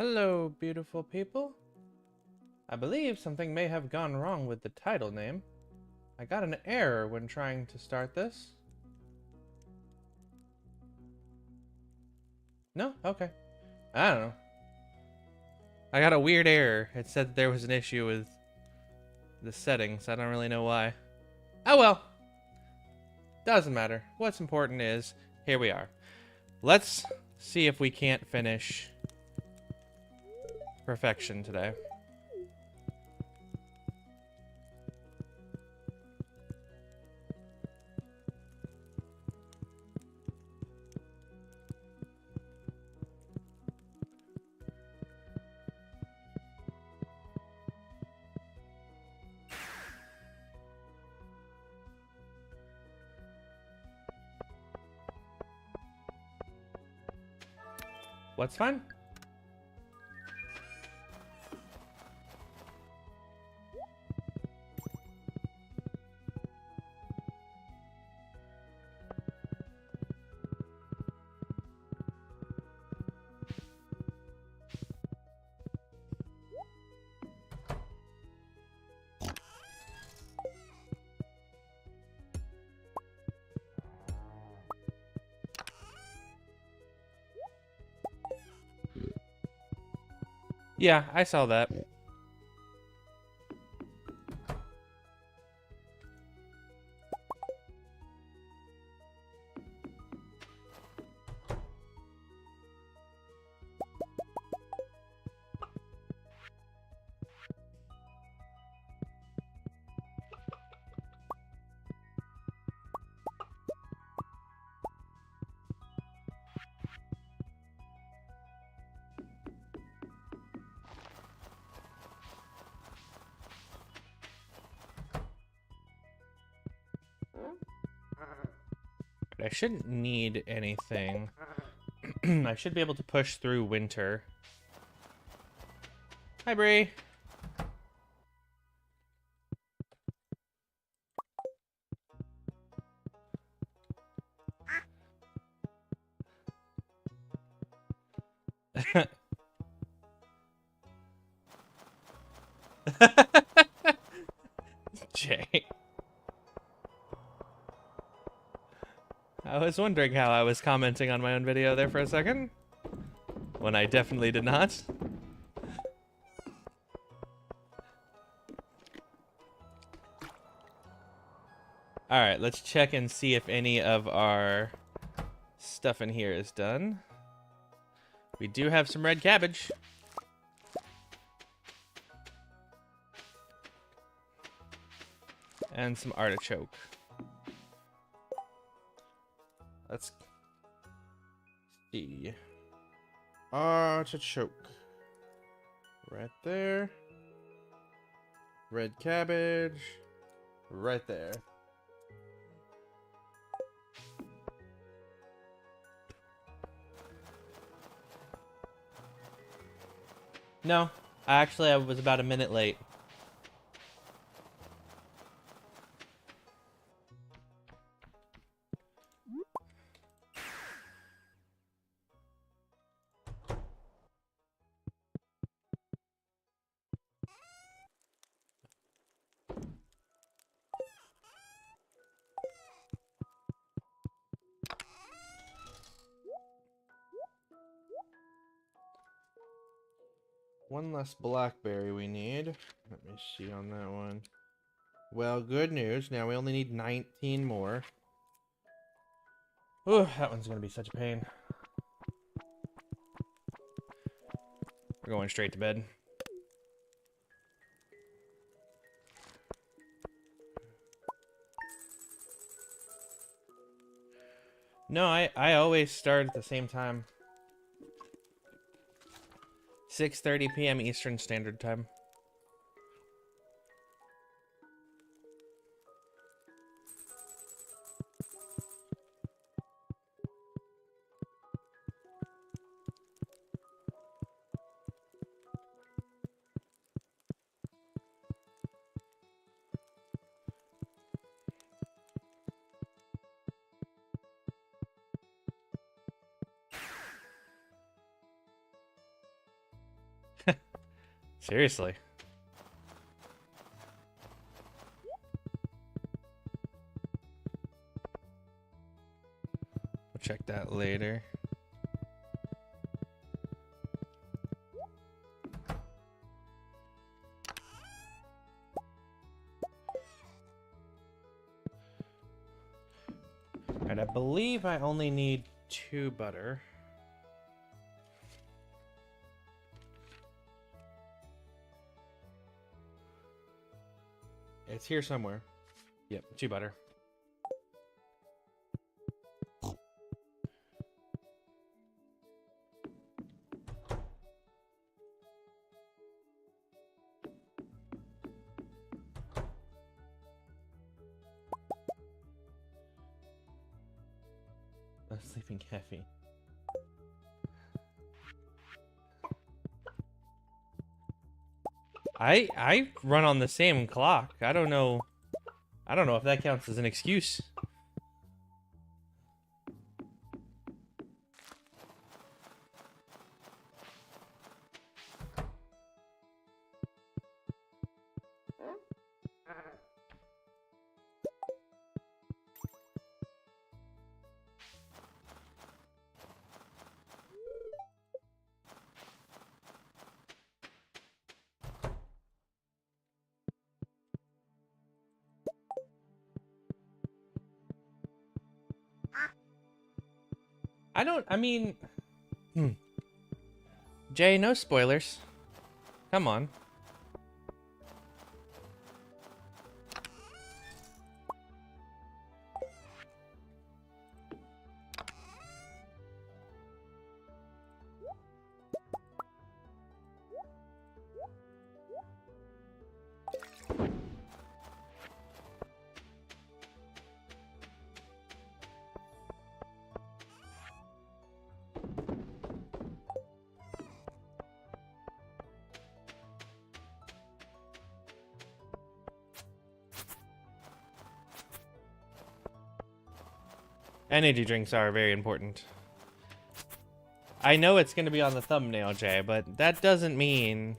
Hello, beautiful people. I believe something may have gone wrong with the title name. I got an error when trying to start this. No? Okay. I don't know. I got a weird error. It said that there was an issue with the settings. I don't really know why. Oh well. Doesn't matter. What's important is, here we are. Let's see if we can't finish perfection today. What's fine? Yeah, I saw that. I shouldn't need anything. I should be able to push through winter. Hi, Bree. Jay. I was wondering how I was commenting on my own video there for a second, when I definitely did not. Alright, let's check and see if any of our stuff in here is done. We do have some red cabbage. And some artichoke. Let's see. Artichoke. Right there. Red cabbage. Right there. No, I was about a minute late. One less blackberry we need. Let me see on that one. Well, good news. Now we only need 19 more. Ooh, that one's gonna be such a pain. We're going straight to bed. No, I always start at the same time. 6:30 p.m. Eastern Standard Time. Seriously. We'll check that later. Alright, I believe I only need 2 butter. It's here somewhere. Yep, 2 butter. I'm sleeping heavy. I run on the same clock. I don't know if that counts as an excuse. I mean... Jay, no spoilers. Come on. Energy drinks are very important. I know it's going to be on the thumbnail, Jay, but that doesn't mean...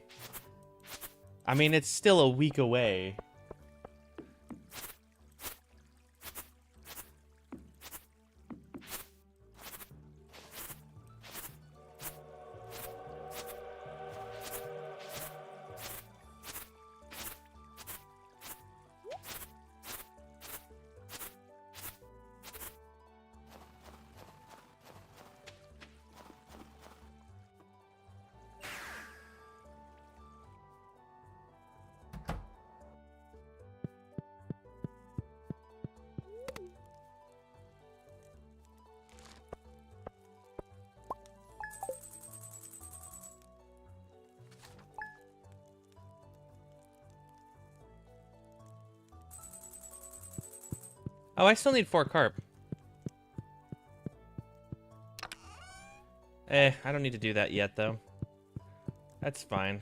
I mean, it's still a week away. Oh, I still need 4 carp. I don't need to do that yet, though. That's fine.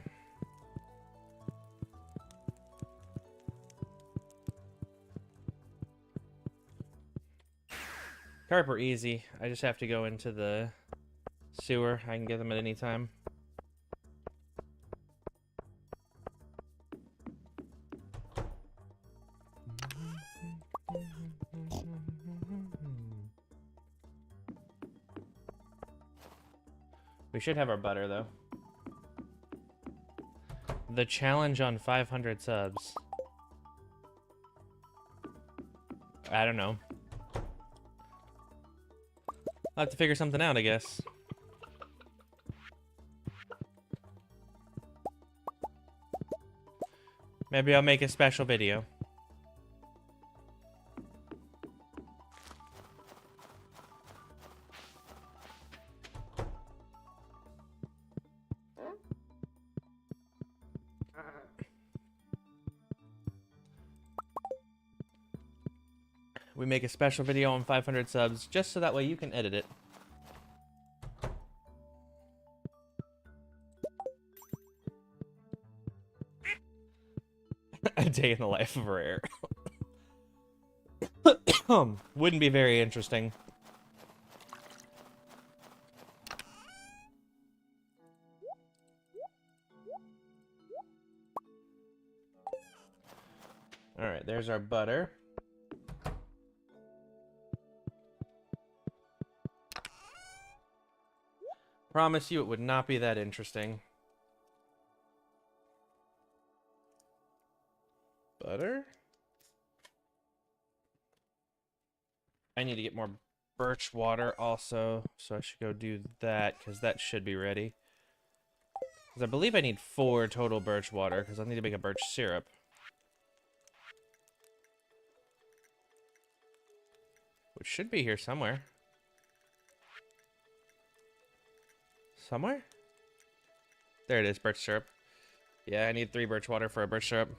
Carp are easy. I just have to go into the sewer. I can get them at any time. We should have our butter, though. The challenge on 500 subs. I don't know. I'll have to figure something out, I guess. Maybe I'll make a special video. We make a special video on 500 subs, just so that way you can edit it. A day in the life of Rare. Wouldn't be very interesting. Alright, there's our butter. Promise you it would not be that interesting. Butter? I need to get more birch water also, so I should go do that, because that should be ready. Because I believe I need 4 total birch water, because I'll need to make a birch syrup. Which should be here somewhere. Somewhere? There it is, birch syrup. Yeah, I need 3 birch water for a birch syrup.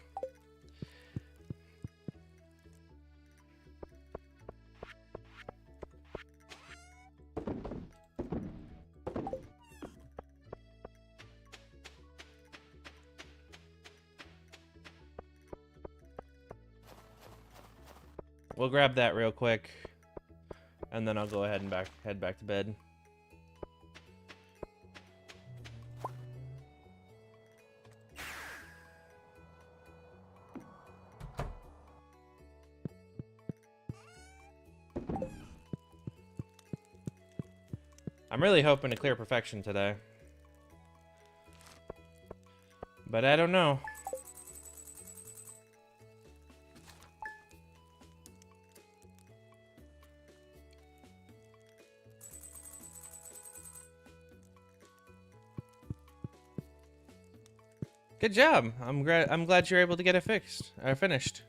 We'll grab that real quick, and then I'll go ahead and head back to bed. I'm really hoping to clear perfection today, but I don't know. Good job. I'm glad you're able to get it fixed or finished.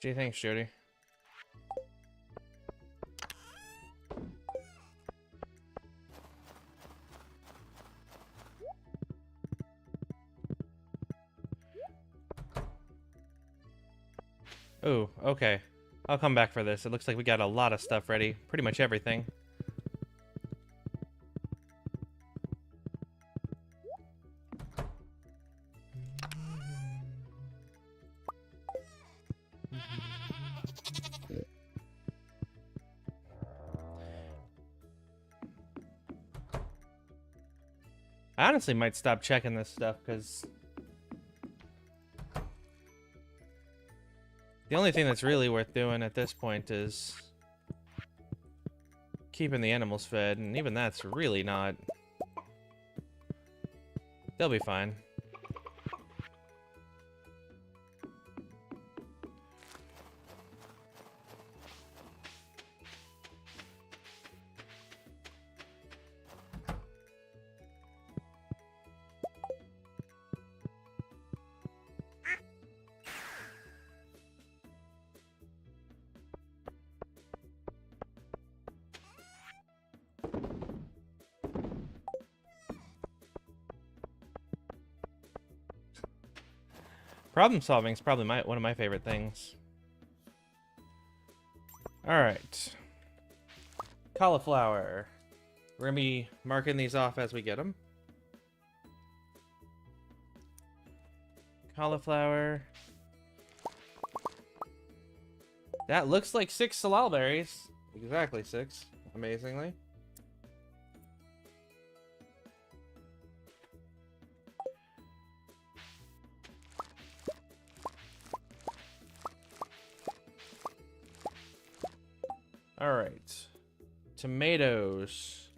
Gee, thanks, Jody. Ooh, okay. I'll come back for this. It looks like we got a lot of stuff ready. Pretty much everything. I honestly might stop checking this stuff, because the only thing that's really worth doing at this point is keeping the animals fed, and even that's really not. They'll be fine. Problem solving is probably one of my favorite things. Alright. Cauliflower. We're going to be marking these off as we get them. Cauliflower. That looks like 6 salal berries. Exactly 6, amazingly. All right, tomatoes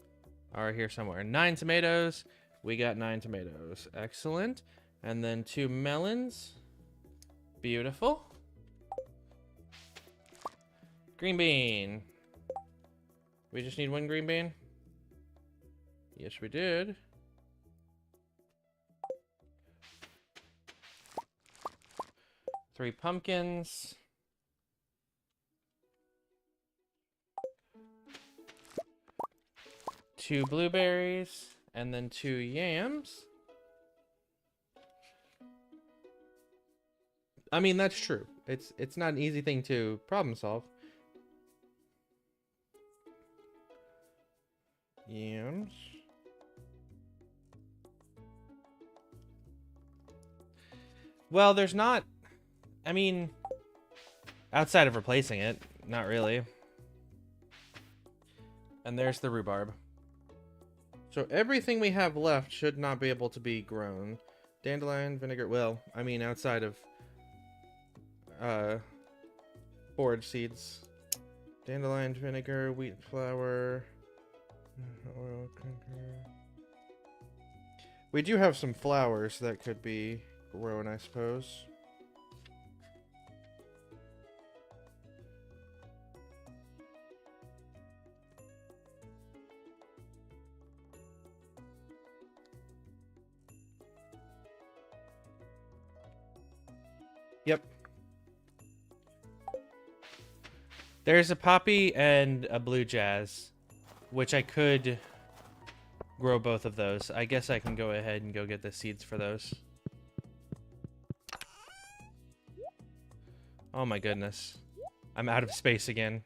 are here somewhere. 9 tomatoes. We got 9 tomatoes. Excellent. And then 2 melons. Beautiful. Green bean. We just need 1 green bean? Yes, we did. Three pumpkins. 2 blueberries, and then 2 yams. I mean, that's true. It's not an easy thing to problem solve. Yams. Well, there's not... I mean, outside of replacing it, not really. And there's the rhubarb. So everything we have left should not be able to be grown. Dandelion, vinegar, well, I mean outside of forage seeds. Dandelion, vinegar, wheat flour, oil, clinker. We do have some flowers that could be grown, I suppose. Yep. There's a poppy and a blue jazz, which I could grow both of those. I guess I can go ahead and go get the seeds for those. Oh my goodness. I'm out of space again.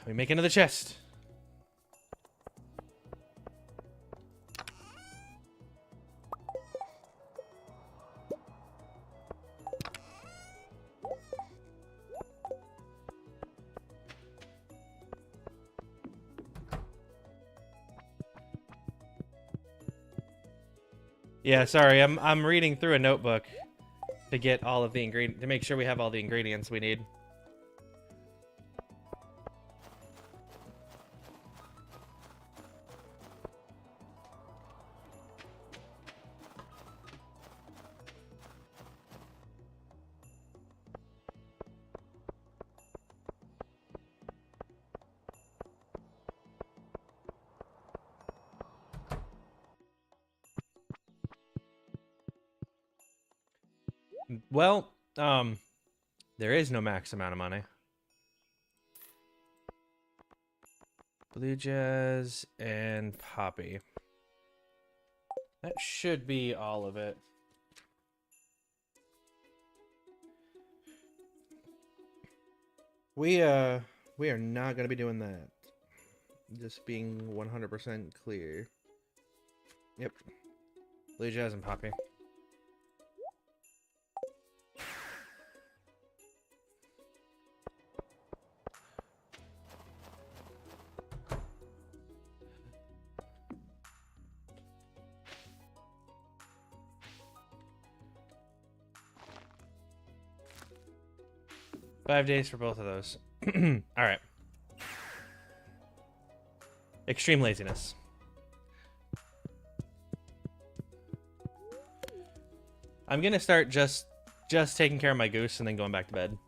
We make another chest. Yeah, sorry. I'm reading through a notebook to get all of the ingredients, to make sure we have all the ingredients we need. Well, there is no max amount of money. Blue jazz and poppy. That should be all of it. We are not going to be doing that. Just being 100% clear. Yep. Blue jazz and poppy. $5 days for both of those. All right. Extreme laziness. I'm gonna start just taking care of my goose and then going back to bed.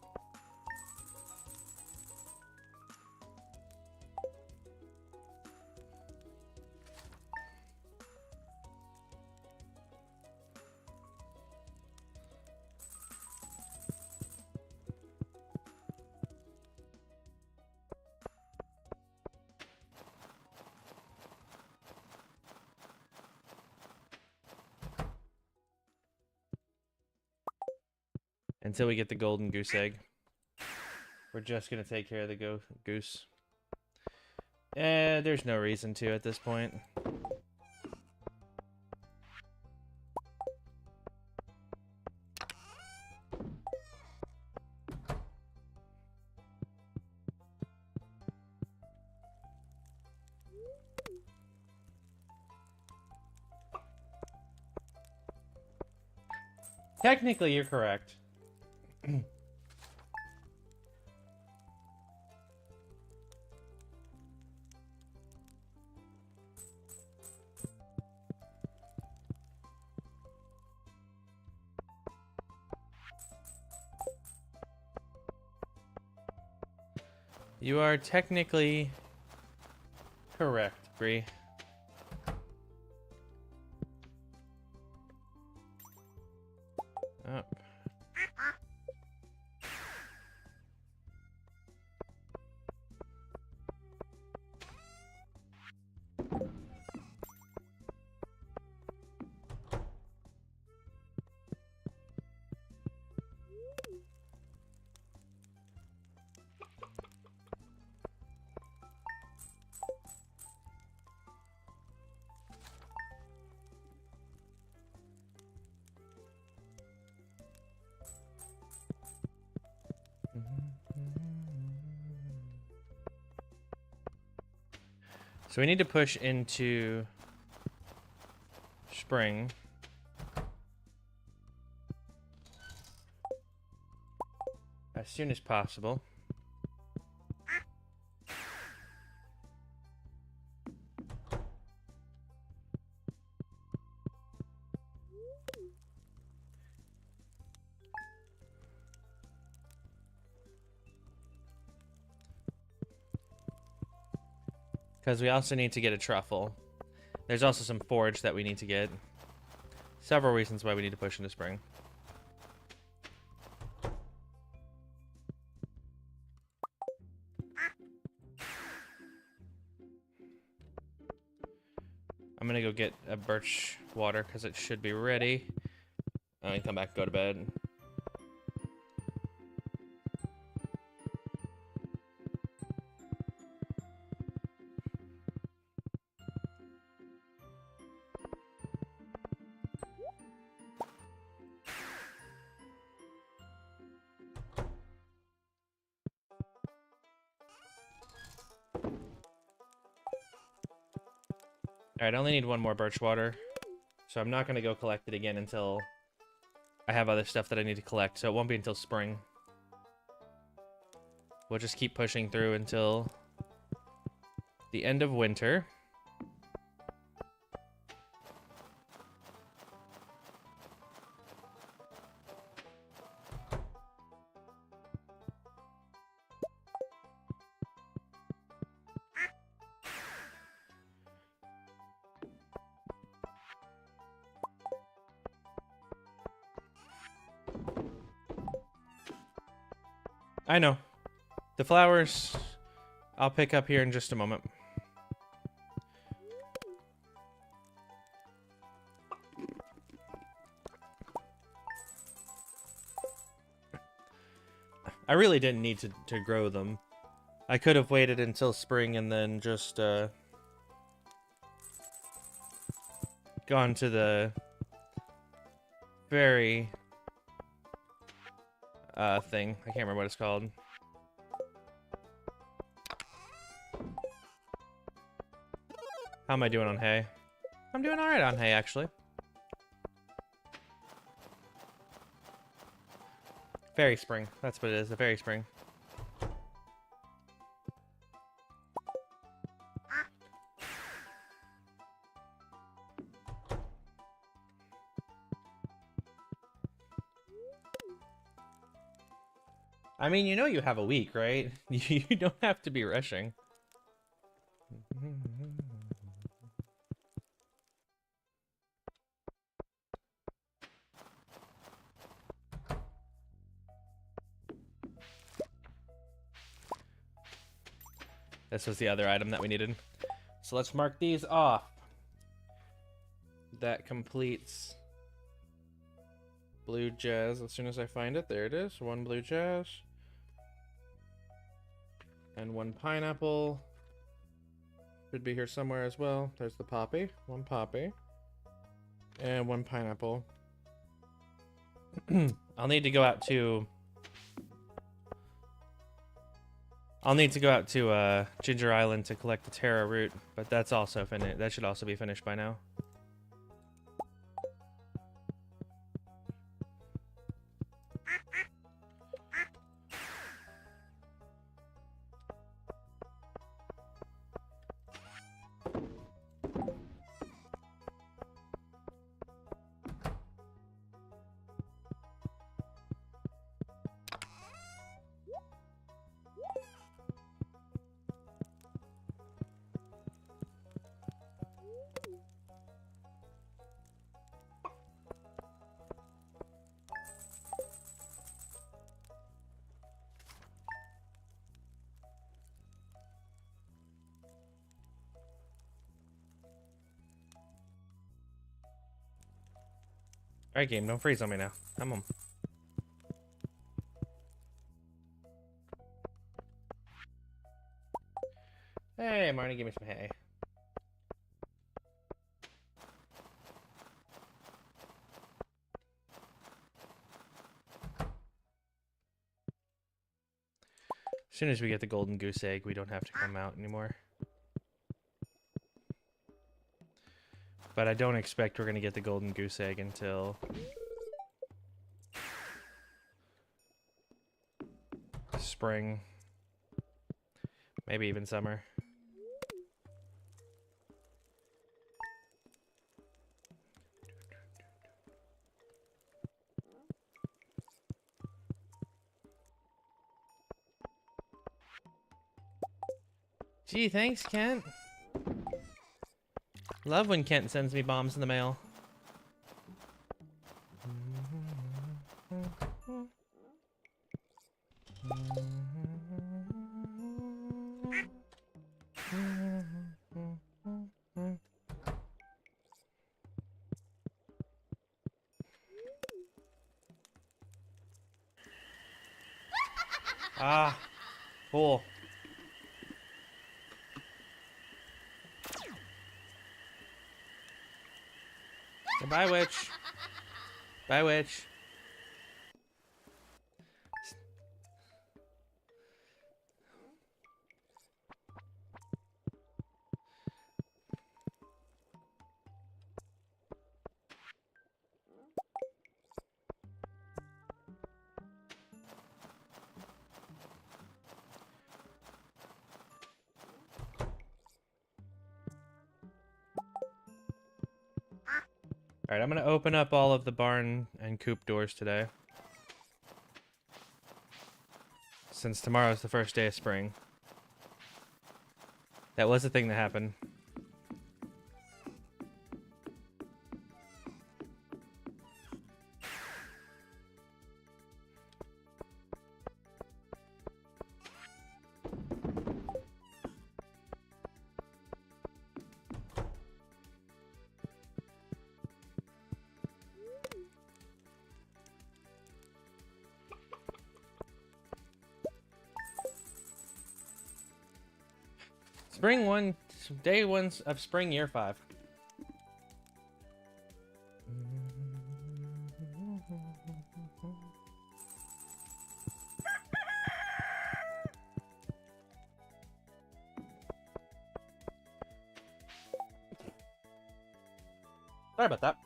Until we get the golden goose egg. We're just gonna take care of the goose. There's no reason to at this point. Technically, you're correct. You are technically correct, Bree. Oh. So we need to push into spring. As soon as possible. Because we also need to get a truffle. There's also some forage that we need to get. Several reasons why we need to push into spring. I'm gonna go get a birch water because it should be ready. I'm gonna come back and go to bed. Alright, I only need one more birch water. So I'm not going to go collect it again until I have other stuff that I need to collect. So it won't be until spring. We'll just keep pushing through until the end of winter. I know. The flowers, I'll pick up here in just a moment. I really didn't need to grow them. I could have waited until spring and then just gone to the very thing. I can't remember what it's called. How am I doing on hay? I'm doing alright on hay, actually. Fairy spring. That's what it is, the fairy spring. I mean, you know you have a week, right? You don't have to be rushing. This was the other item that we needed. So let's mark these off. That completes blue jazz. As soon as I find it, there it is. One blue jazz. And one pineapple. Should be here somewhere as well. There's the poppy. One poppy. And one pineapple. I'll need to go out to... I'll need to go out to Ginger Island to collect the Terra root, but that's also finished. That should also be finished by now. Alright, game, don't freeze on me now. Come on. Hey, Marnie, give me some hay. As soon as we get the golden goose egg, we don't have to come out anymore. But I don't expect we're going to get the golden goose egg until spring. Maybe even summer. Gee, thanks, Kent. Love when Kent sends me bombs in the mail. Ah, cool. Goodbye, witch. Bye, witch. Alright, I'm gonna open up all of the barn and coop doors today. Since tomorrow's the first day of spring. That was a thing that happened. Spring 1, day 1 of spring, year 5. Sorry about that.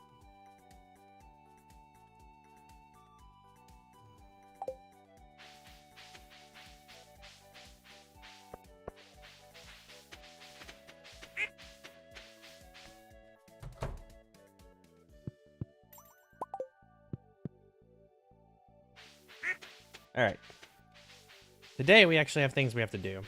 All right. Today we actually have things we have to do.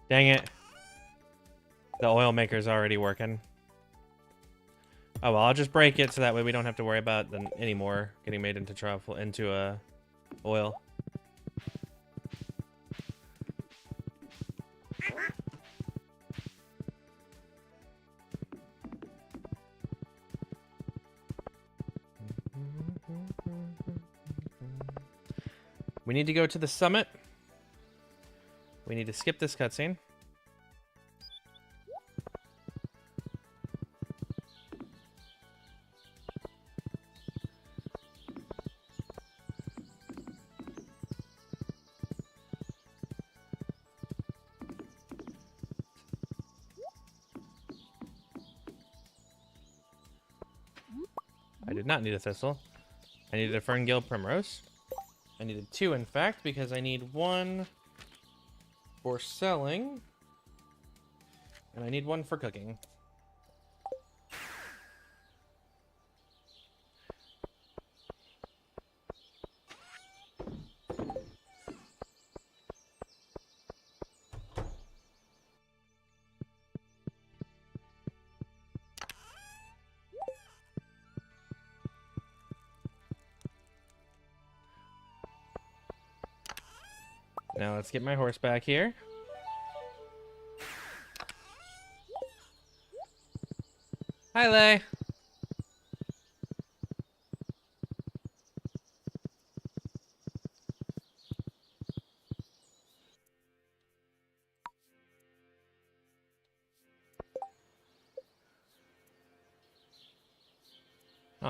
Dang it. The oil maker's already working. Oh well, I'll just break it so that way we don't have to worry about them anymore getting made into truffle oil. We need to go to the summit. We need to skip this cutscene. I did not need a thistle. I needed a ferngill primrose. I needed 2, in fact, because I need 1 for selling, and I need 1 for cooking. Now let's get my horse back here. Hi, Lay.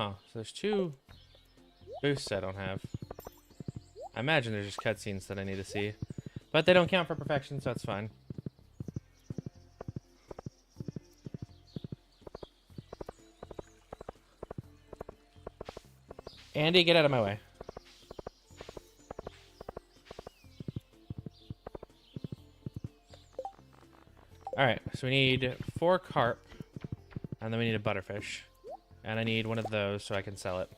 Oh, so there's 2 boosts I don't have. I imagine there's just cutscenes that I need to see. But they don't count for perfection, so it's fine. Andy, get out of my way. Alright, so we need 4 carp. And then we need a butterfish. And I need one of those so I can sell it.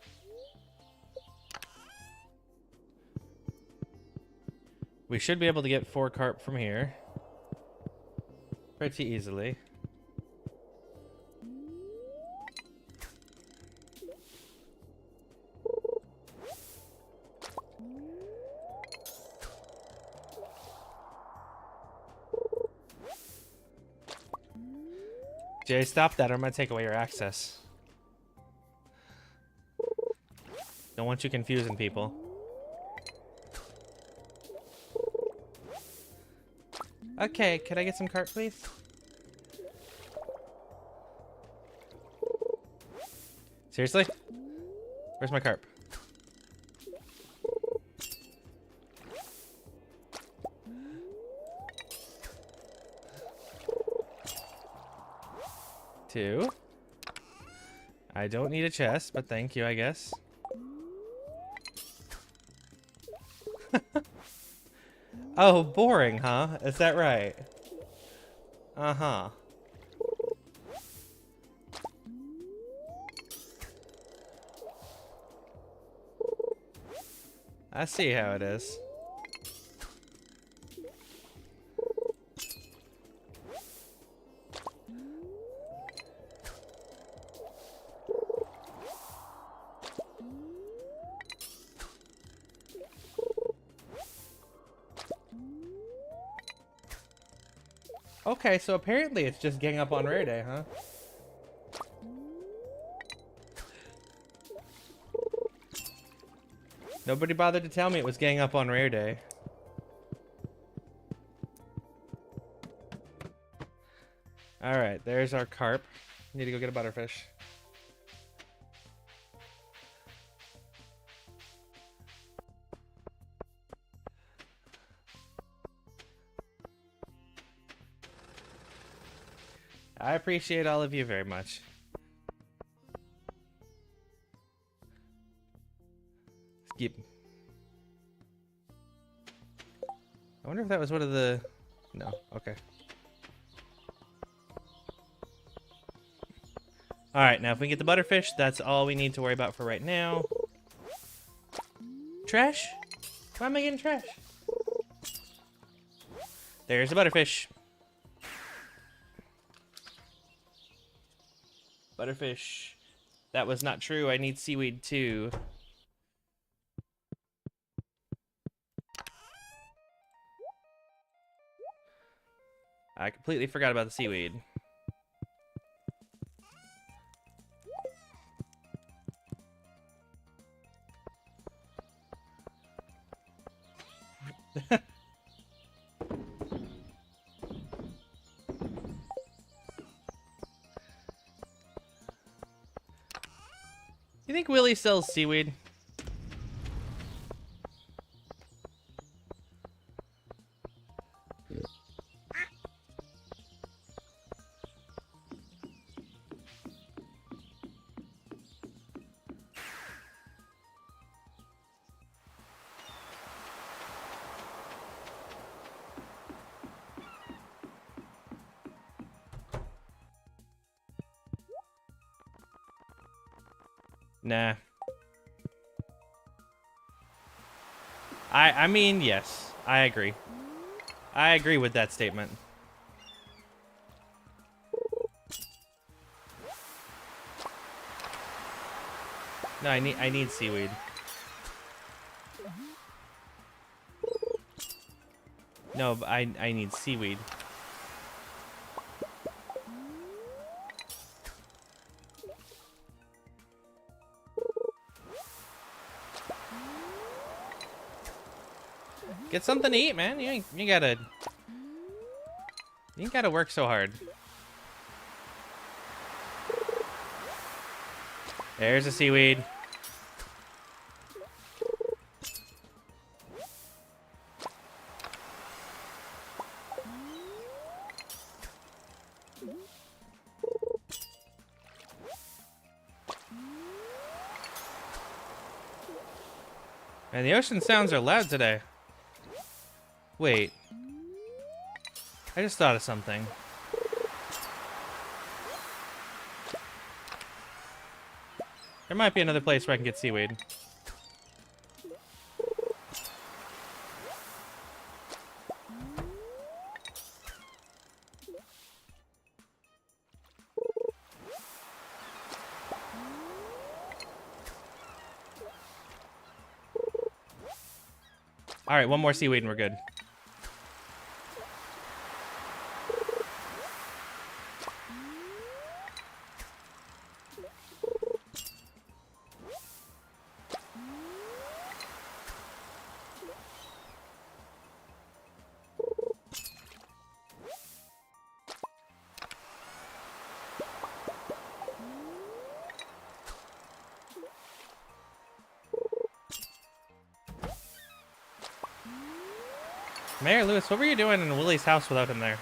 We should be able to get 4 carp from here. Pretty easily. Jay, stop that or I'm gonna take away your access. Don't want you confusing people. Okay, can I get some carp, please? Seriously? Where's my carp? Two. I don't need a chest, but thank you, I guess. Oh, boring, huh? Is that right? Uh-huh. I see how it is. Okay, so apparently it's just gang up on Rare Day, huh? Nobody bothered to tell me it was gang up on Rare Day. Alright, there's our carp. Need to go get a butterfish. I appreciate all of you very much. Skip. I wonder if that was one of the... No, okay. Alright, now if we get the butterfish, that's all we need to worry about for right now. Trash? Why am I getting trash? There's the butterfish. Butterfish. That was not true. I need seaweed too. I completely forgot about the seaweed. You think Willie sells seaweed? Nah. I mean, yes. I agree. I agree with that statement. No, I need seaweed. No, but I need seaweed. Get something to eat, man. You gotta work so hard. There's a seaweed. And the ocean sounds are loud today. Wait. I just thought of something. There might be another place where I can get seaweed. Alright, one more seaweed and we're good. Mayor Lewis, what were you doing in Willie's house without him there?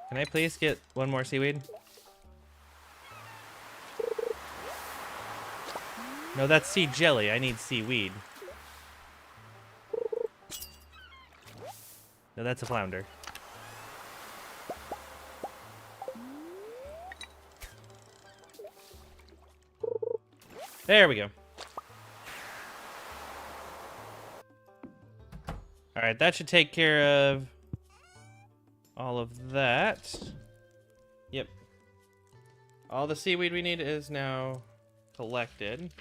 Can I please get one more seaweed? No, that's sea jelly. I need seaweed. No, that's a flounder. There we go. Alright, that should take care of all of that. Yep. All the seaweed we need is now collected.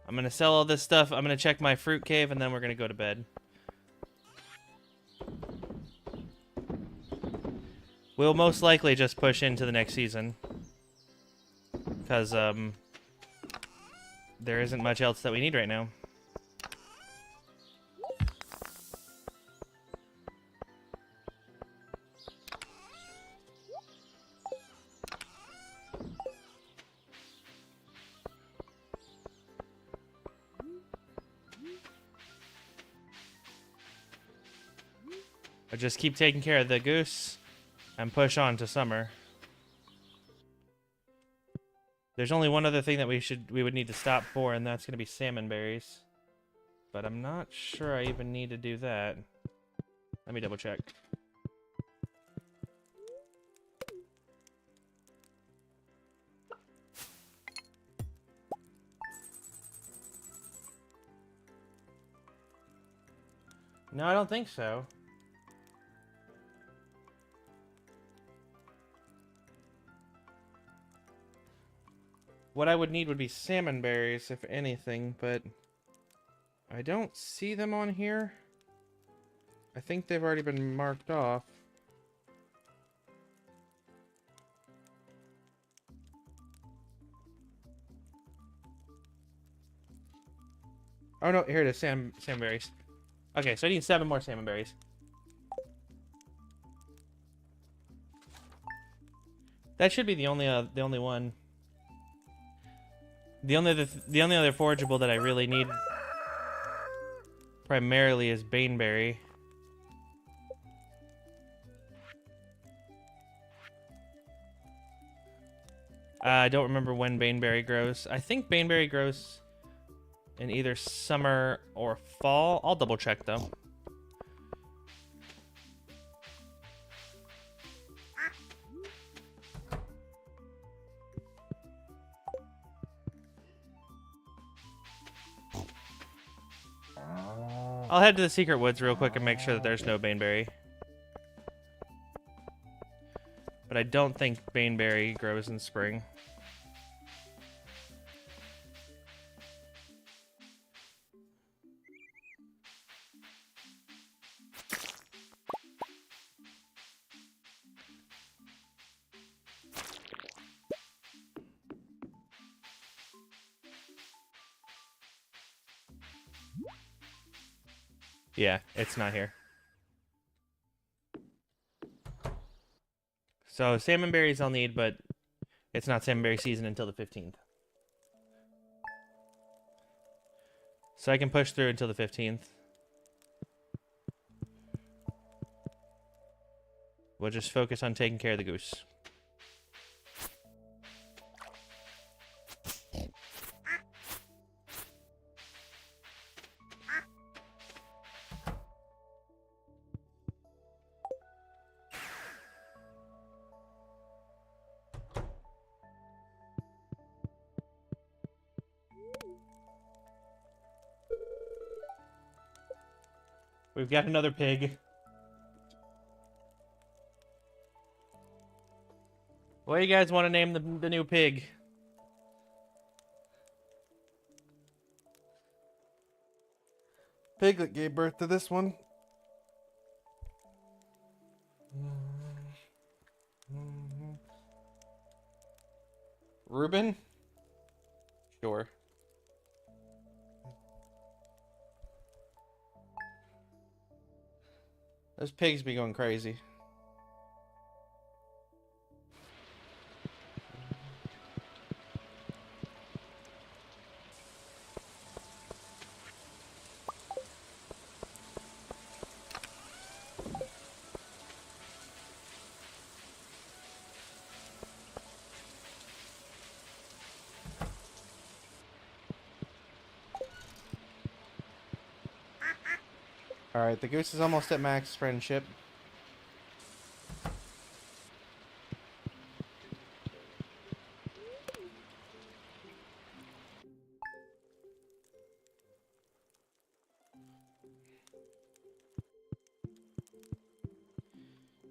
I'm gonna sell all this stuff. I'm gonna check my fruit cave, and then we're gonna go to bed. We'll most likely just push into the next season. Because, there isn't much else that we need right now. I just keep taking care of the goose and push on to summer. There's only one other thing that we would need to stop for, and that's going to be salmon berries. But I'm not sure I even need to do that. Let me double check. No, I don't think so. What I would need would be salmon berries, if anything, but I don't see them on here. I think they've already been marked off. Oh no, here it is, salmon berries. Okay, so I need 7 more salmon berries. That should be the only one. The only other forageable that I really need primarily is baneberry. I don't remember when baneberry grows. I think baneberry grows in either summer or fall. I'll double check though. I'll head to the secret woods real quick and make sure that there's no baneberry. But I don't think baneberry grows in spring. Yeah, it's not here. So salmon berries I'll need, but it's not salmon berry season until the 15th. So I can push through until the 15th. We'll just focus on taking care of the goose. We've got another pig. What do you guys want to name the new pig? Piglet gave birth to this one. Reuben? Sure. Those pigs be going crazy. Alright, the goose is almost at max friendship.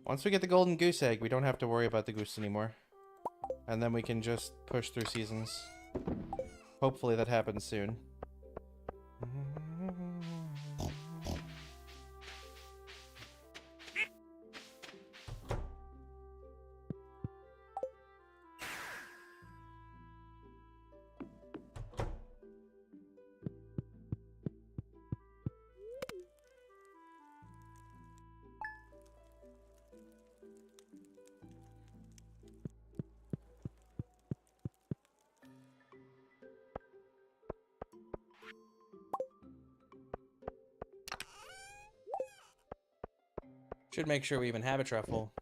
Once we get the golden goose egg, we don't have to worry about the goose anymore. And then we can just push through seasons. Hopefully that happens soon. Should make sure we even have a truffle.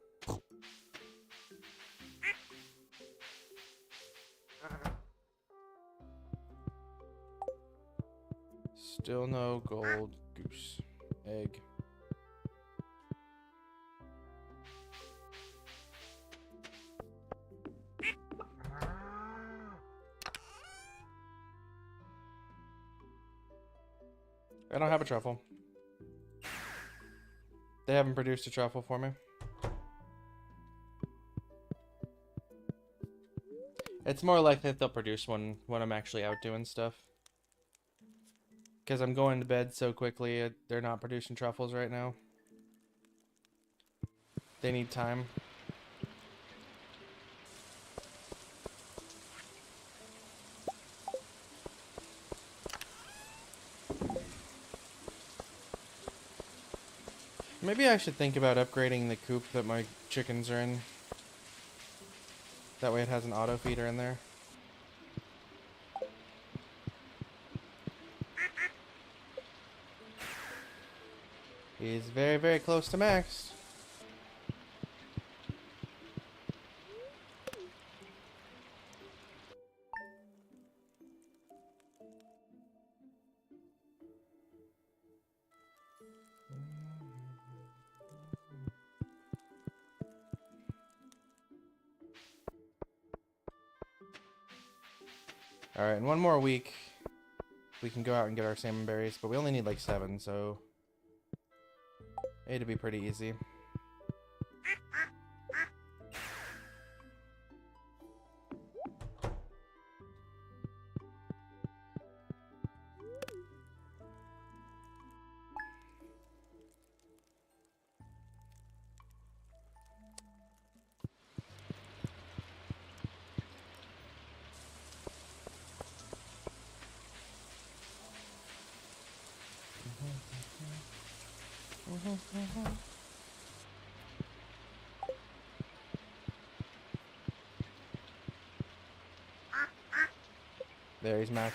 Still no gold goose egg. I don't have a truffle. They haven't produced a truffle for me. It's more likely that they'll produce one when I'm actually out doing stuff. Because I'm going to bed so quickly, they're not producing truffles right now. They need time. Maybe I should think about upgrading the coop that my chickens are in. That way it has an auto feeder in there. He's very, very close to max. Alright, in one more week, we can go out and get our salmon berries, but we only need like 7, so it'd be pretty easy. There, he's maxed.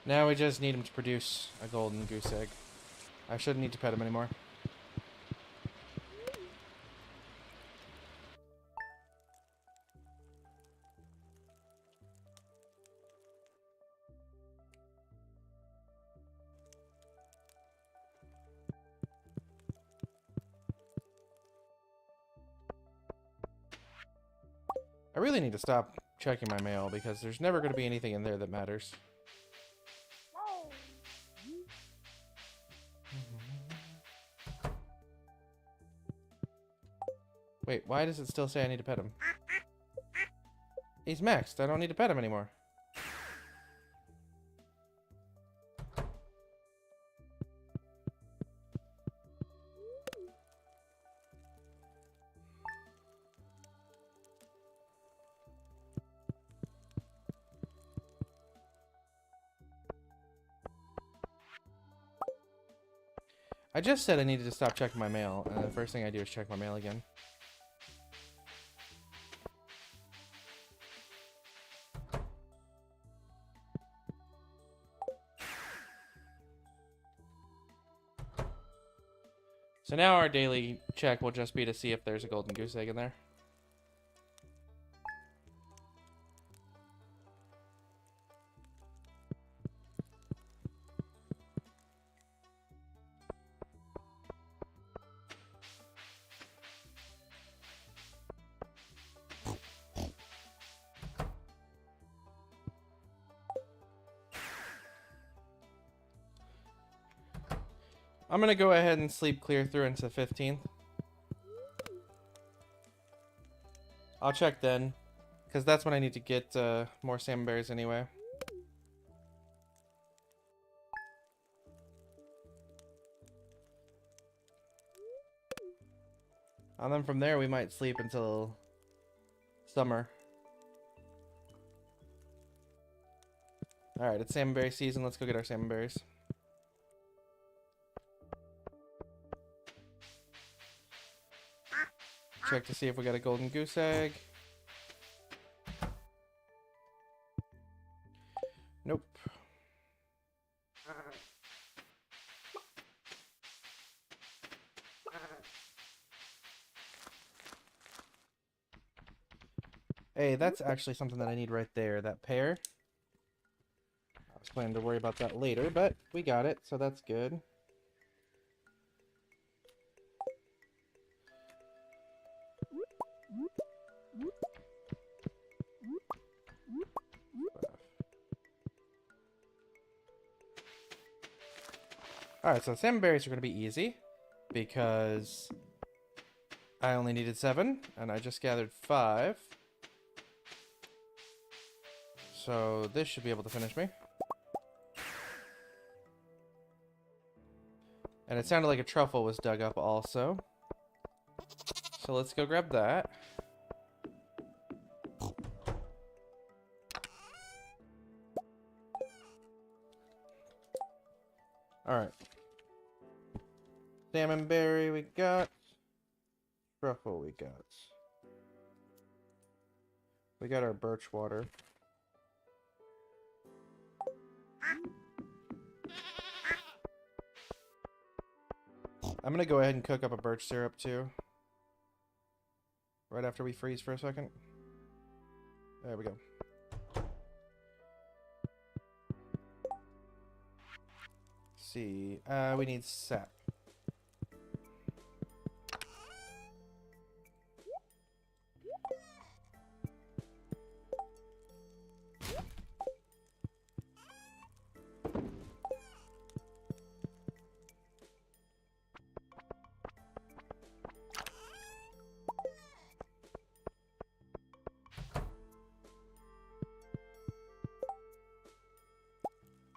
Now we just need him to produce a golden goose egg. I shouldn't need to pet him anymore. I really need to stop checking my mail because there's never going to be anything in there that matters. Wait, why does it still say I need to pet him? He's maxed. I don't need to pet him anymore. I just said I needed to stop checking my mail, and the first thing I do is check my mail again. So now our daily check will just be to see if there's a golden goose egg in there. I'm gonna go ahead and sleep clear through into the 15th. I'll check then, because that's when I need to get more salmon berries anyway. And then from there we might sleep until summer. Alright, it's salmon berry season. Let's go get our salmon berries. Check to see if we got a golden goose egg. Nope. Hey, that's actually something that I need right there, that pear. I was planning to worry about that later, but we got it, so that's good. Alright, so salmon berries are going to be easy because I only needed 7 and I just gathered 5. So this should be able to finish me. And it sounded like a truffle was dug up also. So let's go grab that. Alright. Salmon berry we got. Truffle we got. We got our birch water. I'm gonna go ahead and cook up a birch syrup too. Right after we freeze for a second. There we go. Let's see, we need sap.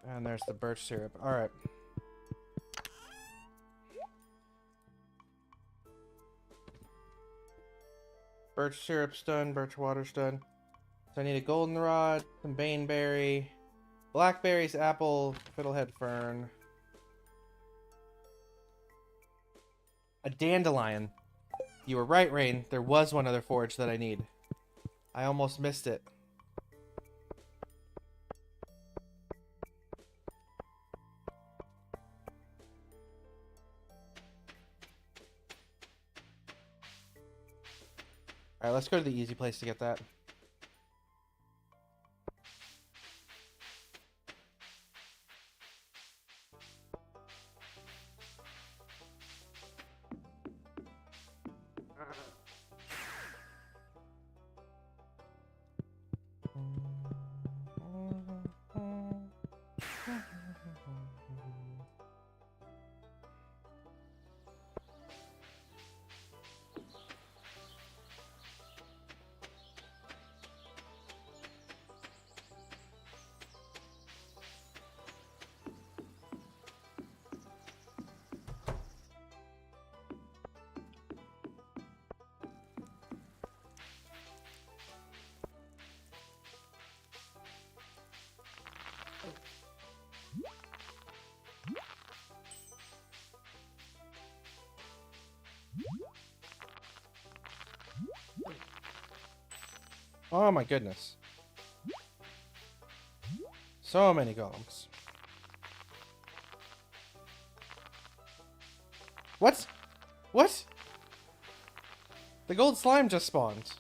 And there's the birch syrup. Alright. Birch syrup's done, birch water's done. So I need a goldenrod, some baneberry, blackberries, apple, fiddlehead fern. A dandelion. You were right, Rain. There was one other forage that I need. I almost missed it. Alright, let's go to the easy place to get that. Oh my goodness. So many golems. What? What? The gold slime just spawned.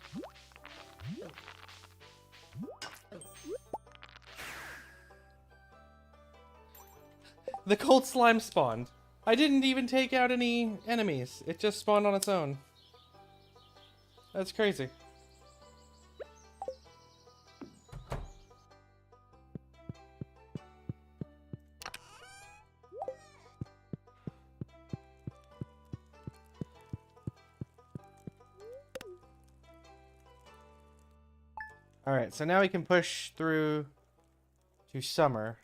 The gold slime spawned. I didn't even take out any enemies. It just spawned on its own. That's crazy. Alright, so now we can push through to summer.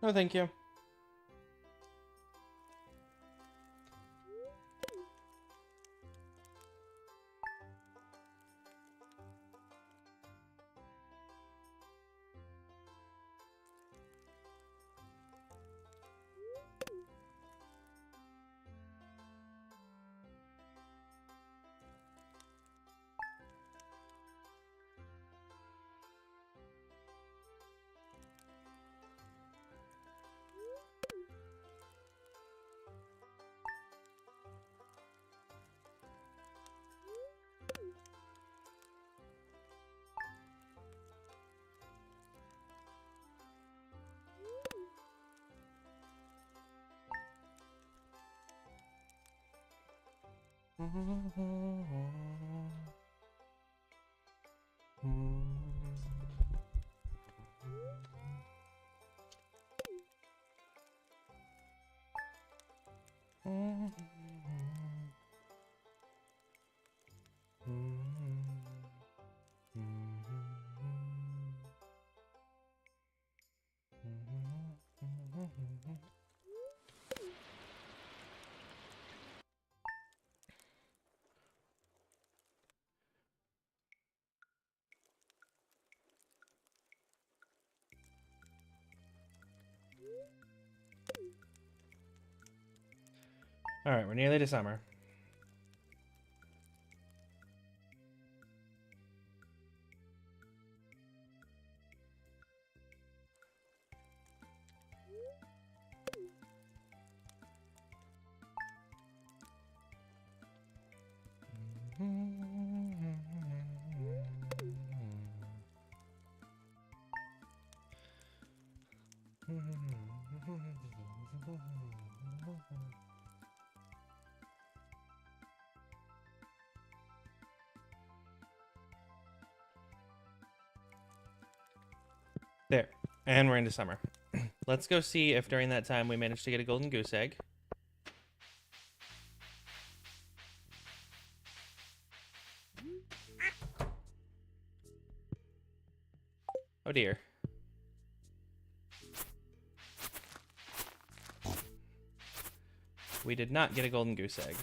No, thank you. Alright, we're nearly to summer. There. And we're into summer. Let's go see if during that time we managed to get a golden goose egg. Oh dear. We did not get a golden goose egg.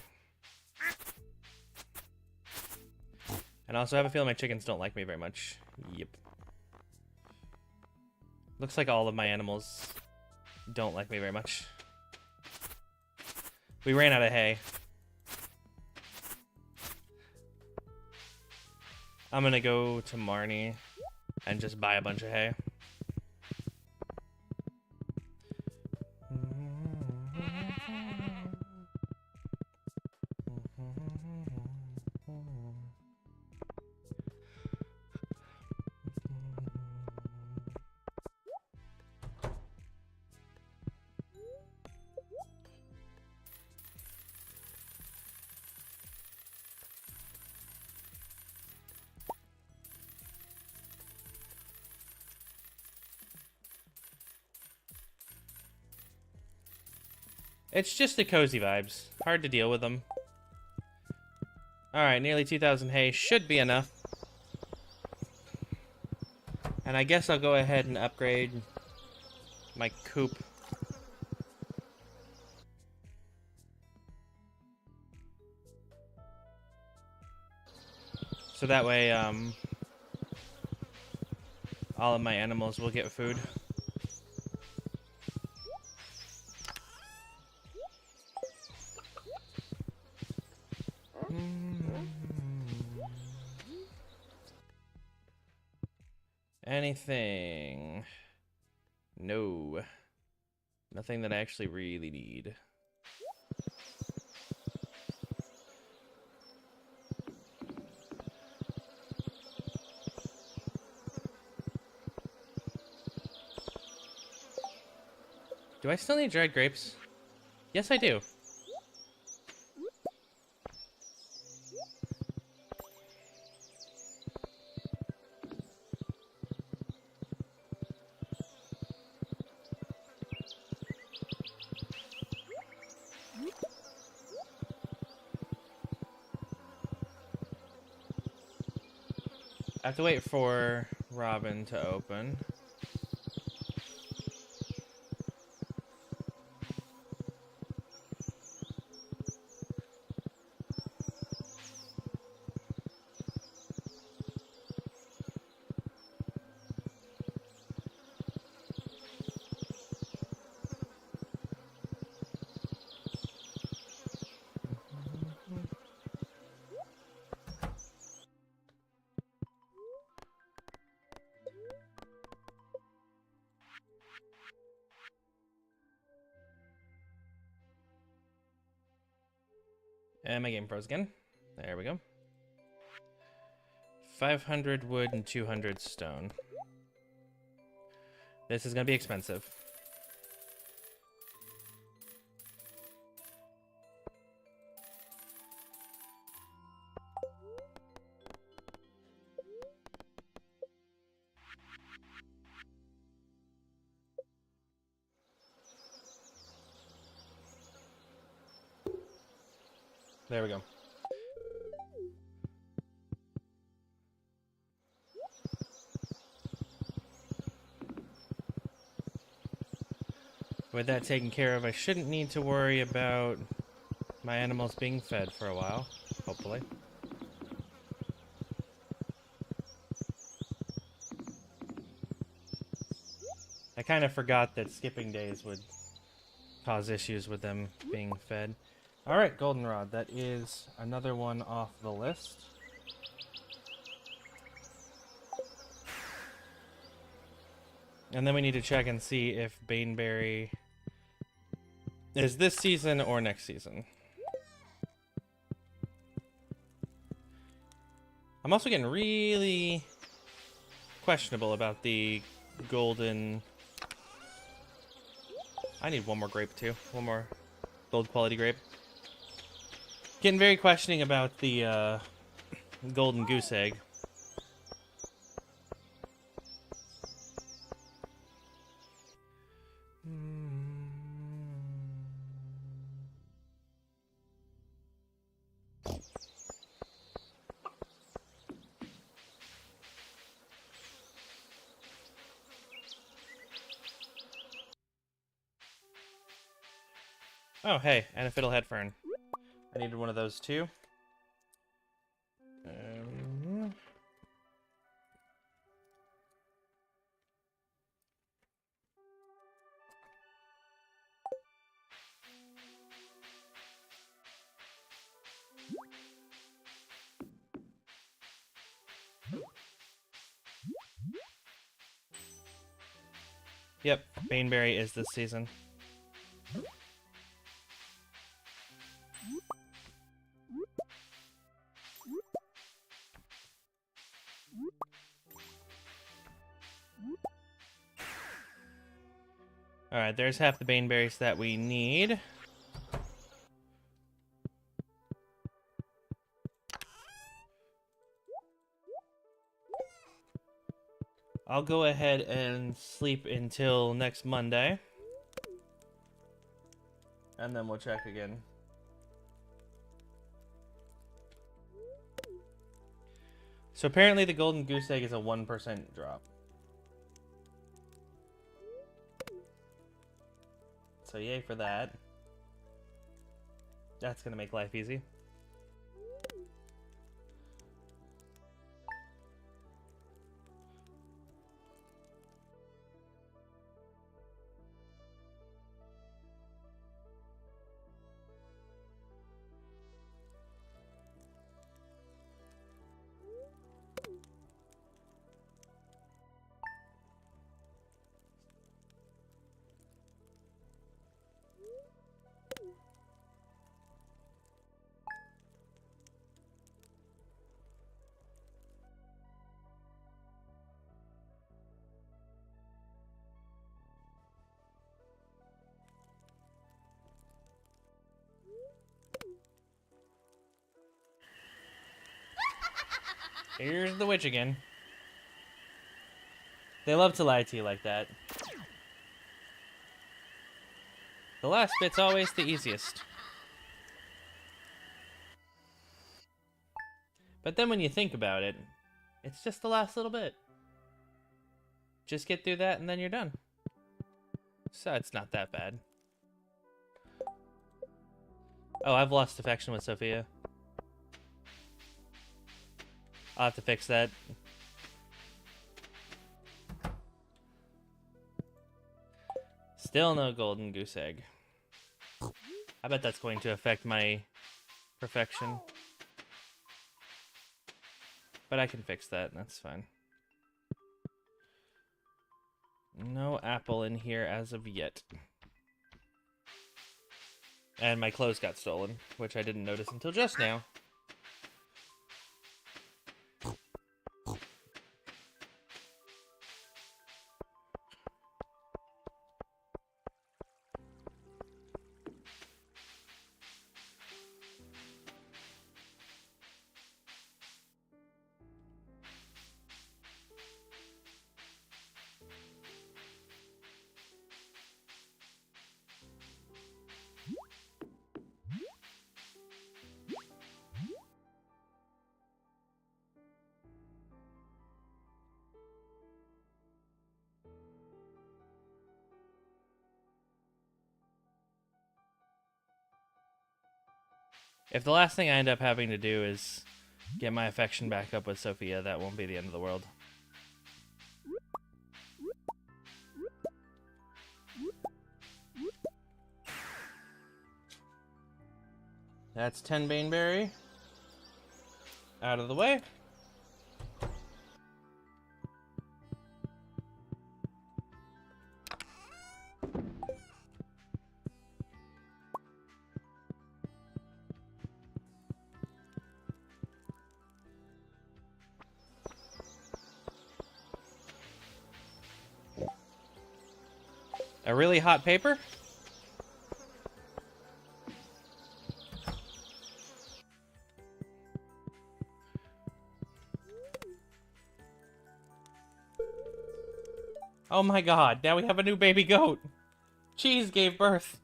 And I also have a feeling my chickens don't like me very much. Yep. Looks like all of my animals don't like me very much. We ran out of hay. I'm gonna go to Marnie and just buy a bunch of hay. It's just the cozy vibes. Hard to deal with them. Alright, nearly 2,000 hay should be enough. And I guess I'll go ahead and upgrade my coop. So that way, all of my animals will get food. Anything? No. Nothing that I actually really need. Do I still need dried grapes? Yes, I do. I have to wait for Robin to open. And my game froze again. There we go. 500 wood and 200 stone. This is gonna be expensive. There we go. With that taken care of, I shouldn't need to worry about my animals being fed for a while, hopefully. I kind of forgot that skipping days would cause issues with them being fed. Alright, goldenrod, that is another one off the list. And then we need to check and see if Baneberry is this season or next season. I'm also getting really questionable about the golden... I need one more grape too. One more gold quality grape. Getting very questioning about the golden goose egg. Oh, hey, and a fiddlehead fern. I needed one of those too. Yep, Baneberry is this season. Alright, there's half the Baneberries that we need. I'll go ahead and sleep until next Monday. And then we'll check again. So apparently the golden goose egg is a 1% drop. So yay for that. That's gonna make life easy. Here's the witch again. They love to lie to you like that. The last bit's always the easiest. But then when you think about it, it's just the last little bit. Just get through that and then you're done. So it's not that bad. Oh, I've lost affection with Sophia. I'll have to fix that. Still no golden goose egg. I bet that's going to affect my perfection. But I can fix that, that's fine. No apple in here as of yet. And my clothes got stolen, which I didn't notice until just now. If the last thing I end up having to do is get my affection back up with Sophia, that won't be the end of the world. That's 10 Baneberry. Out of the way. A really hot paper? Oh my god, now we have a new baby goat. Cheese gave birth.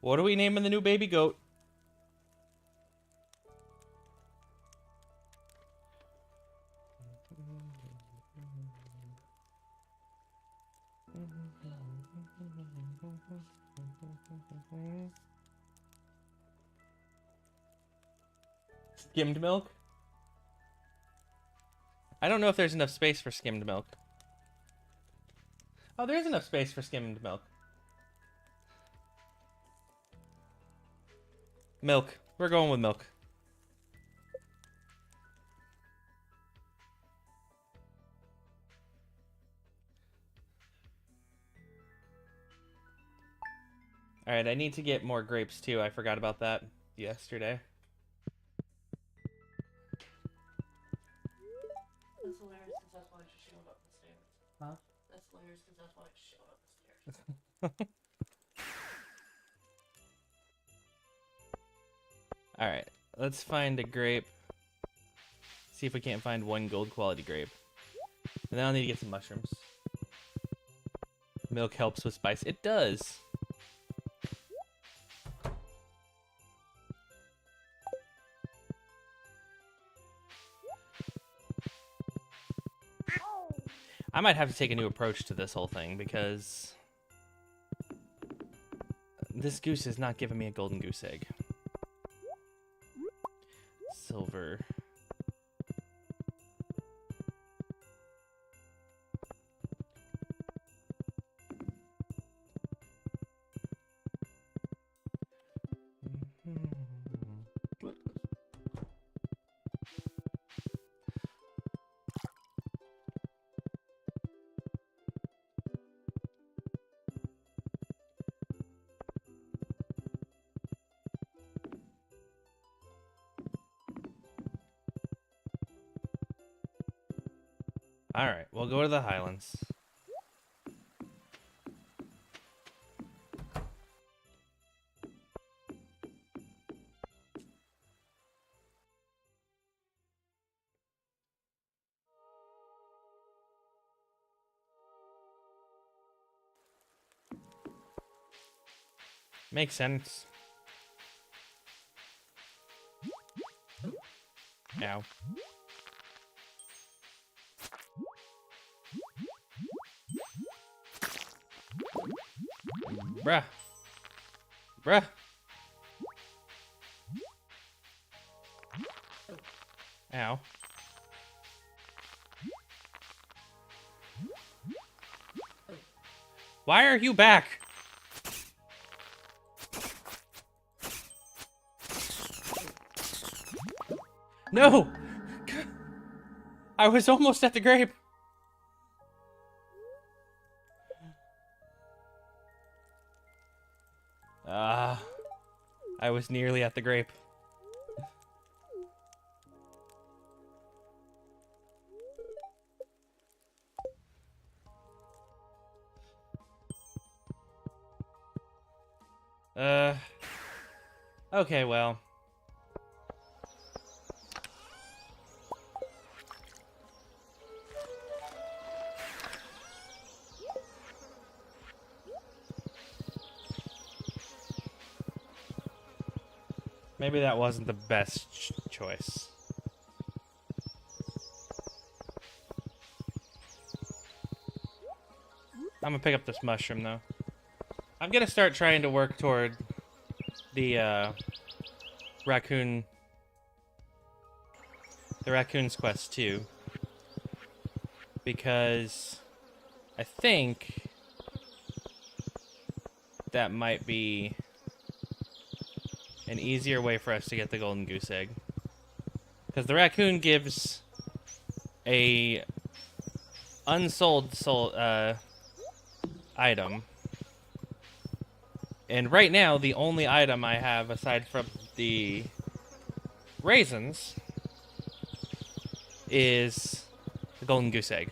What are we naming the new baby goat? Skimmed milk? I don't know if there's enough space for skimmed milk. Oh, there is enough space for skimmed milk. Milk. We're going with milk. Alright, I need to get more grapes too. I forgot about that yesterday. That's hilarious because that's why I just showed up the stairs. Huh? That's hilarious because that's why I just showed up the stairs. Alright, let's find a grape. See if we can't find one gold quality grape. And then I'll need to get some mushrooms. Milk helps with spice. It does! I might have to take a new approach to this whole thing because this goose is not giving me a golden goose egg. Silver. Alright, we'll go to the Highlands. Makes sense. Ow. Bruh. Bruh. Ow. Why are you back? No! I was almost at the grape. I was nearly at the grape. Okay, well. Maybe that wasn't the best choice. I'm gonna pick up this mushroom, though. I'm gonna start trying to work toward the raccoon's quest too, because I think that might be an easier way for us to get the golden goose egg, because the raccoon gives a unsold item. And right now, the only item I have, aside from the raisins, is the golden goose egg.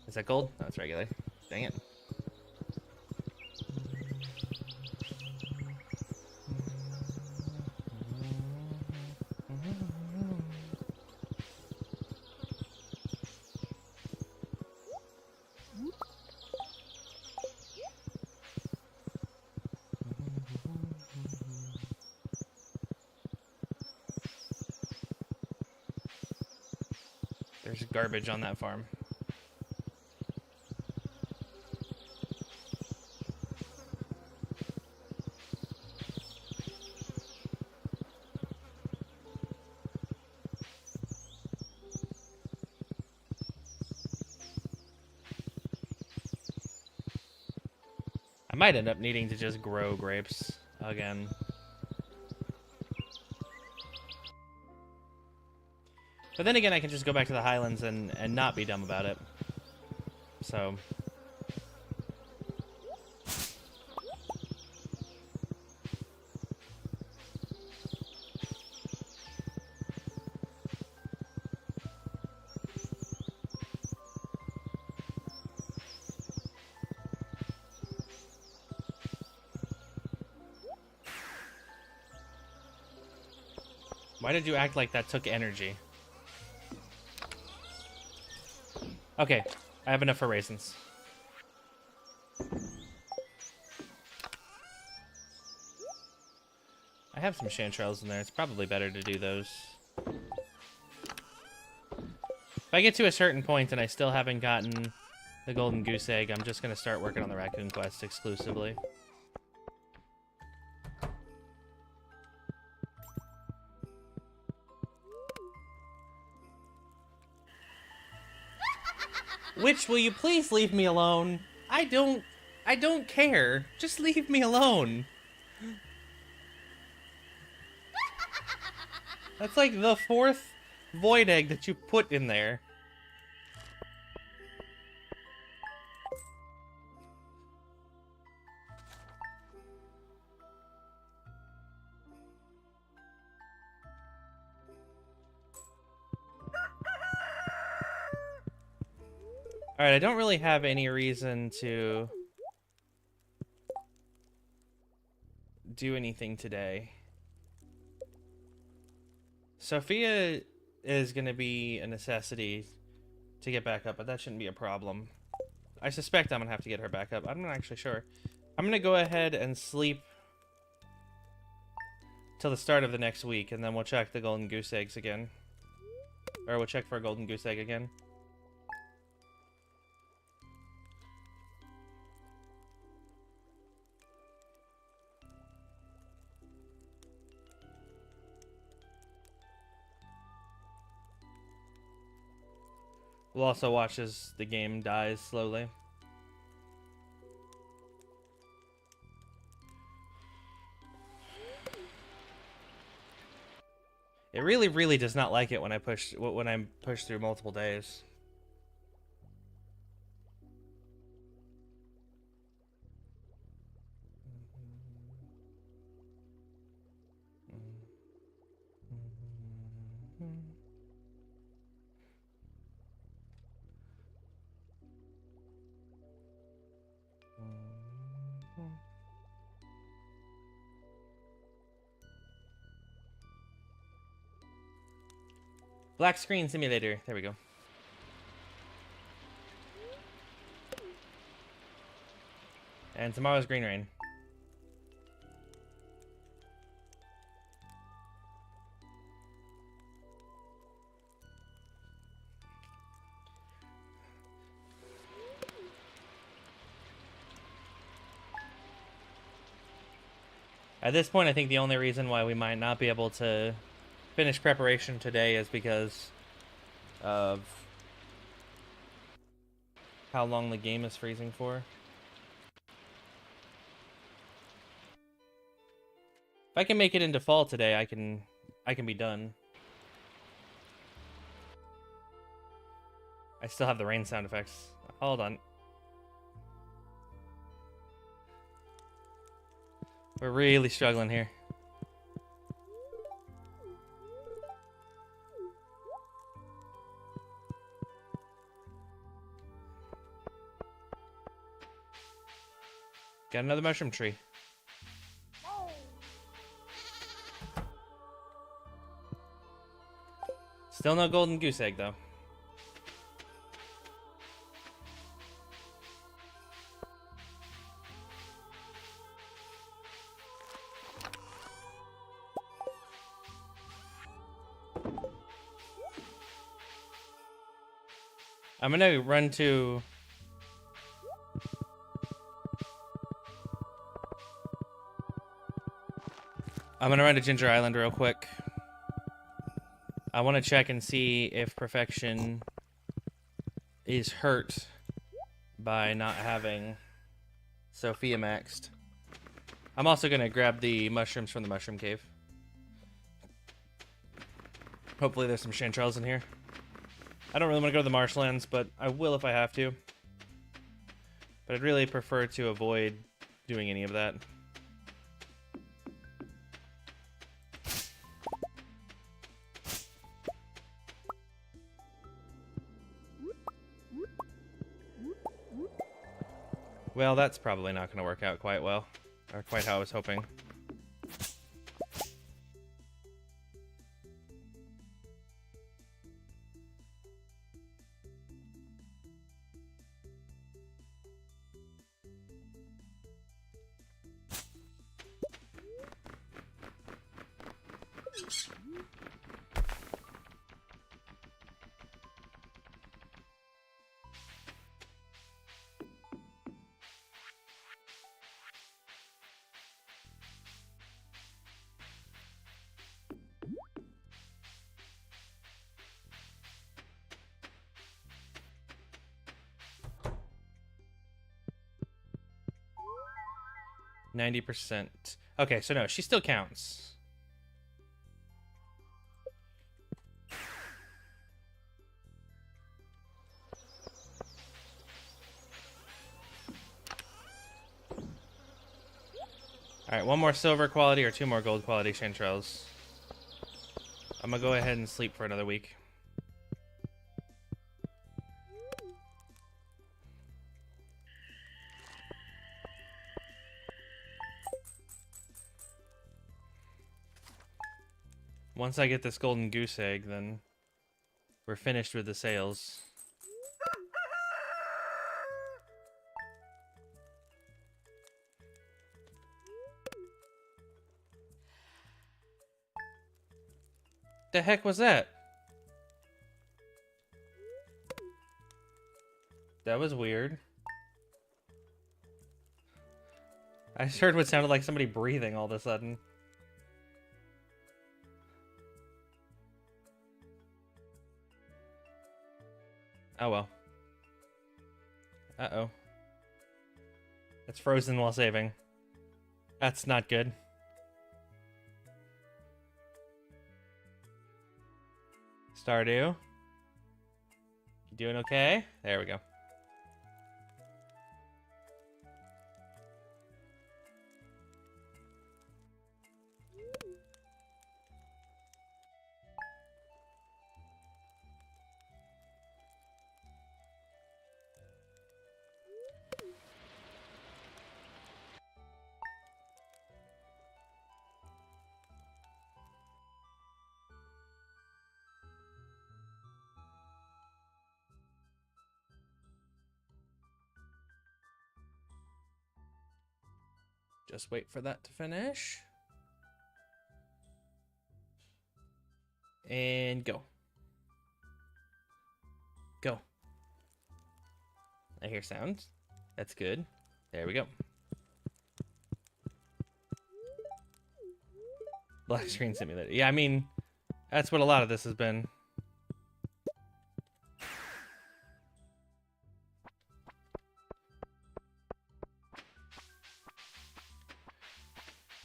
Is that gold? No, it's regular. Dang it. There's garbage on that farm. I might end up needing to just grow grapes again. But then again, I can just go back to the Highlands and not be dumb about it. So... Why did you act like that took energy? Okay, I have enough for raisins. I have some chanterelles in there. It's probably better to do those. If I get to a certain point and I still haven't gotten the golden goose egg, I'm just going to start working on the raccoon quest exclusively. Witch, will you please leave me alone? I don't care. Just leave me alone. That's like the 4th void egg that you put in there. Alright, I don't really have any reason to do anything today. Sophia is going to be a necessity to get back up, but that shouldn't be a problem. I suspect I'm going to have to get her back up. I'm not actually sure. I'm going to go ahead and sleep till the start of the next week, and then we'll check the golden goose eggs again. Or we'll check for a golden goose egg again. We'll also watch as the game dies slowly. It really, really does not like it when I push through multiple days. Black screen simulator. There we go. And tomorrow's green rain. At this point, I think the only reason why we might not be able to finish preparation today is because of how long the game is freezing for. If I can make it into fall today, I can be done. I still have the rain sound effects. Hold on. We're really struggling here. Got another mushroom tree. Still no golden goose egg, though. I'm gonna run to... I'm gonna run to Ginger Island real quick. I want to check and see if Perfection is hurt by not having Sophia maxed. I'm also gonna grab the mushrooms from the mushroom cave. Hopefully there's some chanterelles in here. I don't really want to go to the marshlands, but I will if I have to. But I'd really prefer to avoid doing any of that. Well, that's probably not going to work out quite well. Or quite how I was hoping. %. Okay, so no, she still counts. Alright, one more silver quality or two more gold quality chanterelles. I'm gonna go ahead and sleep for another week. Once I get this golden goose egg, then we're finished with the sales. The heck was that? That was weird. I just heard what sounded like somebody breathing all of a sudden. Oh well. Uh-oh. It's frozen while saving. That's not good. Stardew? You doing okay? There we go. Just wait for that to finish. And go. Go. I hear sounds. That's good. There we go. Black screen simulator. Yeah, I mean, that's what a lot of this has been.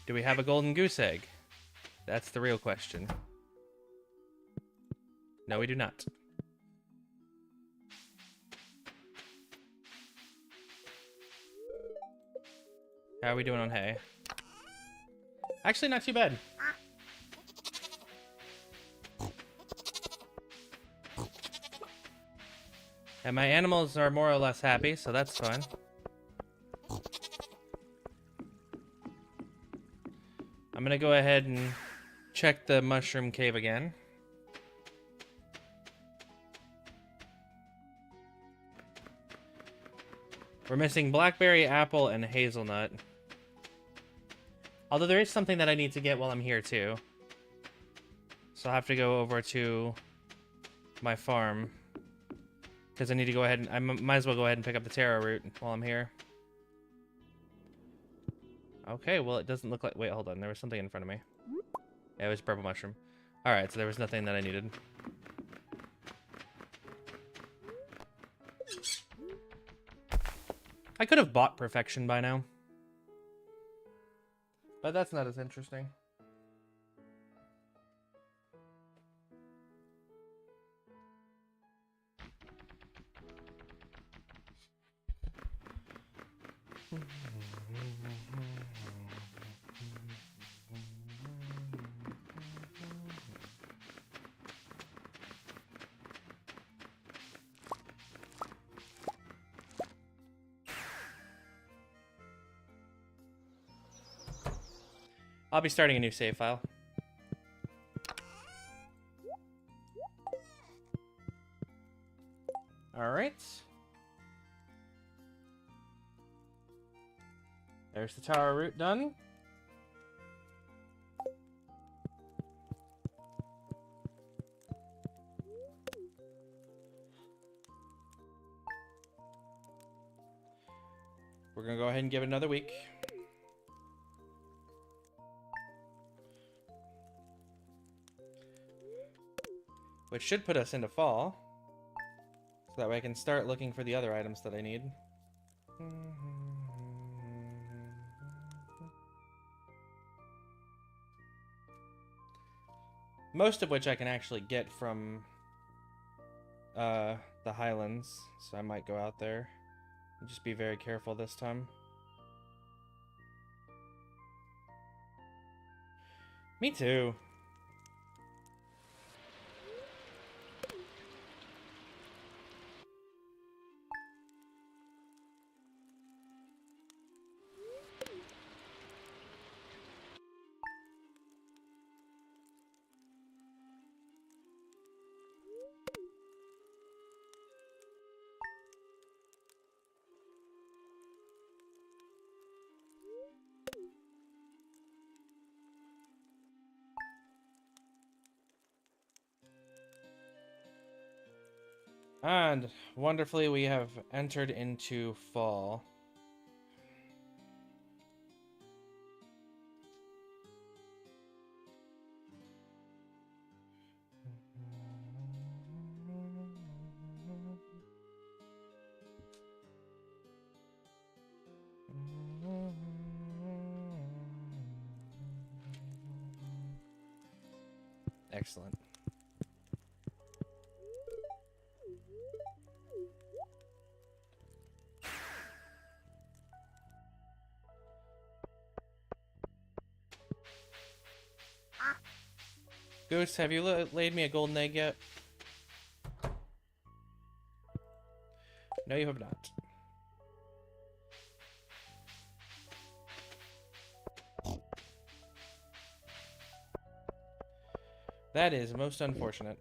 Do we have a golden goose egg? That's the real question. No, we do not. How are we doing on hay? Actually, not too bad. And my animals are more or less happy, so that's fine. I'm gonna go ahead and check the mushroom cave again. We're missing blackberry, apple, and hazelnut. Although there is something that I need to get while I'm here too. So I'll have to go over to my farm Because I need to go ahead and... might as well go ahead and pick up the taro root while I'm here. Okay, well, it doesn't look like... Wait, hold on. There was something in front of me. Yeah, it was purple mushroom. Alright, so there was nothing that I needed. I could have bought perfection by now. But that's not as interesting. I'll be starting a new save file. Alright. There's the taro root done. We're gonna go ahead and give it another week. Which should put us into fall. So that way I can start looking for the other items that I need. Most of which I can actually get from the Highlands. So I might go out there. And just be very careful this time. Me too. And wonderfully, we have entered into fall. Excellent. Goose, have you laid me a golden egg yet? No, you have not. That is most unfortunate.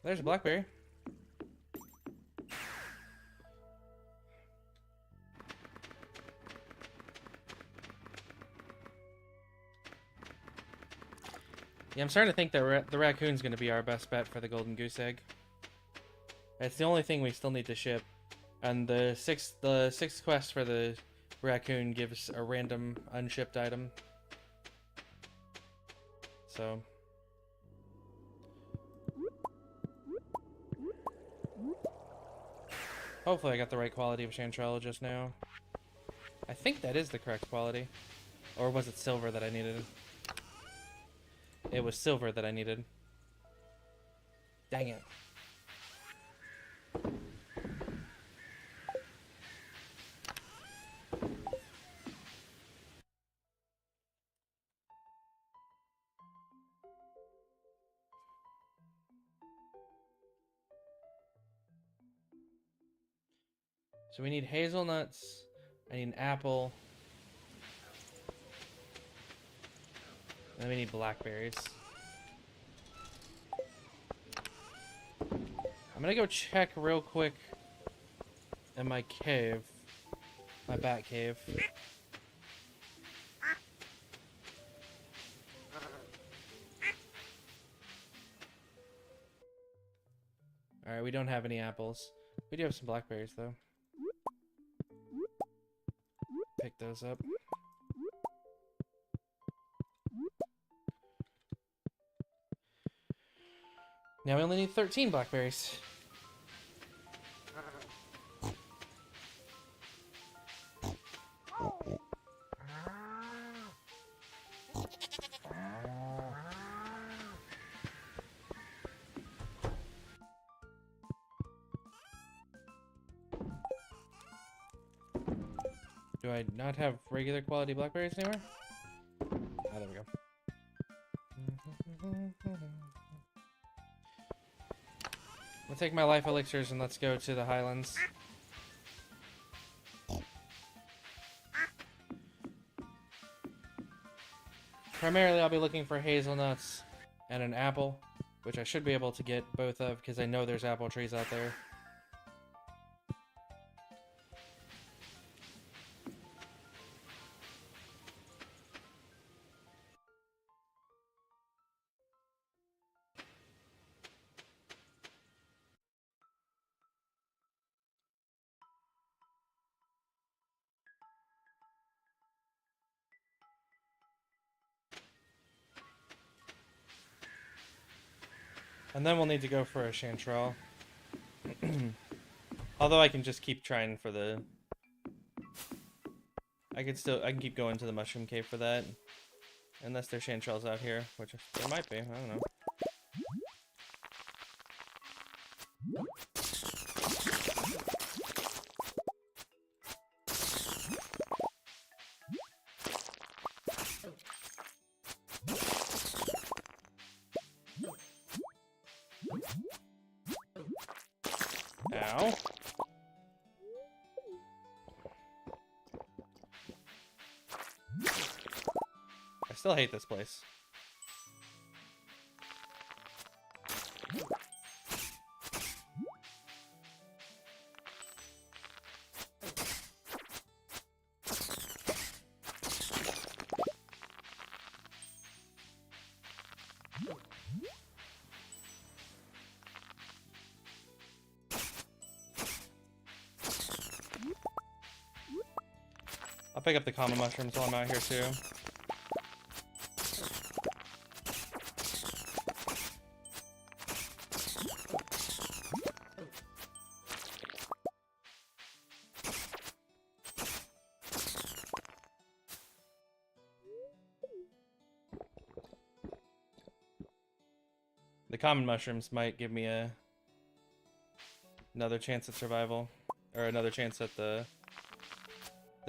There's a blackberry. Yeah, I'm starting to think that the raccoon's going to be our best bet for the golden goose egg. It's the only thing we still need to ship. And the sixth quest for the raccoon gives a random unshipped item. So... hopefully I got the right quality of chanterelle just now. I think that is the correct quality. Or was it silver that I needed? It was silver that I needed. Dang it. So we need hazelnuts. I need an apple. And we need blackberries. I'm gonna go check real quick in my cave. My bat cave. Alright, we don't have any apples. We do have some blackberries, though. Pick those up. Now we only need 13 blackberries. Do I not have regular quality blackberries anymore? Ah, there we go. I'll take my life elixirs and let's go to the highlands. Primarily, I'll be looking for hazelnuts and an apple, which I should be able to get both of because I know there's apple trees out there. And then we'll need to go for a chanterelle. Although I can just keep trying for the... I can keep going to the mushroom cave for that. Unless there's chanterelles out here, which there might be, I don't know. Ow. I still hate this place. I'll pick up the common mushrooms while I'm out here too. The common mushrooms might give me another chance at survival, or another chance at the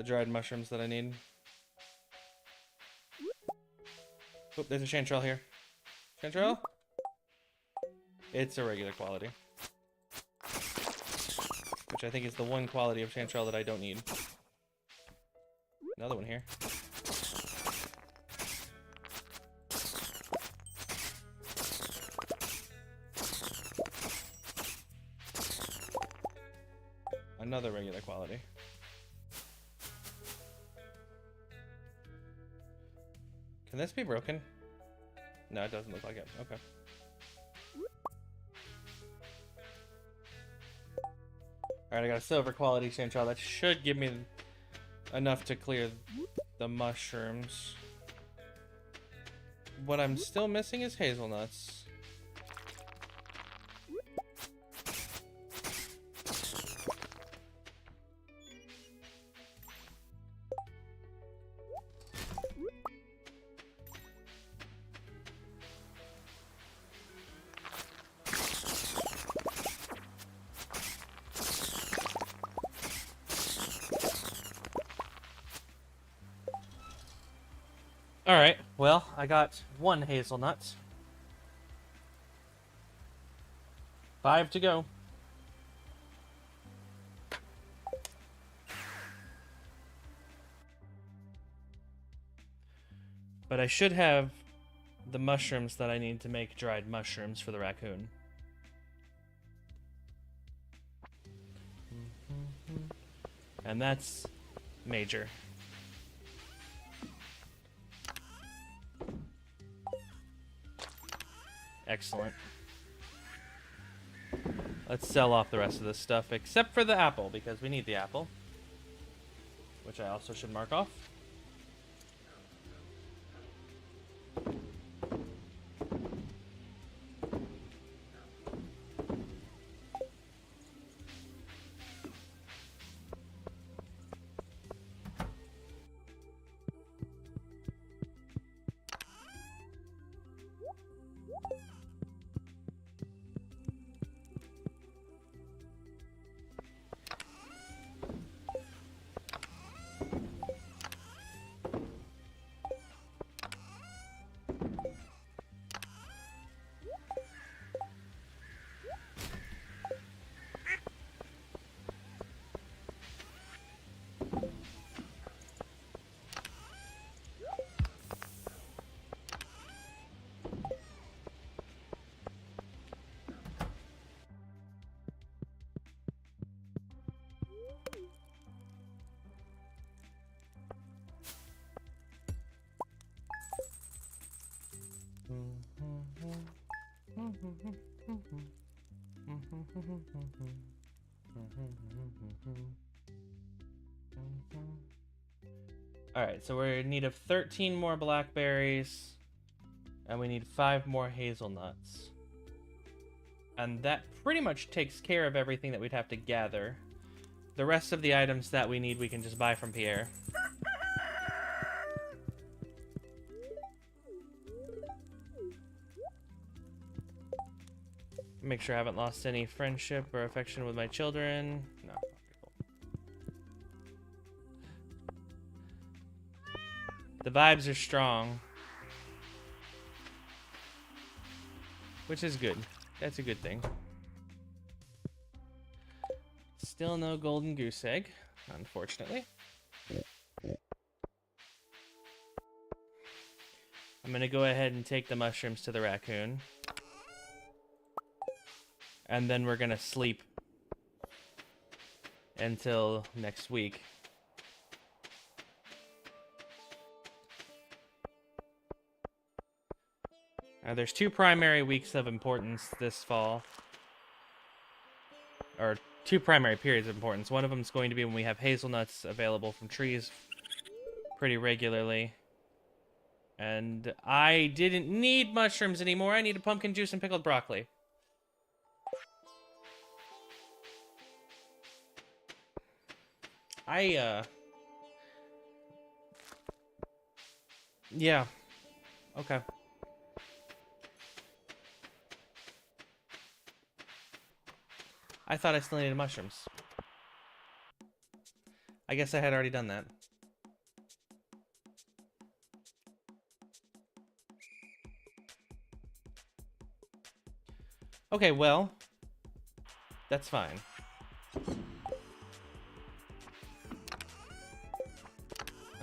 dried mushrooms that I need. Oop, there's a chanterelle here. Chanterelle? It's a regular quality. Which I think is the one quality of chanterelle that I don't need. Another one here. Another regular quality. Can this be broken? No, it doesn't look like it. Okay. Alright, I got a silver quality chanterelle. That should give me enough to clear the mushrooms. What I'm still missing is hazelnuts. Alright, well, I got one hazelnut. 5 to go. But I should have the mushrooms that I need to make dried mushrooms for the raccoon. And that's major. Excellent. Let's sell off the rest of this stuff, except for the apple, because we need the apple. Which I also should mark off. Alright, so we're in need of 13 more blackberries, and we need 5 more hazelnuts. And that pretty much takes care of everything that we'd have to gather. The rest of the items that we need, we can just buy from Pierre. Make sure I haven't lost any friendship or affection with my children. No. The vibes are strong. Which is good. That's a good thing. Still no golden goose egg, unfortunately. I'm gonna go ahead and take the mushrooms to the raccoon. And then we're gonna sleep until next week. There's 2 primary weeks of importance this fall. Or 2 primary periods of importance. One of them is going to be when we have hazelnuts available from trees pretty regularly. And I didn't need mushrooms anymore. I needed pumpkin juice and pickled broccoli. Yeah. Okay. I thought I still needed mushrooms. I guess I had already done that. Okay, well, that's fine.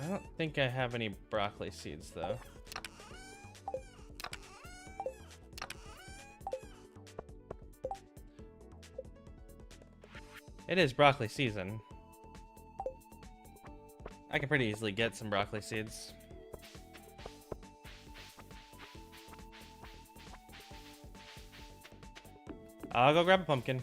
I don't think I have any broccoli seeds, though. It is broccoli season. I can pretty easily get some broccoli seeds. I'll go grab a pumpkin.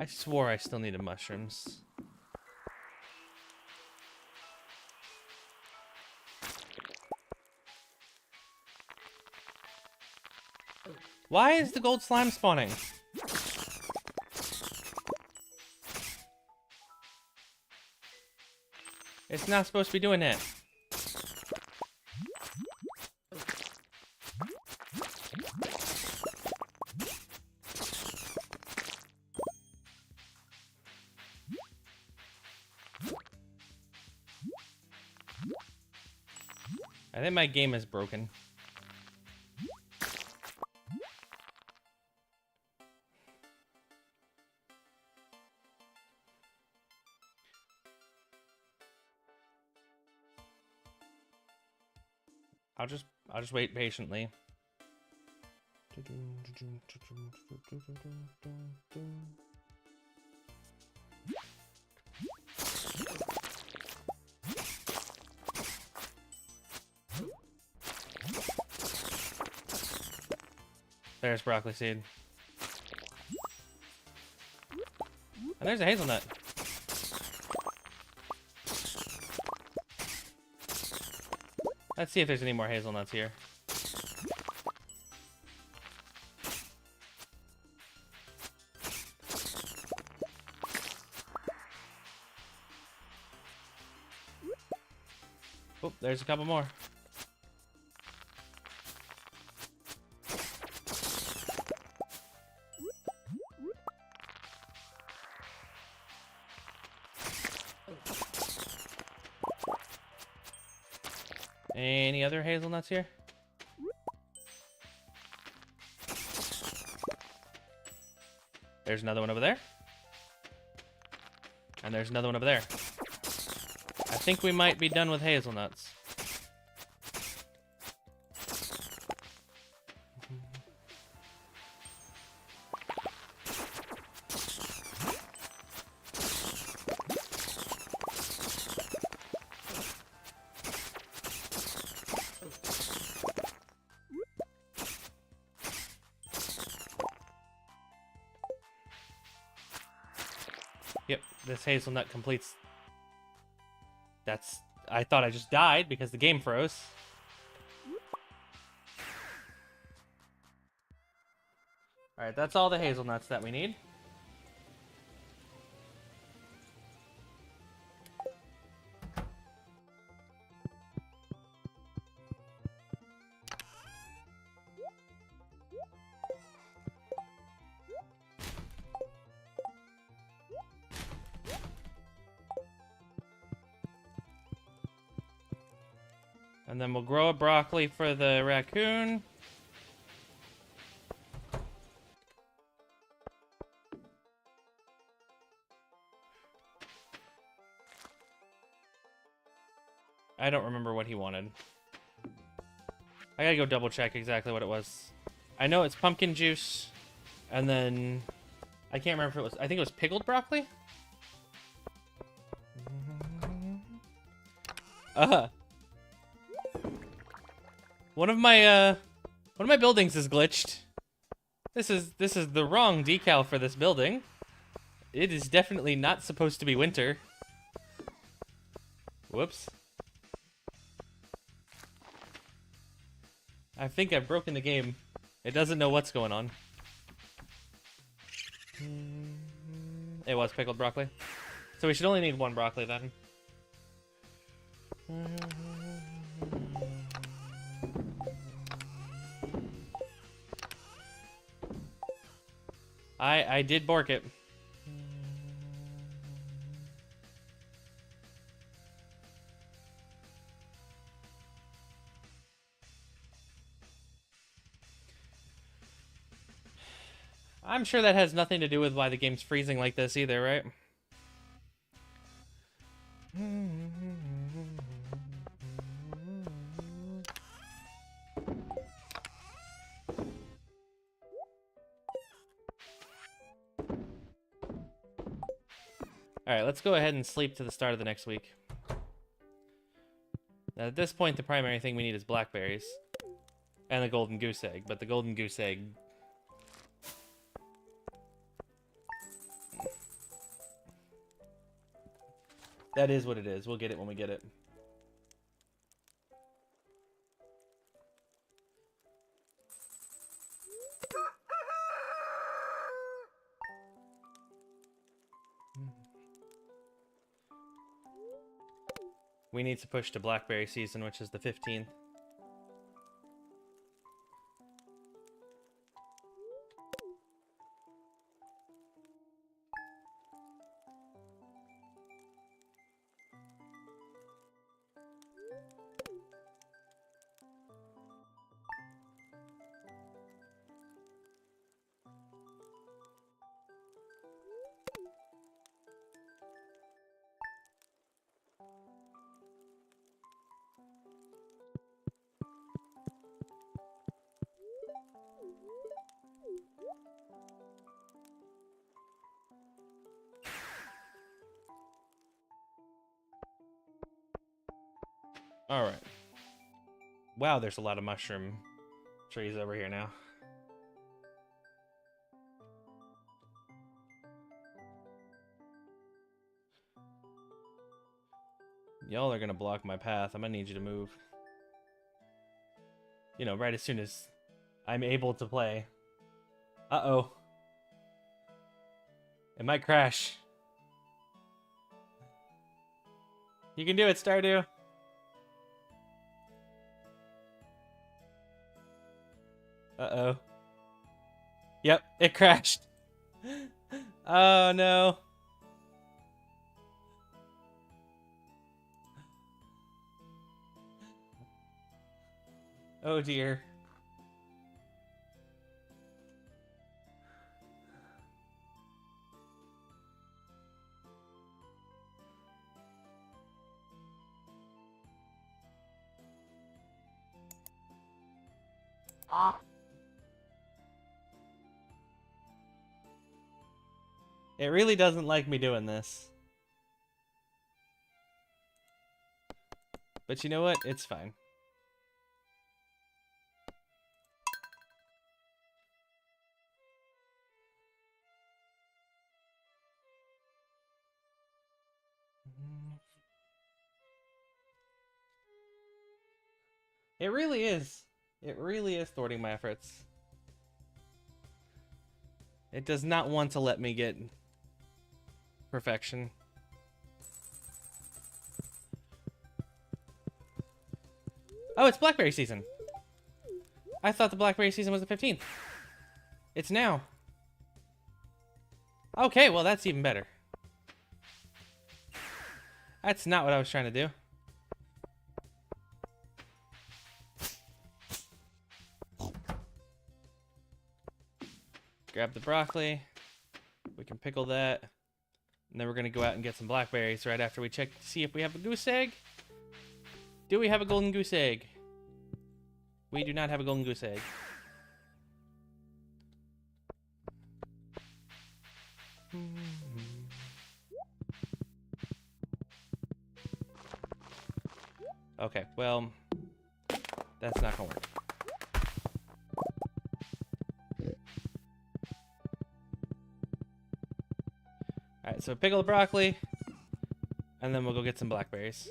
I swore I still needed mushrooms. Why is the gold slime spawning? It's not supposed to be doing that. I think my game is broken. I'll just wait patiently. There's broccoli seed. And there's a hazelnut. Let's see if there's any more hazelnuts here. Oh, there's a couple more. Any other hazelnuts here? There's another one over there. And there's another one over there. I think we might be done with hazelnuts. Yep, this hazelnut completes. I thought I just died because the game froze. Alright, that's all the hazelnuts that we need. And then we'll grow a broccoli for the raccoon. I don't remember what he wanted. I gotta go double check exactly what it was. I know it's pumpkin juice, and then I can't remember if it was, I think it was pickled broccoli? One of my buildings is glitched. This is the wrong decal for this building. It is definitely not supposed to be winter. Whoops. I think I've broken the game. It doesn't know what's going on. It was pickled broccoli. So we should only need one broccoli then. I did bork it. I'm sure that has nothing to do with why the game's freezing like this either, right? Alright, let's go ahead and sleep to the start of the next week. Now, at this point, the primary thing we need is blackberries. And the golden goose egg, but the golden goose egg... That is what it is. We'll get it when we get it. We need to push to blackberry season, which is the 15th. Alright. Wow, there's a lot of mushroom trees over here now. Y'all are gonna block my path. I'm gonna need you to move. You know, right as soon as I'm able to play. Uh-oh. It might crash. You can do it, Stardew. Uh-oh. Yep, it crashed. Oh, no. Oh, dear. It really doesn't like me doing this. But you know what? It's fine. It really is. It really is thwarting my efforts. It does not want to let me get perfection. Oh, it's blackberry season. I thought the blackberry season was the 15th. It's now. Okay, well, that's even better. That's not what I was trying to do. Grab the broccoli. We can pickle that. And then we're going to go out and get some blackberries right after we check to see if we have a goose egg. Do we have a golden goose egg? We do not have a golden goose egg. Okay, well, that's not going to work. Alright, so pickle the broccoli, and then we'll go get some blackberries.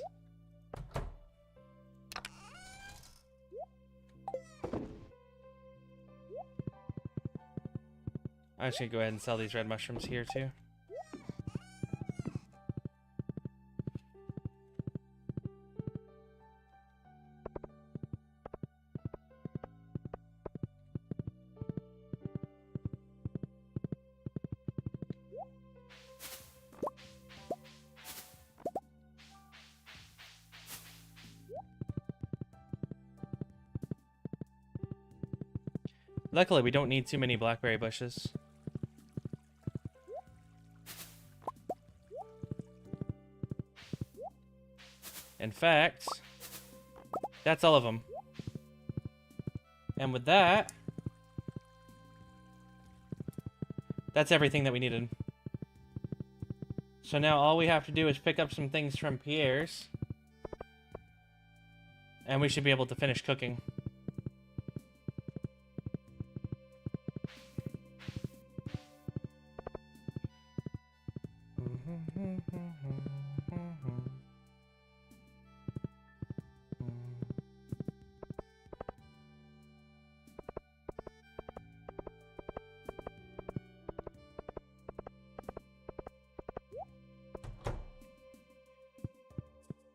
I'm just gonna go ahead and sell these red mushrooms here too. Luckily, we don't need too many blackberry bushes. In fact, that's all of them. And with that, that's everything that we needed. So now all we have to do is pick up some things from Pierre's, and we should be able to finish cooking.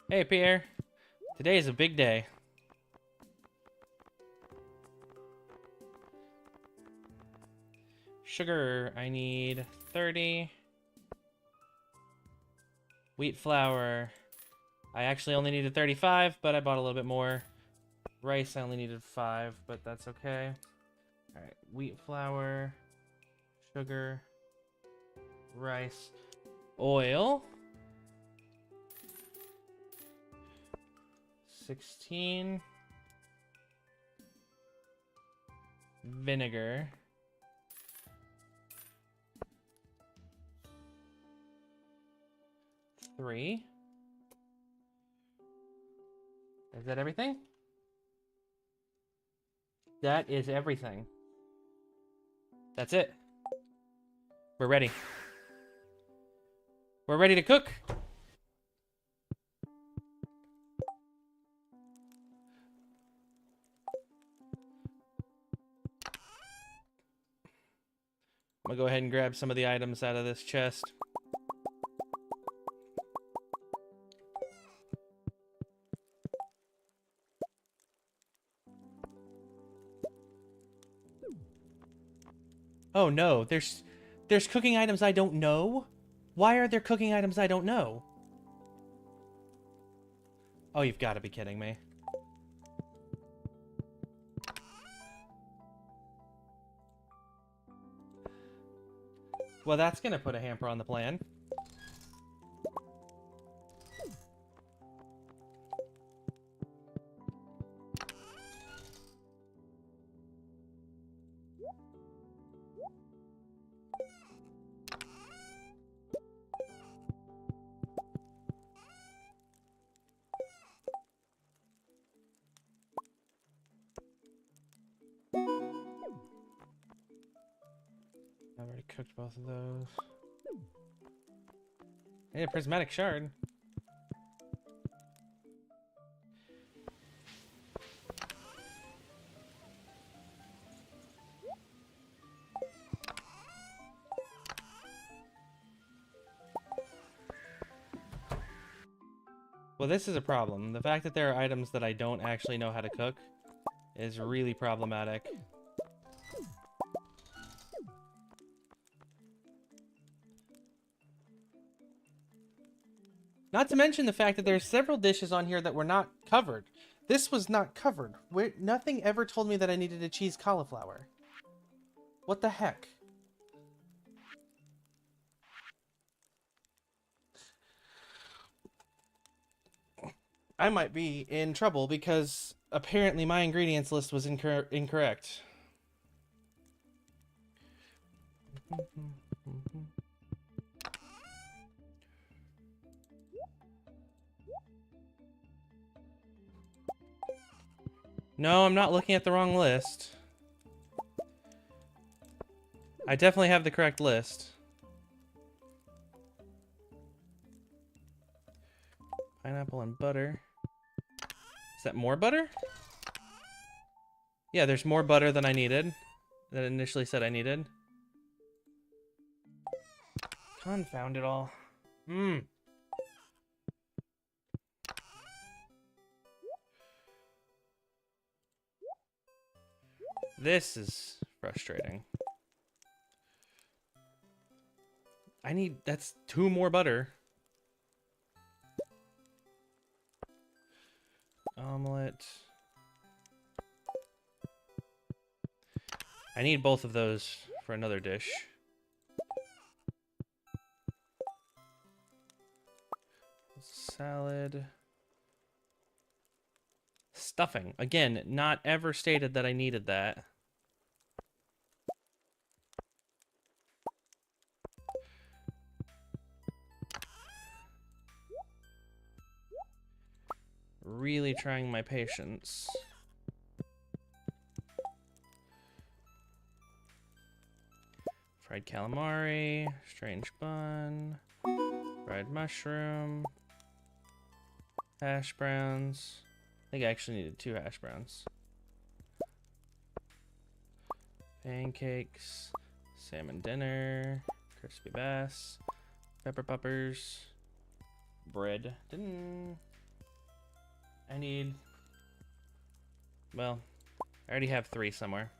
Hey, Pierre. Today is a big day. Sugar, I need 30. Wheat flour. I actually only needed 35, but I bought a little bit more. Rice, I only needed 5, but that's okay. Alright, wheat flour, sugar, rice, oil. 16. Vinegar. Three. Is that everything? That is everything. That's it. We're ready. We're ready to cook. I'm gonna go ahead and grab some of the items out of this chest. Oh no, there's cooking items I don't know? Why are there cooking items I don't know? Oh, you've got to be kidding me. Well, that's gonna put a hamper on the plan. I've already cooked both of those. Hey, a prismatic shard. Well, this is a problem. The fact that there are items that I don't actually know how to cook is really problematic. Not to mention the fact that there's several dishes on here that were not covered. This was not covered. Nothing ever told me that I needed a cheese cauliflower. What the heck? I might be in trouble because apparently my ingredients list was incorrect. No, I'm not looking at the wrong list. I definitely have the correct list. Pineapple and butter. Is that more butter? Yeah, there's more butter than I needed. That initially said I needed. Confound it all. This is frustrating. That's 2 more butter. Omelet. I need both of those for another dish. Salad. Stuffing. Again, not ever stated that I needed that. Really trying my patience. Fried calamari, strange bun, fried mushroom, hash browns. I think I actually needed 2 hash browns. Pancakes, salmon dinner, crispy bass, pepper poppers, bread. I need... Well, I already have 3 somewhere.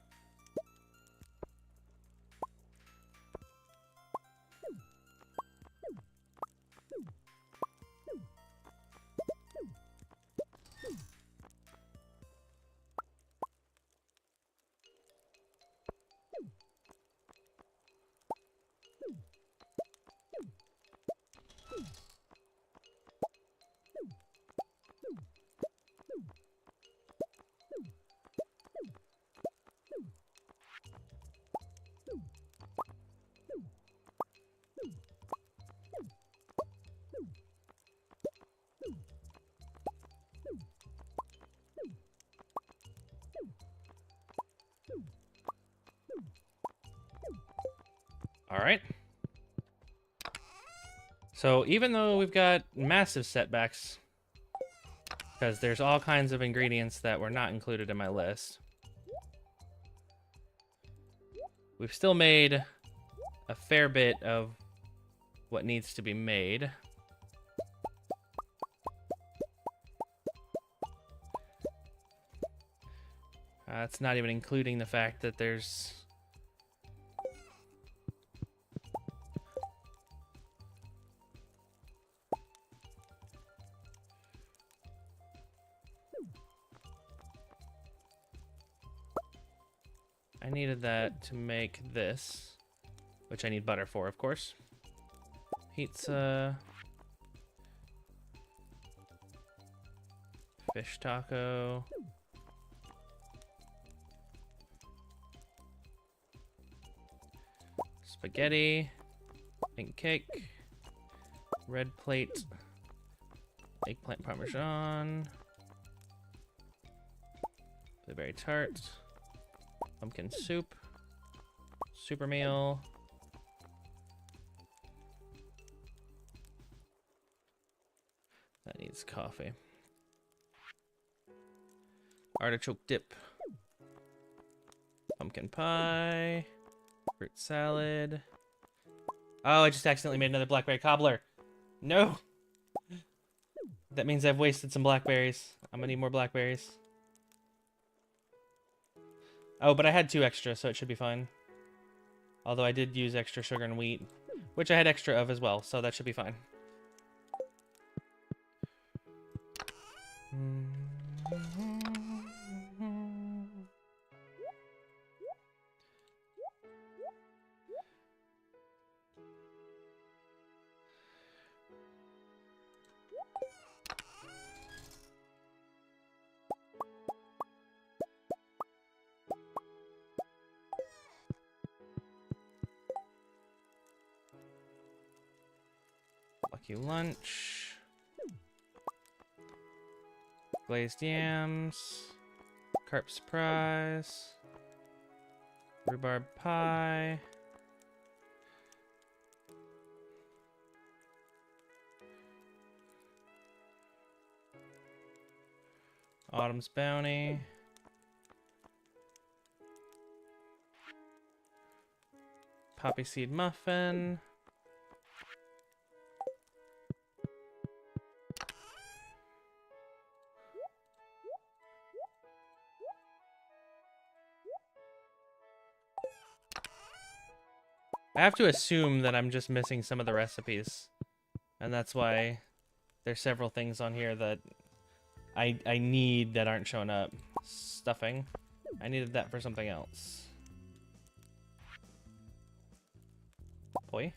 All right. So even though we've got massive setbacks, because there's all kinds of ingredients that were not included in my list, we've still made a fair bit of what needs to be made. That's not even including the fact that there's... I needed that to make this, which I need butter for, of course. Pizza. Fish taco. Spaghetti. Pink cake. Red plate. Eggplant parmesan. Blueberry tart. Pumpkin soup. Super meal. That needs coffee. Artichoke dip. Pumpkin pie. Fruit salad. Oh, I just accidentally made another blackberry cobbler. No! That means I've wasted some blackberries. I'm gonna need more blackberries. Oh, but I had 2 extra, so it should be fine. Although I did use extra sugar and wheat, which I had extra of as well, so that should be fine. Lucky lunch. Glazed yams. Carp surprise. Rhubarb pie. Autumn's bounty. Poppy seed muffin. I have to assume that I'm just missing some of the recipes, and that's why there's several things on here that I need that aren't showing up. Stuffing. I needed that for something else. Boy.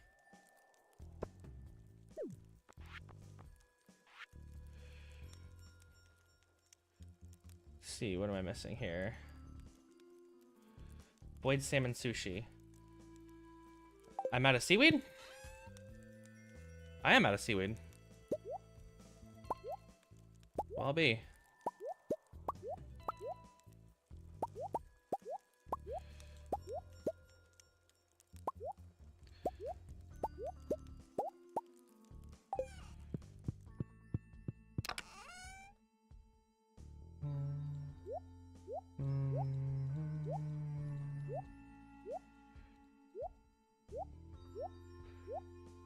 Let's see, what am I missing here? Boiled salmon sushi. I'm out of seaweed? I am out of seaweed. Well, I'll be.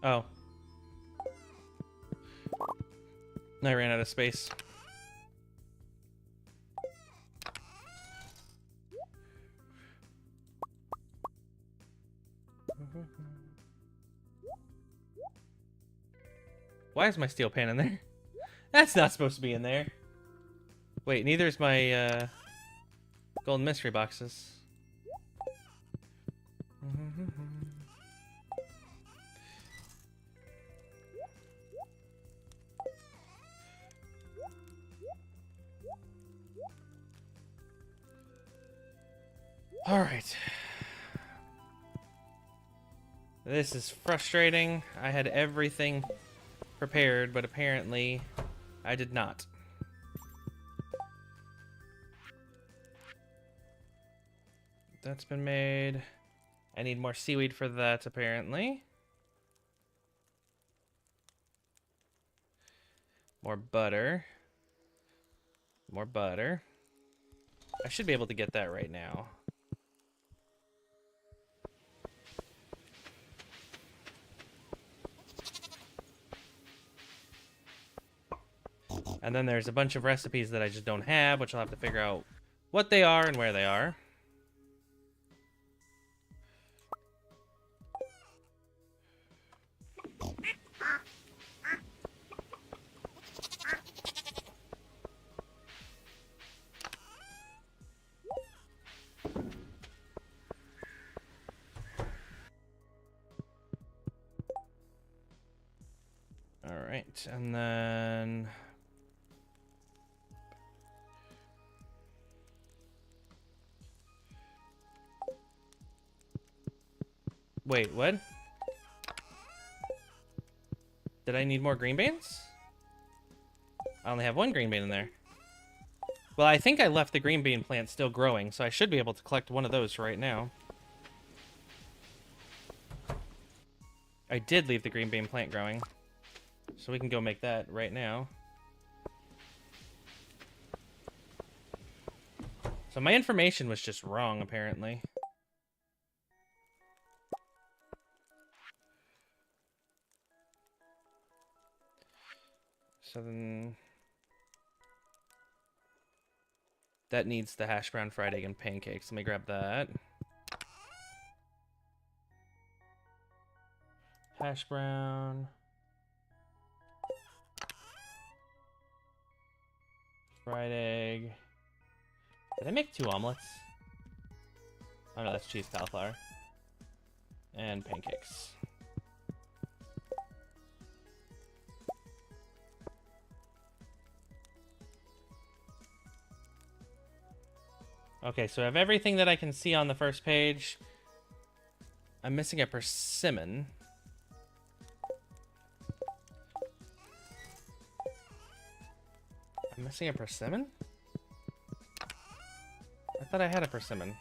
Oh. I ran out of space. Why is my steel pan in there? That's not supposed to be in there. Wait, neither is my golden mystery boxes. All right. This is frustrating. I had everything prepared, but apparently I did not. That's been made. I need more seaweed for that, apparently. More butter. More butter. I should be able to get that right now. And then there's a bunch of recipes that I just don't have, which I'll have to figure out what they are and where they are. All right, and then... Wait, what? Did I need more green beans? I only have one green bean in there. Well, I think I left the green bean plant still growing, so I should be able to collect one of those right now. I did leave the green bean plant growing, so we can go make that right now. So my information was just wrong, apparently. So then... that needs the hash brown, fried egg, and pancakes. Let me grab that. Hash brown. Fried egg. Did I make 2 omelets? Oh no, that's cheese cauliflower. And pancakes. Okay, so I have everything that I can see on the first page. I'm missing a persimmon. I'm missing a persimmon? I thought I had a persimmon.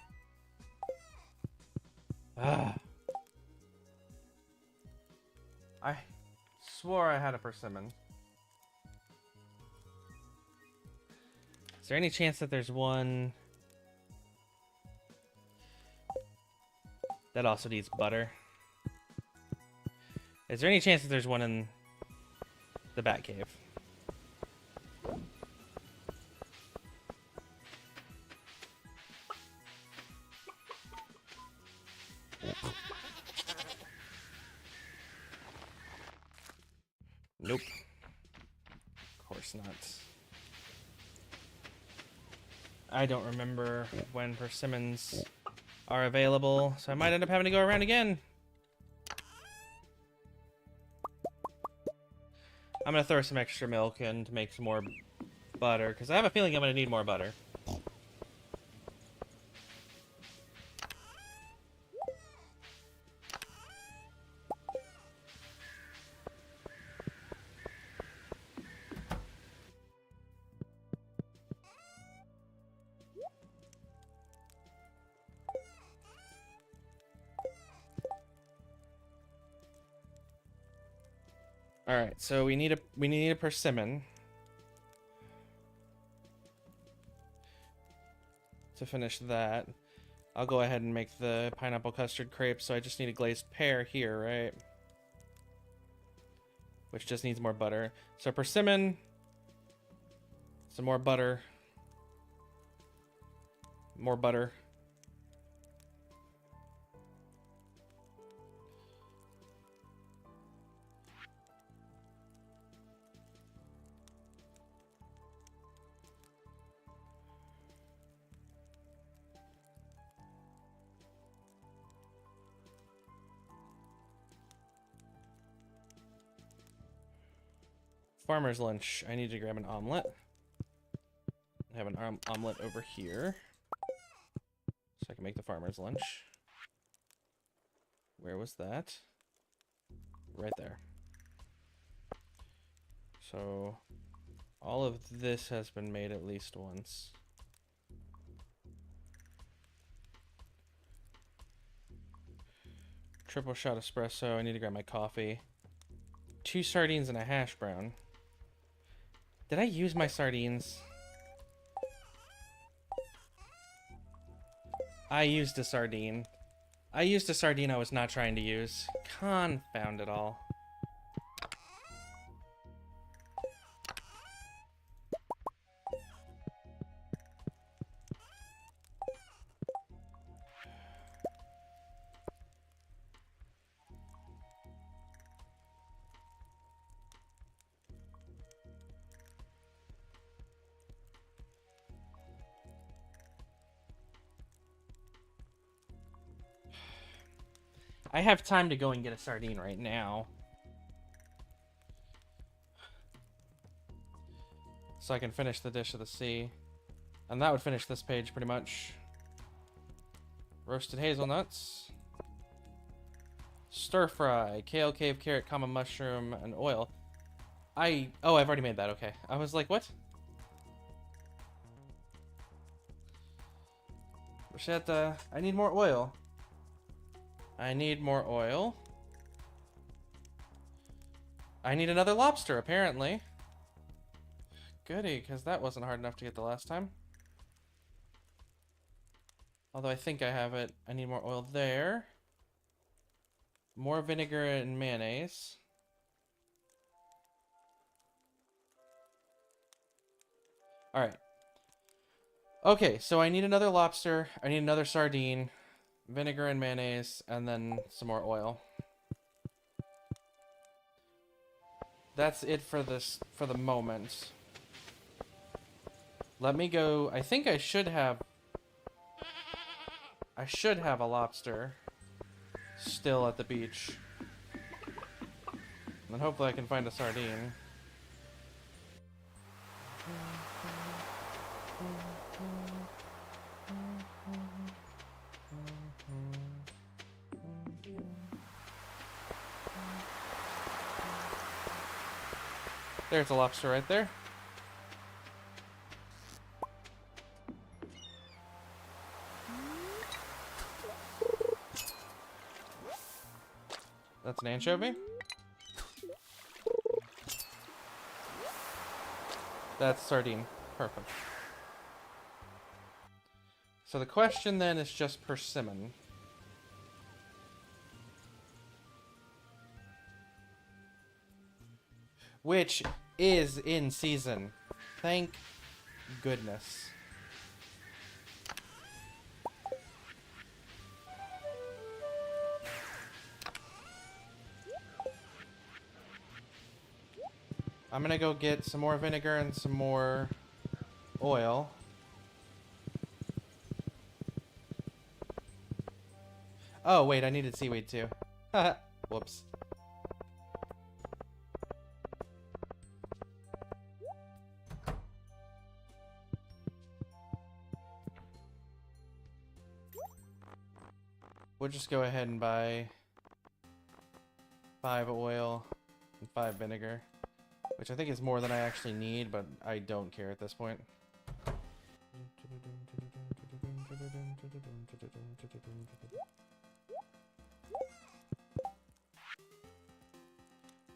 Ah. I swore I had a persimmon. Is there any chance that there's one... that also needs butter? Is there any chance that there's one in the bat cave? Nope. Of course not. I don't remember when persimmons are available, so I might end up having to go around again. I'm gonna throw some extra milk in to make some more butter, because I have a feeling I'm gonna need more butter. All right, so we need a persimmon to finish that. I'll go ahead and make the pineapple custard crepe, so I just need a glazed pear here, right? Which just needs more butter. So persimmon, some more butter, more butter. Farmer's lunch. I need to grab an omelet. I have an omelet over here, so I can make the farmer's lunch. Where was that? Right there. So all of this has been made at least once. Triple shot espresso. I need to grab my coffee. 2 sardines and a hash brown. Did I use my sardines? I used a sardine. I used a sardine I was not trying to use. Confound it all. I have time to go and get a sardine right now. So I can finish the dish of the sea. And that would finish this page pretty much. Roasted hazelnuts. Stir fry. Kale, cave carrot, common mushroom, and oil. Oh, I've already made that. Okay. I was like, what? Bruschetta. I need more oil. I need more oil. I need another lobster, apparently. Goody, because that wasn't hard enough to get the last time. Although I think I have it. I need more oil there. More vinegar and mayonnaise. Alright. Okay, so I need another lobster. I need another sardine. Vinegar and mayonnaise, and then some more oil. That's it for the moment. Let me go. I think I should have a lobster still at the beach. And then hopefully I can find a sardine. There's a lobster right there. That's an anchovy. That's sardine. Perfect. So the question then is just persimmon. Which is in season. Thank goodness. I'm gonna go get some more vinegar and some more oil. Oh, wait, I needed seaweed too. Whoops. We'll just go ahead and buy 5 oil and 5 vinegar, which I think is more than I actually need, but I don't care at this point.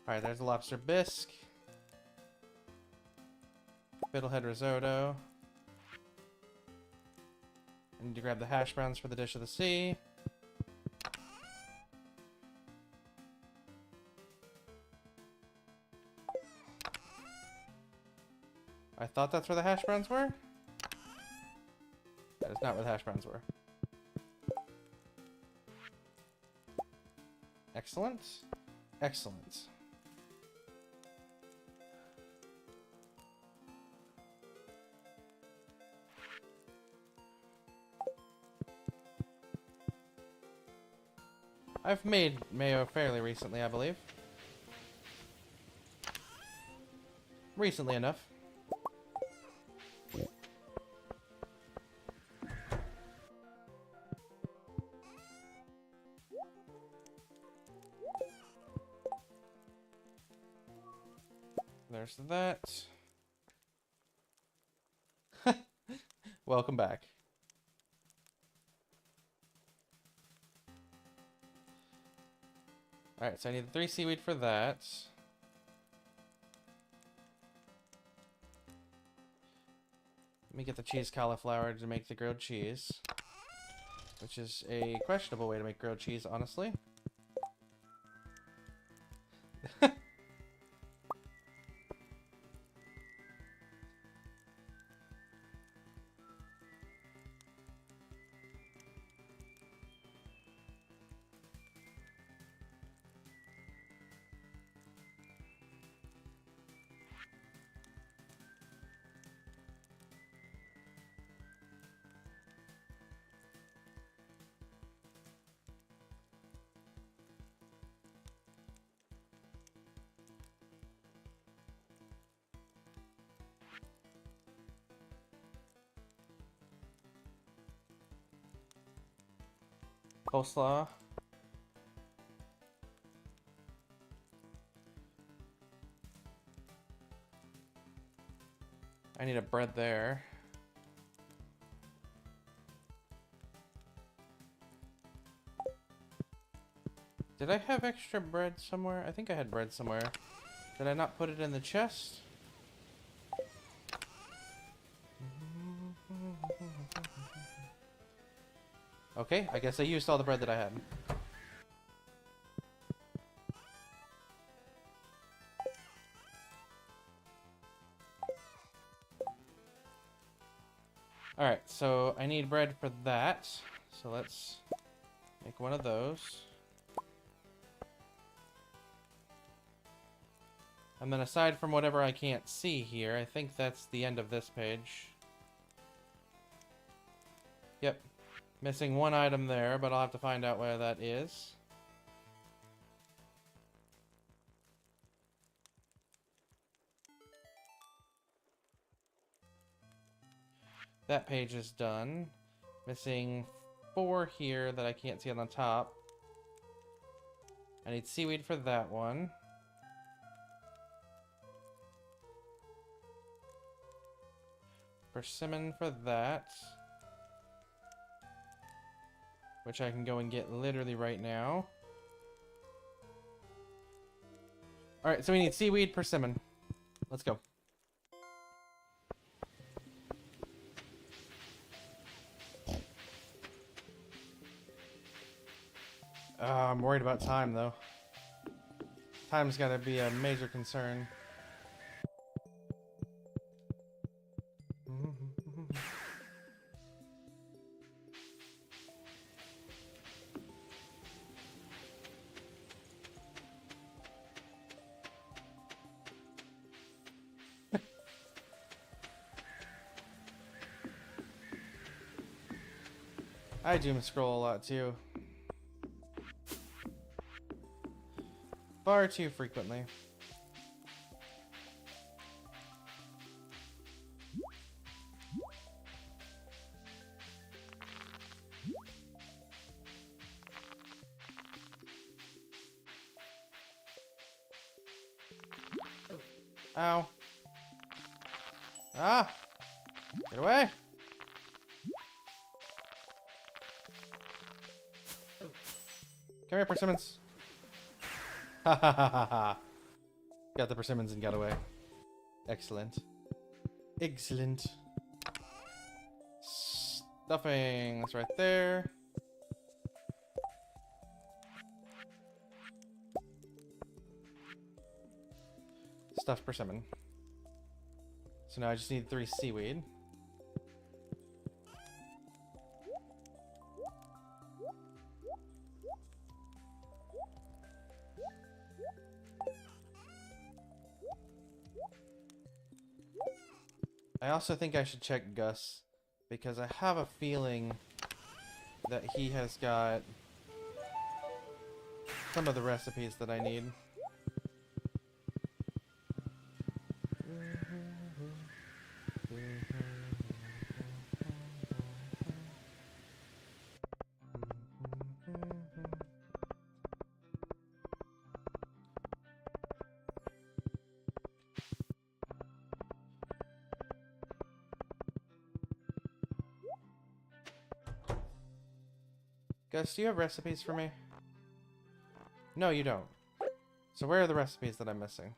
Alright, there's a lobster bisque. Fiddlehead risotto. I need to grab the hash browns for the dish of the sea. I thought that's where the hash browns were. That is not where the hash browns were. Excellent. Excellent. I've made mayo fairly recently, I believe. Recently enough. There's that. Welcome back. Alright, so I need the 3 seaweed for that. Let me get the cheese cauliflower to make the grilled cheese. Which is a questionable way to make grilled cheese, honestly. Coleslaw. I need a bread there. Did I have extra bread somewhere? I think I had bread somewhere. Did I not put it in the chest? Okay, I guess I used all the bread that I had. Alright, so I need bread for that. So let's make one of those. And then aside from whatever I can't see here, I think that's the end of this page. Yep. Missing one item there, but I'll have to find out where that is. That page is done. Missing 4 here that I can't see on the top. I need seaweed for that one. Persimmon for that. Which I can go and get literally right now. Alright, so we need seaweed, persimmon. Let's go. I'm worried about time, though. Time's gotta be a major concern. I doom scroll a lot too. Far too frequently. Ow. Ah! Get away! Come here, persimmons. Ha ha ha ha ha. Got the persimmons and got away. Excellent. Excellent. Stuffing. That's right there. Stuffed persimmon. So now I just need 3 seaweed. I also think I should check Gus, because I have a feeling that he has got some of the recipes that I need. Gus, do you have recipes for me? No, you don't. So where are the recipes that I'm missing?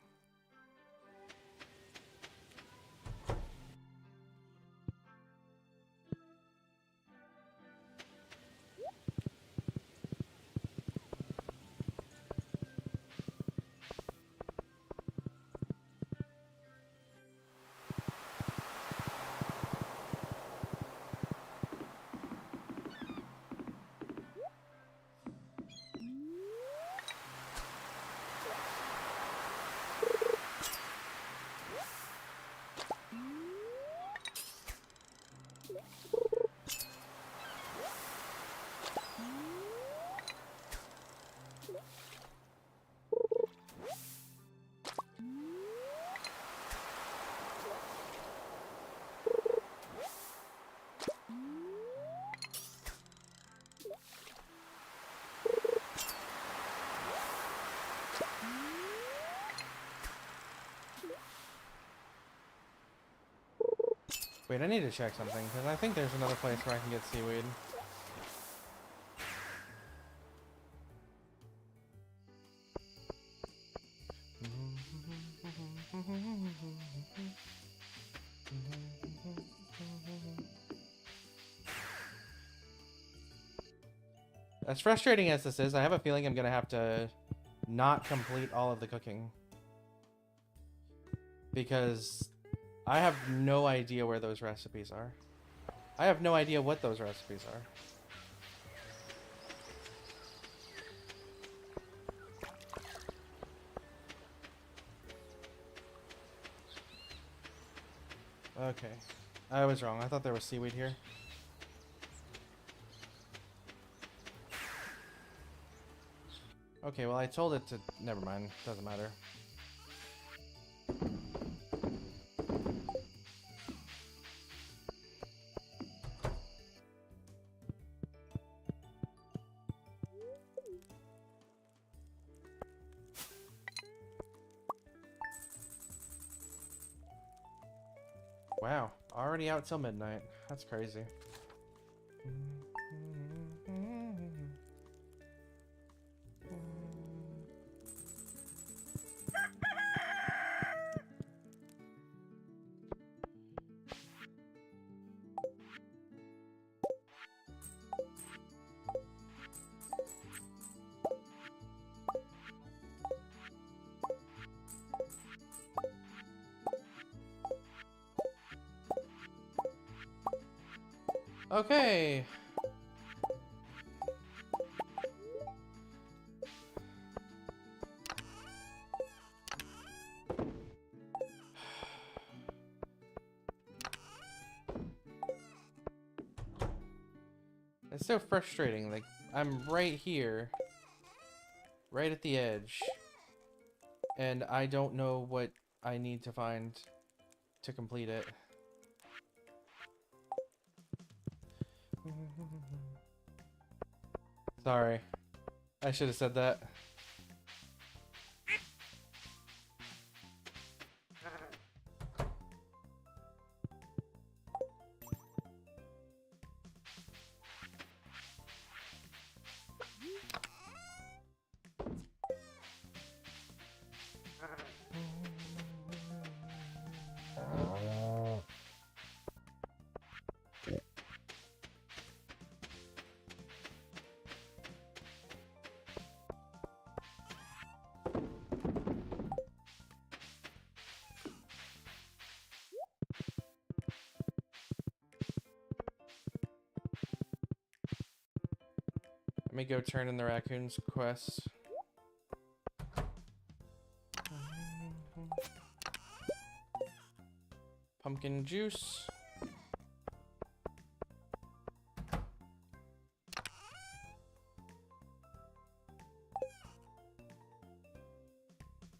Wait, I need to check something, because I think there's another place where I can get seaweed. As frustrating as this is, I have a feeling I'm going to have to not complete all of the cooking. Because I have no idea where those recipes are. I have no idea what those recipes are. Okay. I was wrong. I thought there was seaweed here. Okay, well I told it to... Never mind. Doesn't matter. Wow, already out till midnight. That's crazy. Okay. It's so frustrating. Like, I'm right here, right at the edge, and I don't know what I need to find to complete it. Sorry. I should have said that. Let me go turn in the raccoon's quest. Pumpkin juice.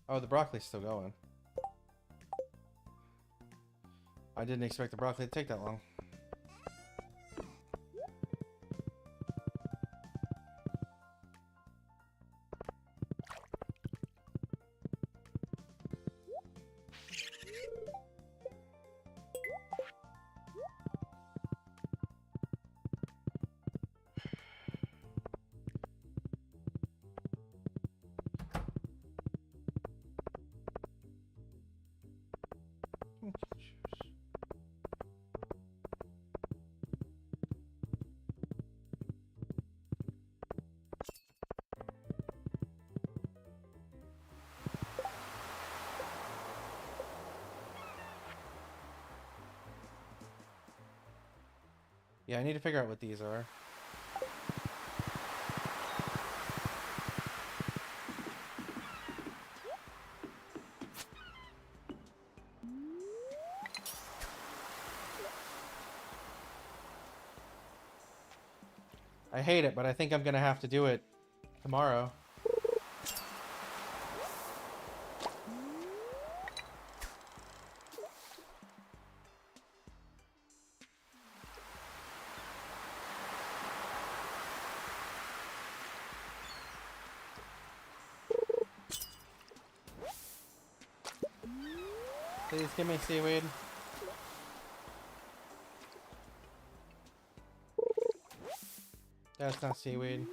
Oh, the broccoli's still going. I didn't expect the broccoli to take that long. Yeah, I need to figure out what these are. I hate it, but I think I'm gonna have to do it tomorrow. Please give me seaweed. That's not seaweed.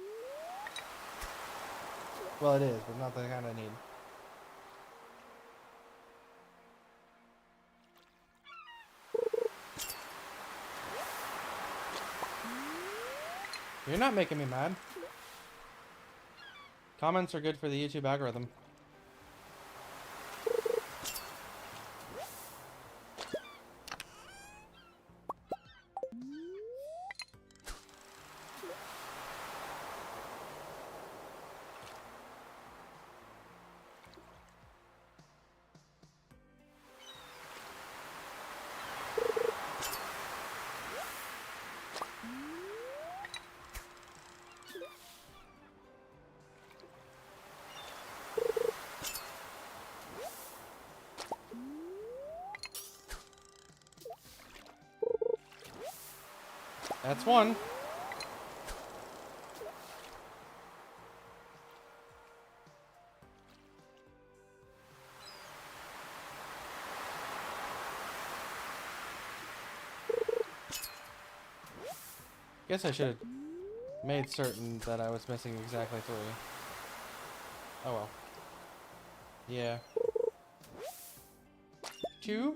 Well, it is, but not the kind I need. You're not making me mad. Comments are good for the YouTube algorithm. That's one. Guess I should have made certain that I was missing exactly 3. Oh well. Yeah. 2?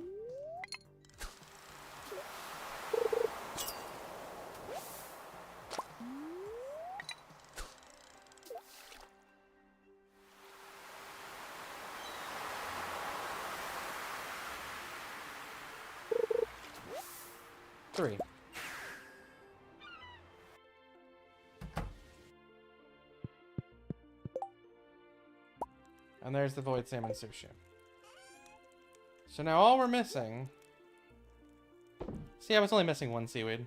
Three. And there's the void salmon sushi. So now all we're missing... See, I was only missing 1 seaweed.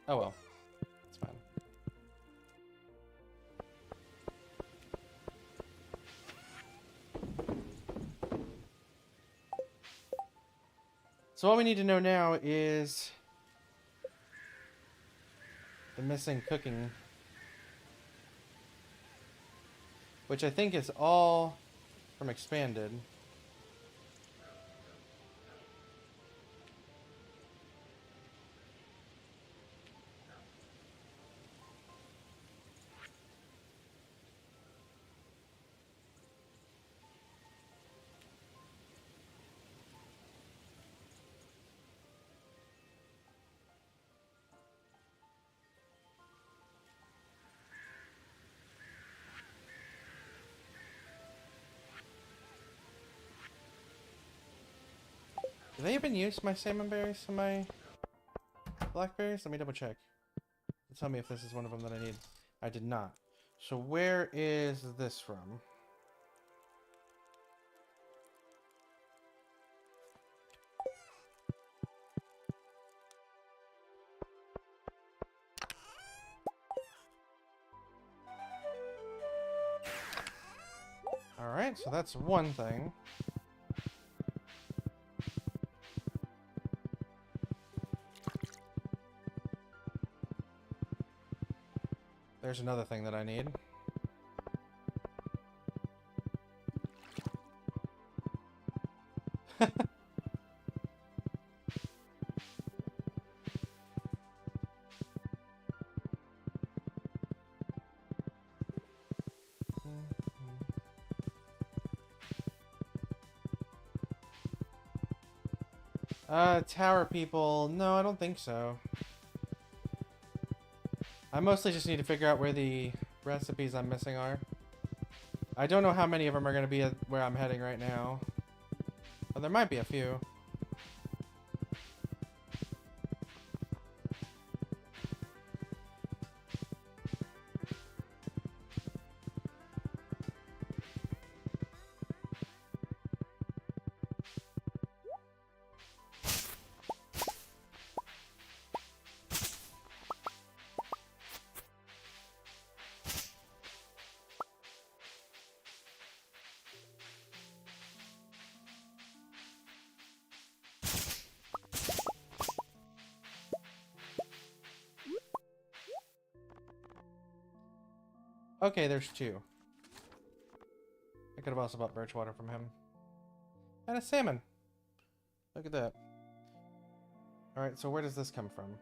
Oh well. It's fine. So all we need to know now is... the missing cooking... which I think is all from Expanded. Do they even use my salmon berries and my blackberries? Let me double check. Tell me if this is one of them that I need. I did not. So where is this from? Alright, so that's one thing. There's another thing that I need. Tower people. No, I don't think so. I mostly just need to figure out where the recipes I'm missing are. I don't know how many of them are going to be at where I'm heading right now. But there might be a few. Okay, there's 2. I could have also bought birch water from him. And a salmon. Look at that. Alright, so where does this come from?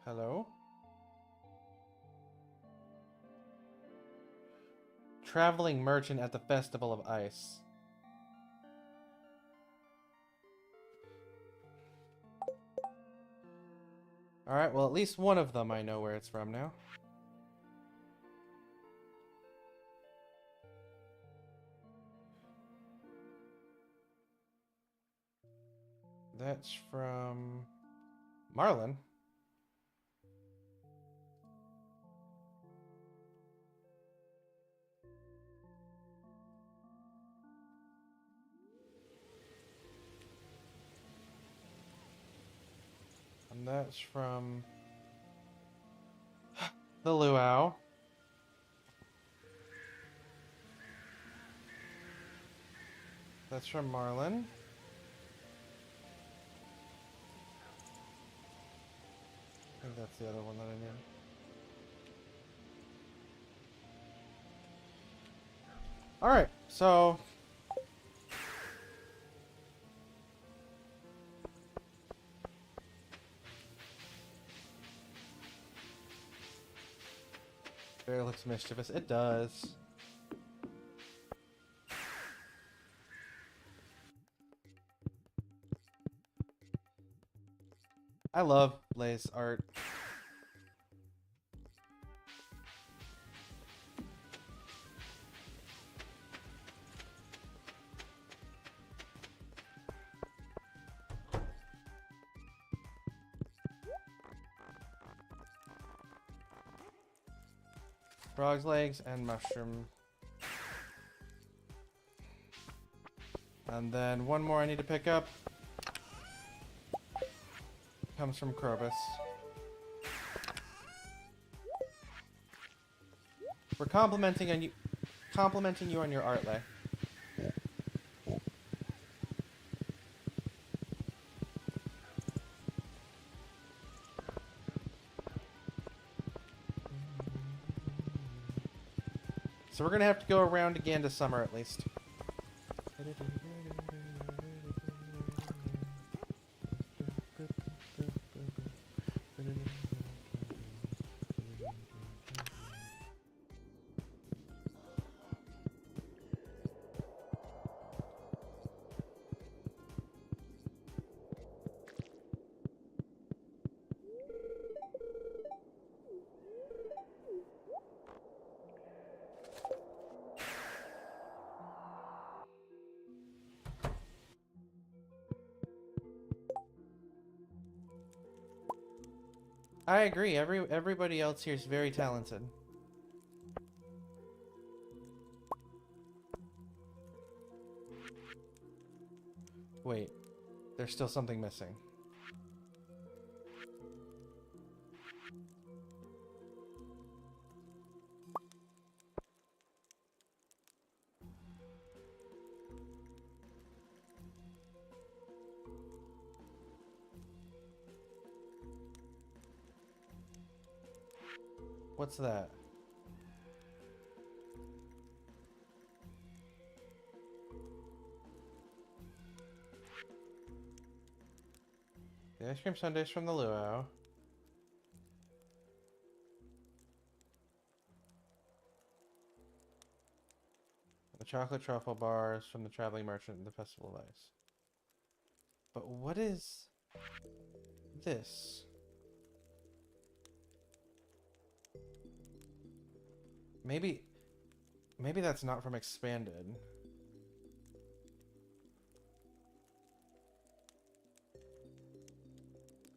Hello? Traveling merchant at the Festival of Ice. Alright, well at least one of them I know where it's from now. That's from Marlin. And that's from the luau. That's from Marlin. I think that's the other one that I knew. Alright, so... Bear looks mischievous. It does. I love Lay's art. Frog's legs and mushroom. And then one more I need to pick up. Comes from Krobus. We're complimenting you on your art, Lay. So we're gonna have to go around again to summer at least. I agree. Everybody else here is very talented. Wait, there's still something missing. What's that? The ice cream sundaes from the luau. The chocolate truffle bars from the traveling merchant at the Festival of Ice. But what is this? Maybe that's not from Expanded.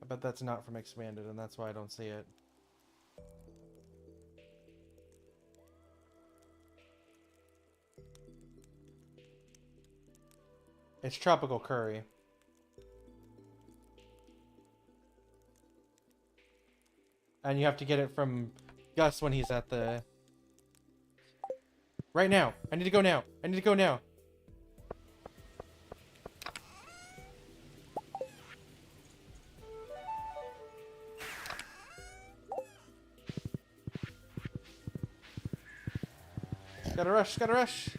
I bet that's not from Expanded, and that's why I don't see it. It's tropical curry. And you have to get it from Gus when he's at the... Right now! I need to go now! I need to go now! Gotta rush, gotta rush.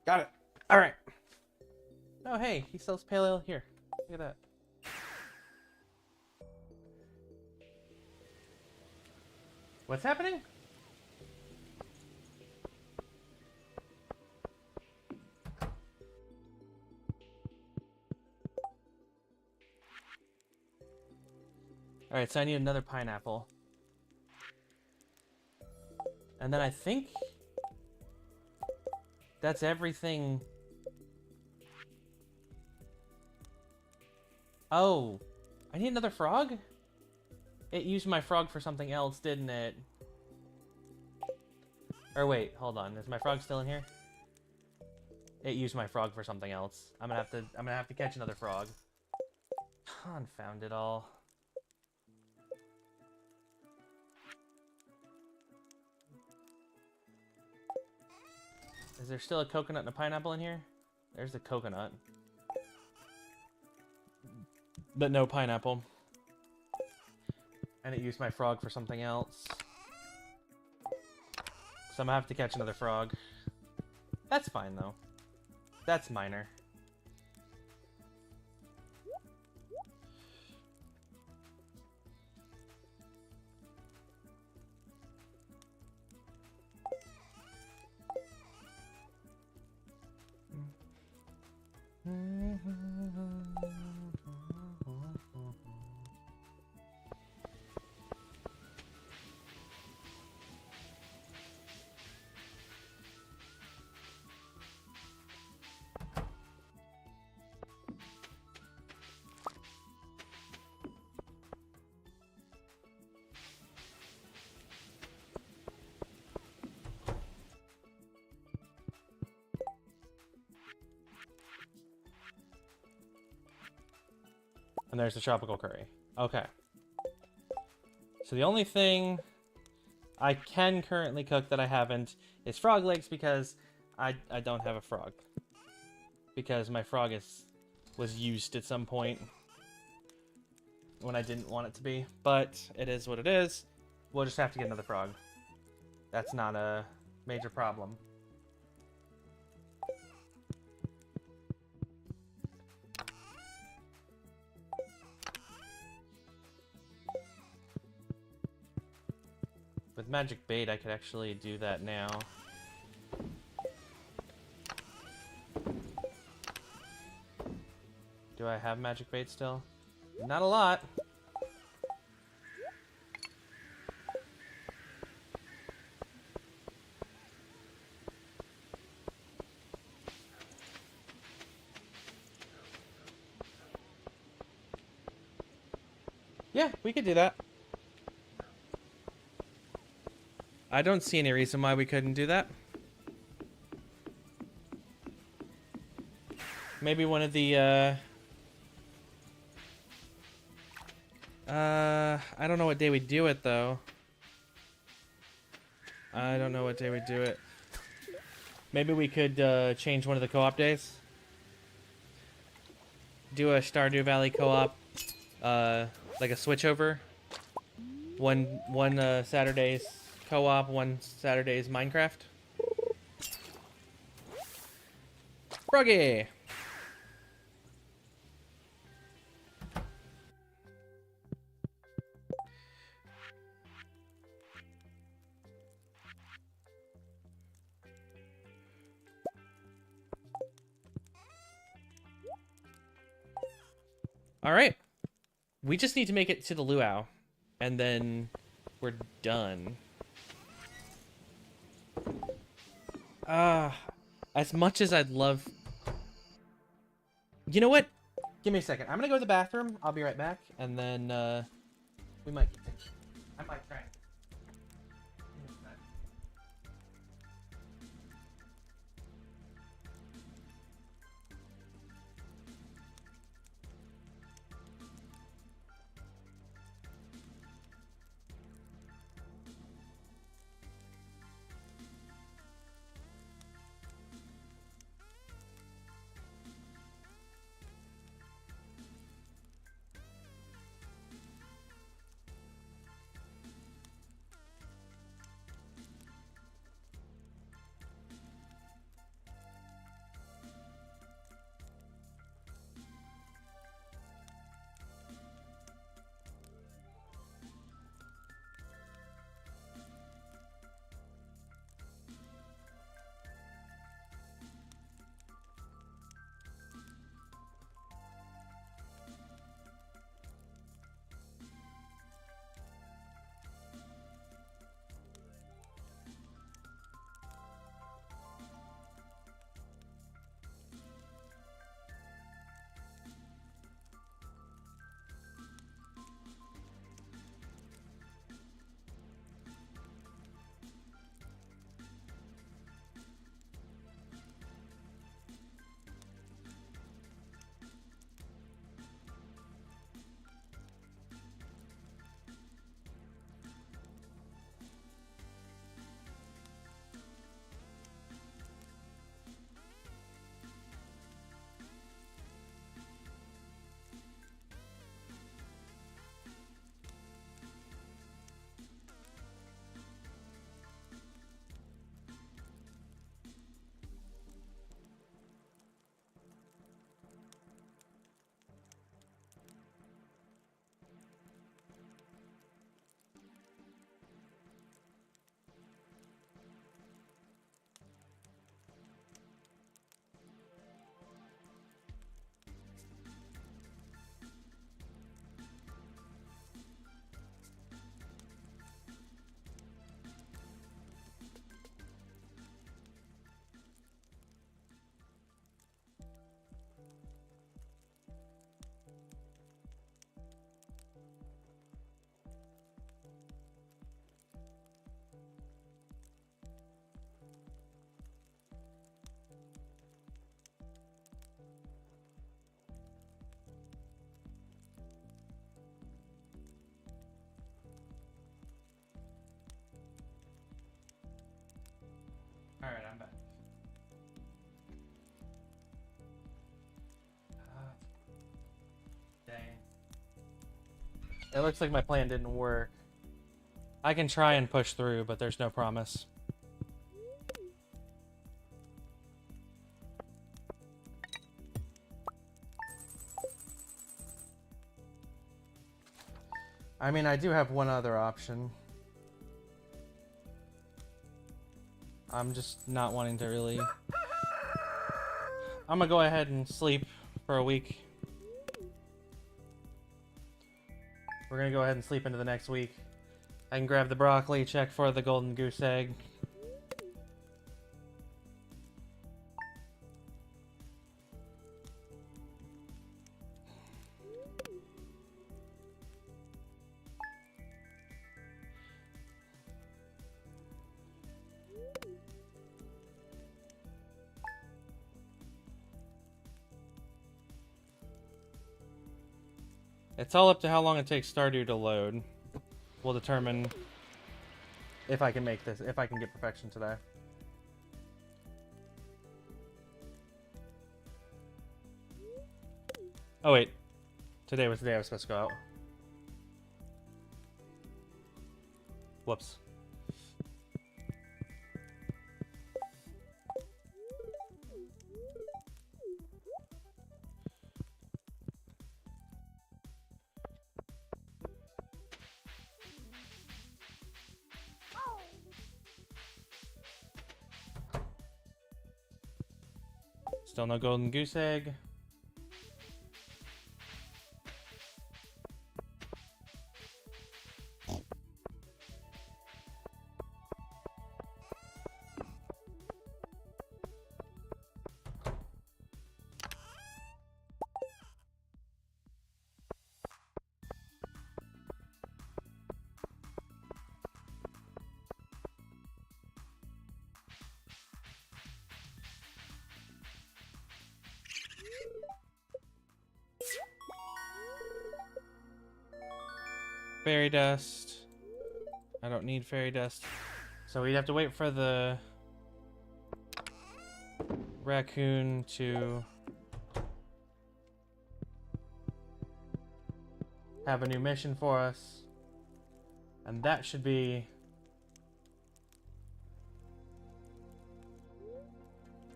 Got it. All right. Oh, hey, he sells pale ale here. Look at that. What's happening? All right, so I need another pineapple. And then I think that's everything. Oh, I need another frog? It used my frog for something else, didn't it? Or wait, hold on. Is my frog still in here? It used my frog for something else. I'm gonna have to catch another frog. Confound it all. Is there still a coconut and a pineapple in here? There's the coconut. But no pineapple. And it used my frog for something else. So I'm gonna have to catch another frog. That's fine though. That's minor. And there's the tropical curry. Okay. So the only thing I can currently cook that I haven't is frog legs because I don't have a frog. Because my frog was used at some point when I didn't want it to be. But it is what it is. We'll just have to get another frog. That's not a major problem. With magic bait, I could actually do that now. Do I have magic bait still? Not a lot. Yeah, we could do that. I don't see any reason why we couldn't do that. Maybe one of the, I don't know what day we do it, though. I don't know what day we do it. Maybe we could, change one of the co-op days. Do a Stardew Valley co-op, like a switchover. One Saturday's co-op, one Saturday's Minecraft. Froggy! Alright. We just need to make it to the luau. And then we're done. As much as I'd love... You know what? Give me a second. I'm gonna go to the bathroom. I'll be right back. And then, we might... I might try. It looks like my plan didn't work. I can try and push through, but there's no promise. I mean, I do have one other option. I'm just not wanting to really... I'm gonna go ahead and sleep for a week. We're gonna go ahead and sleep into the next week. I can grab the broccoli, check for the golden goose egg. It's all up to how long it takes Stardew to load. Will determine if I can make this, if I can get perfection today. Oh wait, today was the day I was supposed to go out. Whoops. Still no golden goose egg. Fairy dust. I don't need fairy dust. So we'd have to wait for the raccoon to have a new mission for us. And that should be...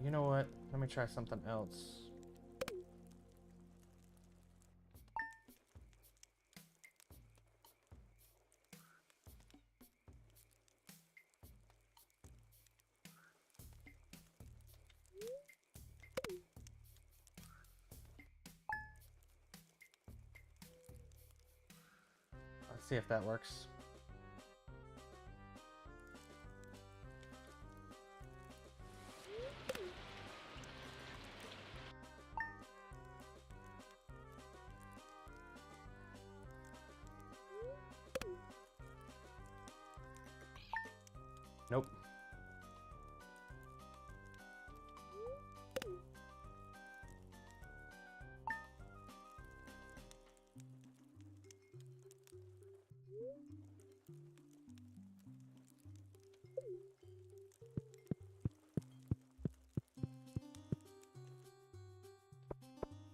You know what? Let me try something else. Let's see if that works. Nope.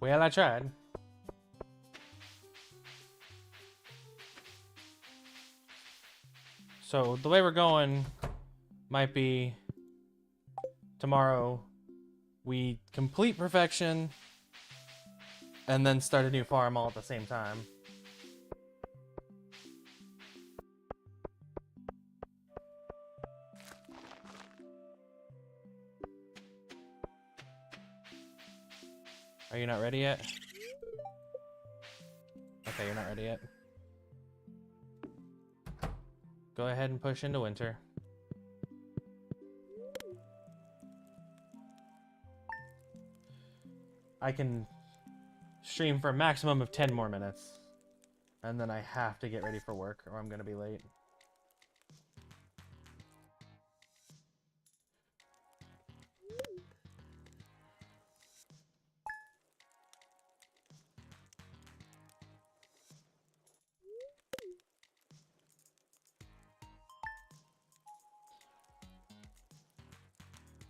Well, I tried. So the way we're going might be tomorrow we complete perfection and then start a new farm all at the same time. Are you not ready yet? Okay, you're not ready yet. Go ahead and push into winter. I can stream for a maximum of 10 more minutes. And then I have to get ready for work or I'm gonna be late.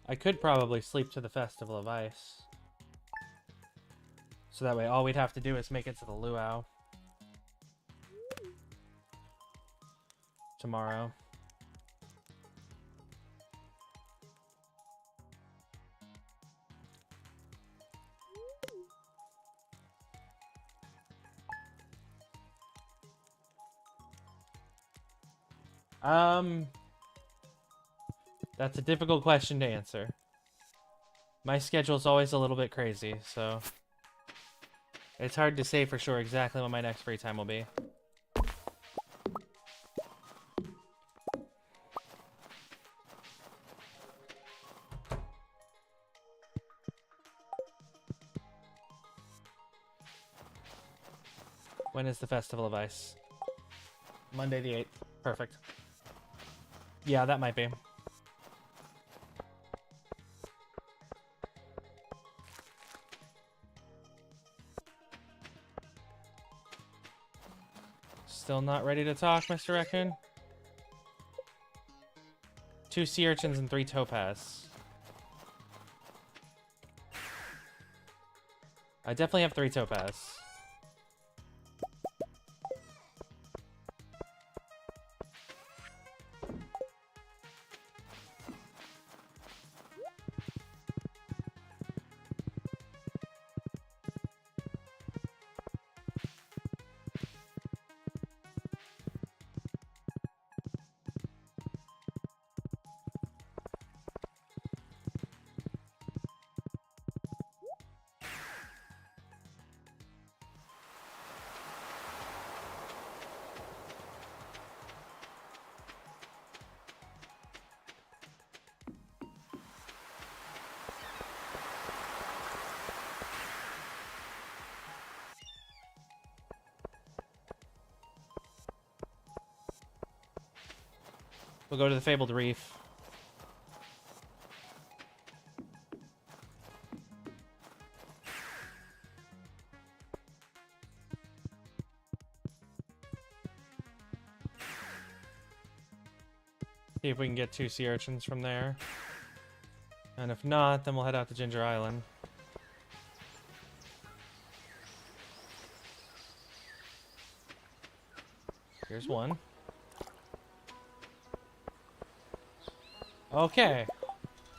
I could probably sleep to the Festival of Ice. So that way all we'd have to do is make it to the luau. tomorrow. That's a difficult question to answer. My schedule's always a little bit crazy, so it's hard to say for sure exactly when my next free time will be. When is the Festival of Ice? Monday the 8th. Perfect. Yeah, that might be. Still not ready to talk, Mr. Raccoon? 2 sea urchins and 3 topaz. I definitely have 3 topaz. We'll go to the Fabled Reef. See if we can get 2 sea urchins from there. And if not, then we'll head out to Ginger Island. Here's one. Okay.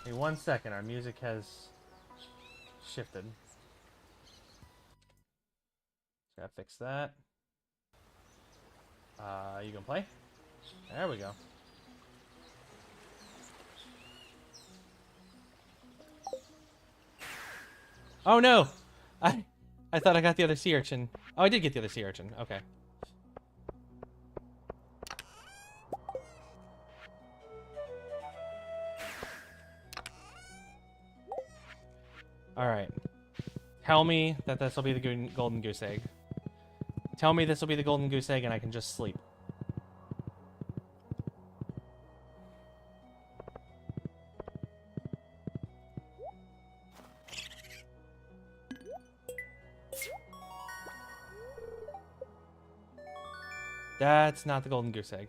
Hey, 1 second. Our music has shifted. Gotta fix that. You gonna play? There we go. Oh no! I thought I got the other sea urchin. Oh, I did get the other sea urchin. Okay. Alright. Tell me that this will be the golden goose egg. Tell me this will be the golden goose egg and I can just sleep. That's not the golden goose egg.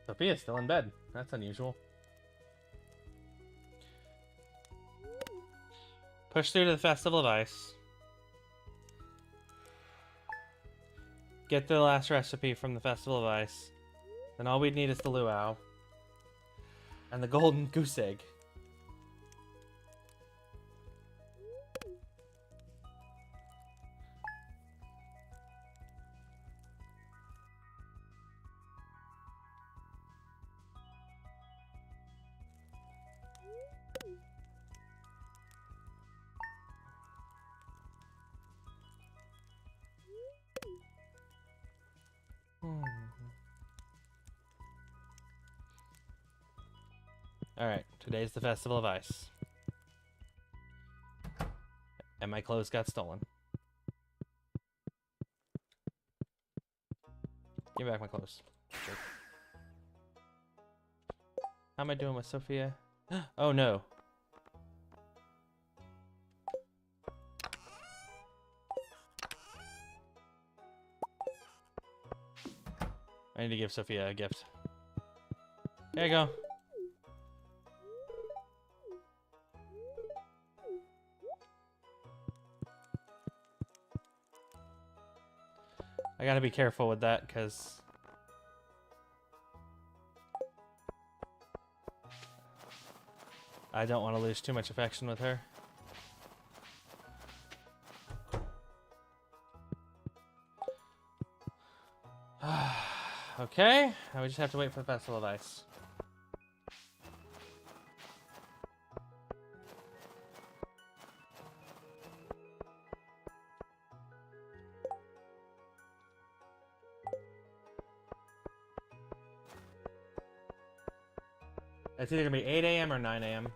Sophia's still in bed. That's unusual. Push through to the Festival of Ice. Get the last recipe from the Festival of Ice. Then all we'd need is the luau. And the golden goose egg. Alright. Today's the Festival of Ice. And my clothes got stolen. Give me back my clothes. Jerk. How am I doing with Sophia? Oh no. I need to give Sophia a gift. There you go. I gotta be careful with that because I don't want to lose too much affection with her. Okay, now we just have to wait for the Festival of Ice. It's either gonna be 8 a.m. or 9 a.m.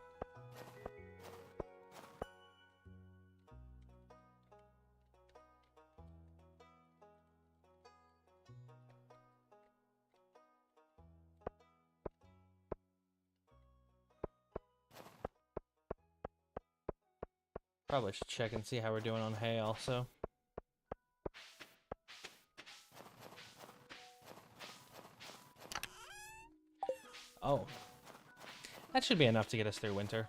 Probably should check and see how we're doing on hay also. Oh. That should be enough to get us through winter.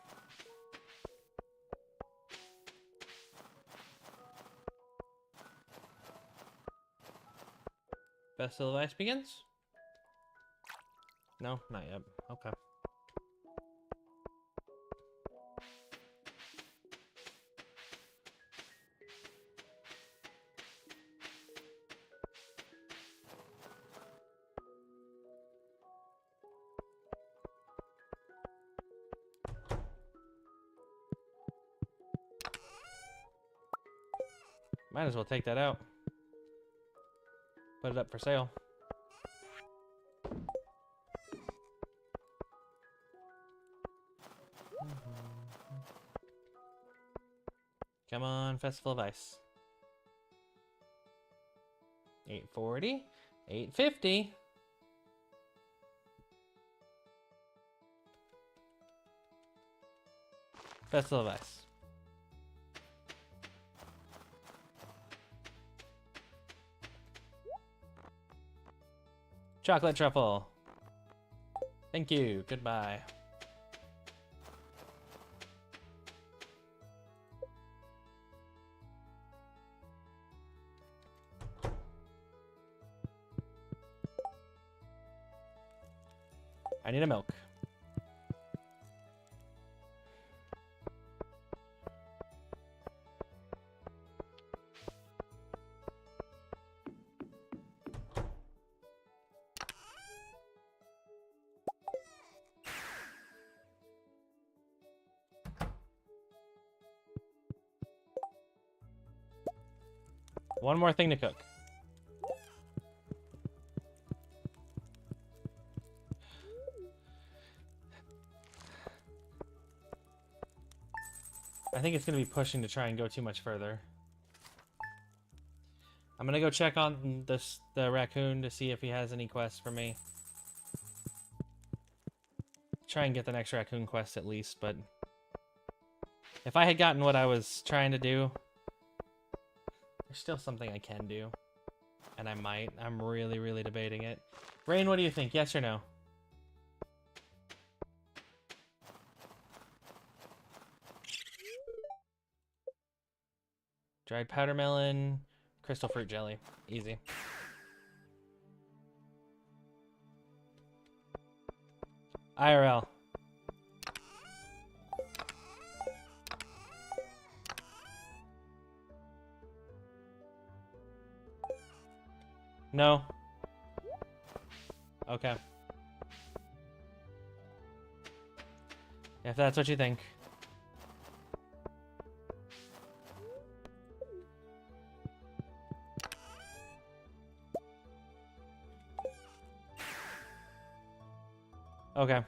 Festival of Ice begins? No, not yet. Okay. Might as well take that out. Put it up for sale. Come on, Festival of Ice. 840, 850. Festival of Ice. Chocolate truffle. Thank you. Goodbye. I need a milk. One more thing to cook. I think it's going to be pushing to try and go too much further. I'm going to go check on the raccoon to see if he has any quests for me. Try and get the next raccoon quest at least, but if I had gotten what I was trying to do, there's still something I can do. And I might. I'm really, really debating it. Rain, what do you think? Yes or no? Dried powder melon, crystal fruit jelly. Easy. IRL. No. Okay. If that's what you think. Okay.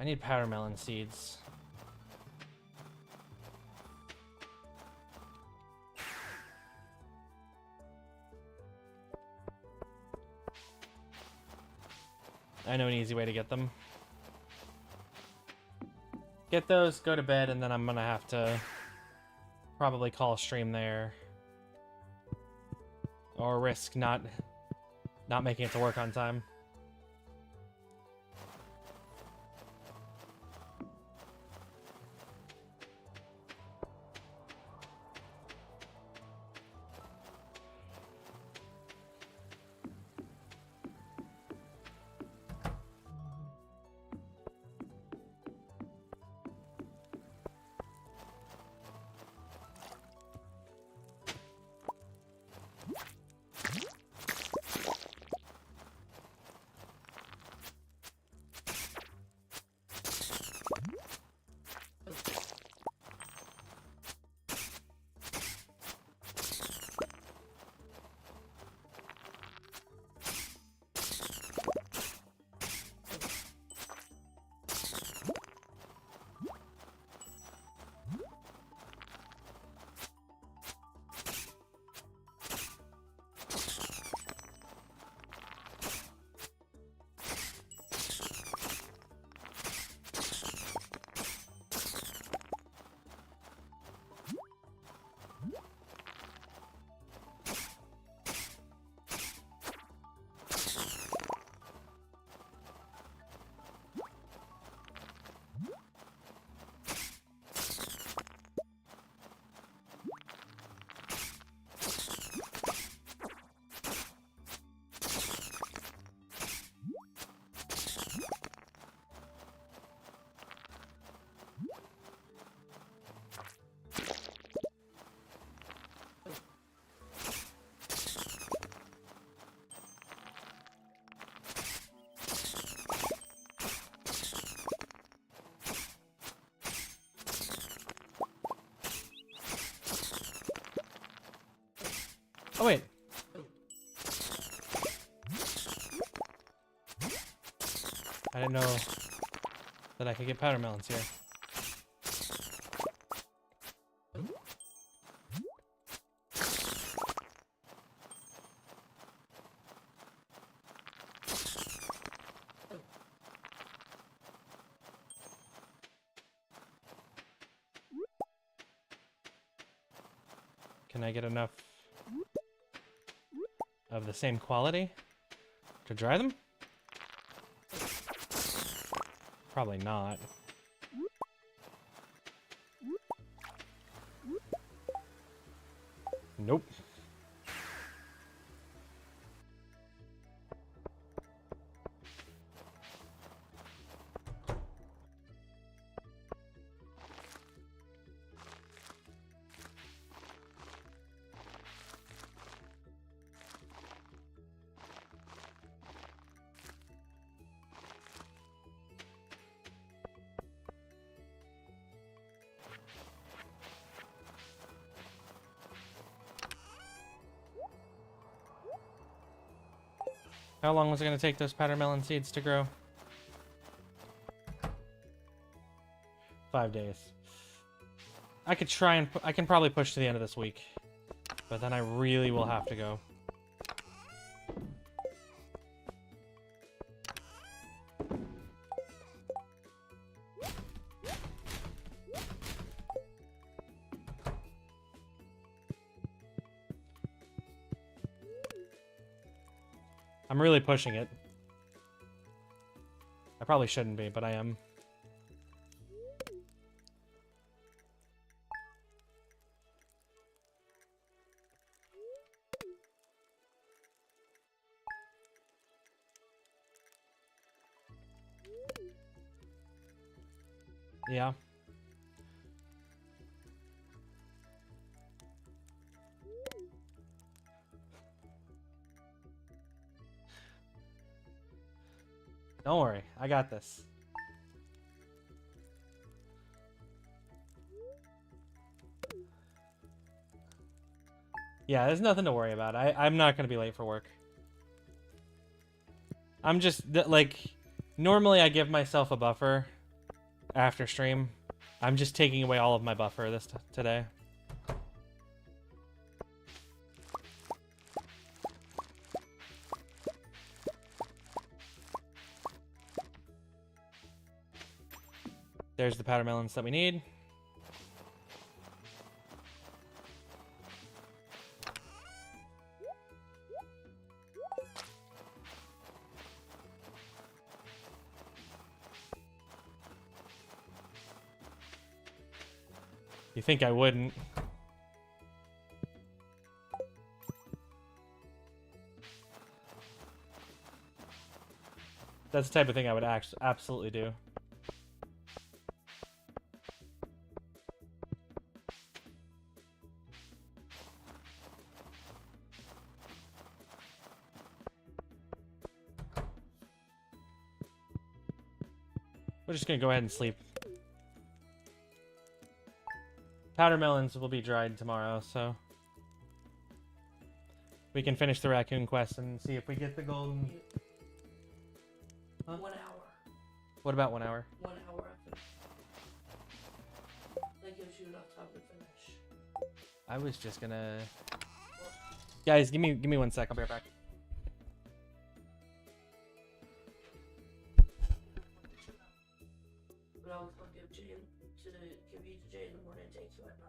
I need powder melon seeds. I know an easy way to get them. Get those, go to bed, and then I'm gonna have to probably call a stream there. Or risk not making it to work on time. Oh, wait. I didn't know that I could get powder melons here. Can I get enough of the same quality to dry them? Probably not. Nope. How long was it going to take those powder melon seeds to grow? 5 days. I could try and... I can probably push to the end of this week. But then I really will have to go. I'm really pushing it. I probably shouldn't be, but I am. Yeah. Don't worry, I got this. Yeah, there's nothing to worry about. I'm not going to be late for work. I'm just, like, normally I give myself a buffer after stream. I'm just taking away all of my buffer today. There's the powder melons that we need. You think I wouldn't? That's the type of thing I would absolutely do. We're just gonna go ahead and sleep. Powder melons will be dried tomorrow, so we can finish the raccoon quest and see if we get the golden. Huh? 1 hour. What about 1 hour? 1 hour after. That gives you enough time to finish. I was just gonna. Guys, give me 1 sec. I'll be right back. But I'll give Jay give you to Jay in the morning and take you at night.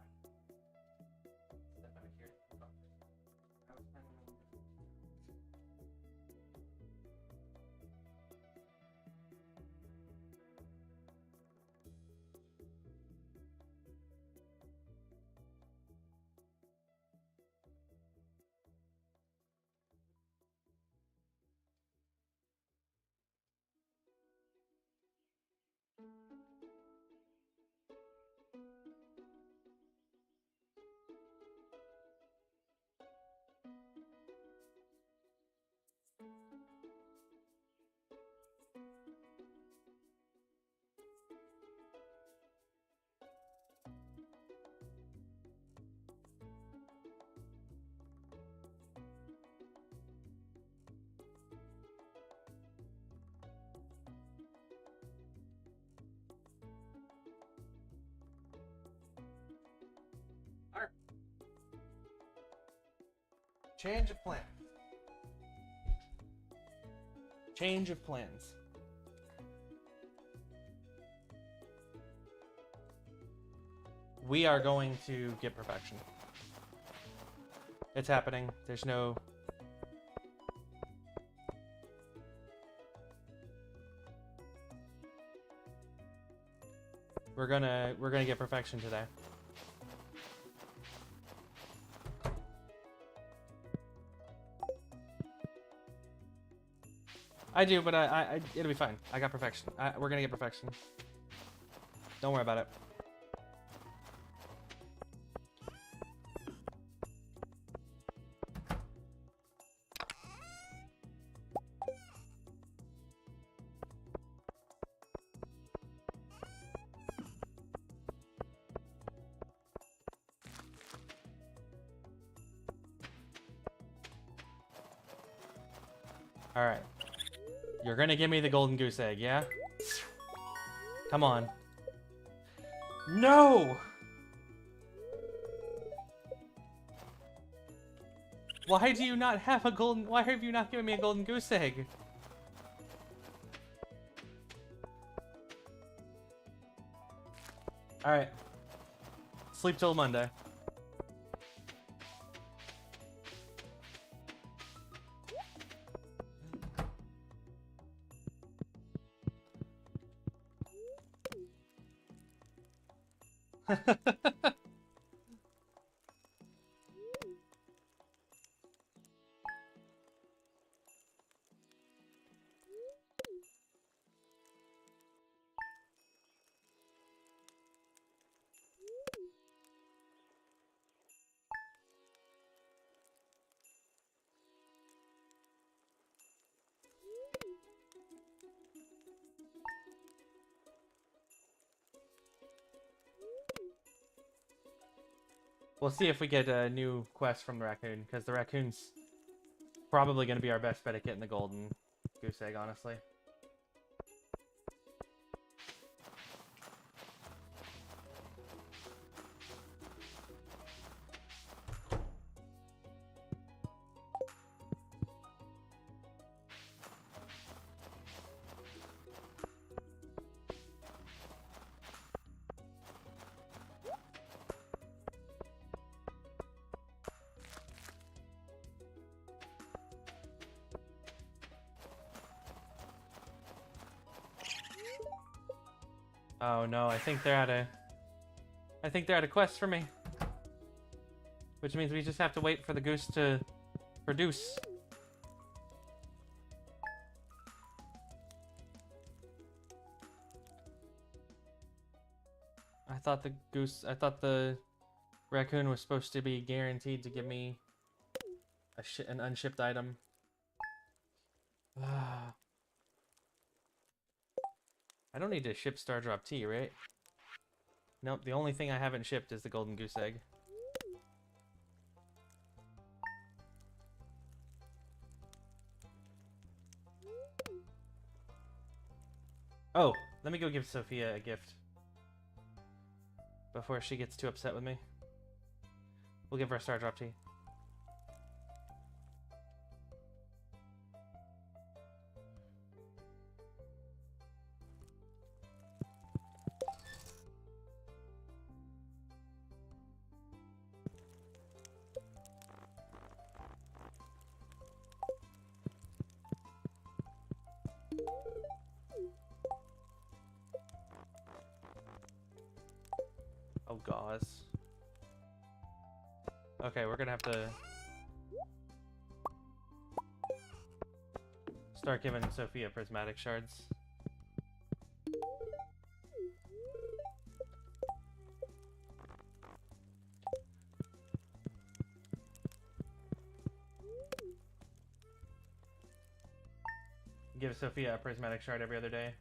Change of plan. Change of plans. We are going to get perfection. It's happening. There's no... We're gonna get perfection today. I do, but it'll be fine. I got perfection. We're gonna get perfection. Don't worry about it. All right. You're gonna give me the golden goose egg, yeah? Come on. No! Why do you not have a golden... Why have you not given me a golden goose egg? Alright. Sleep till Monday. We'll see if we get a new quest from the raccoon, because the raccoon's probably going to be our best bet at getting the golden goose egg, honestly. Oh no, I think they're at a quest for me. Which means we just have to wait for the goose to produce. I thought the raccoon was supposed to be guaranteed to give me an unshipped item. I don't need to ship Star Drop Tea, right? Nope, the only thing I haven't shipped is the golden goose egg. Oh, let me go give Sophia a gift before she gets too upset with me. We'll give her a Star Drop Tea. Oh, gauze. Okay, we're gonna have to start giving Sophia prismatic shards. Give Sophia a prismatic shard every other day.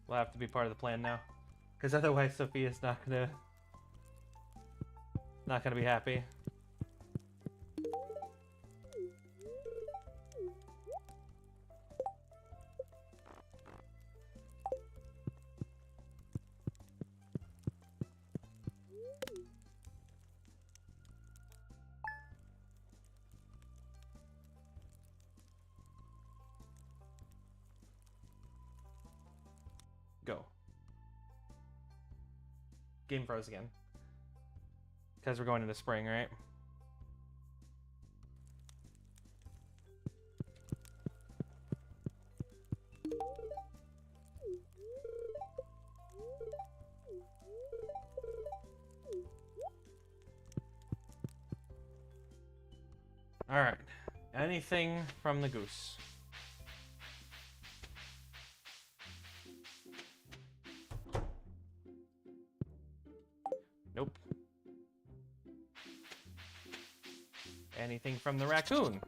Will have to be part of the plan now, because otherwise Sophia's not gonna be happy. Go. Game froze again. Because we're going into spring, right? Alright. Anything from the goose? Nope. Anything from the raccoon?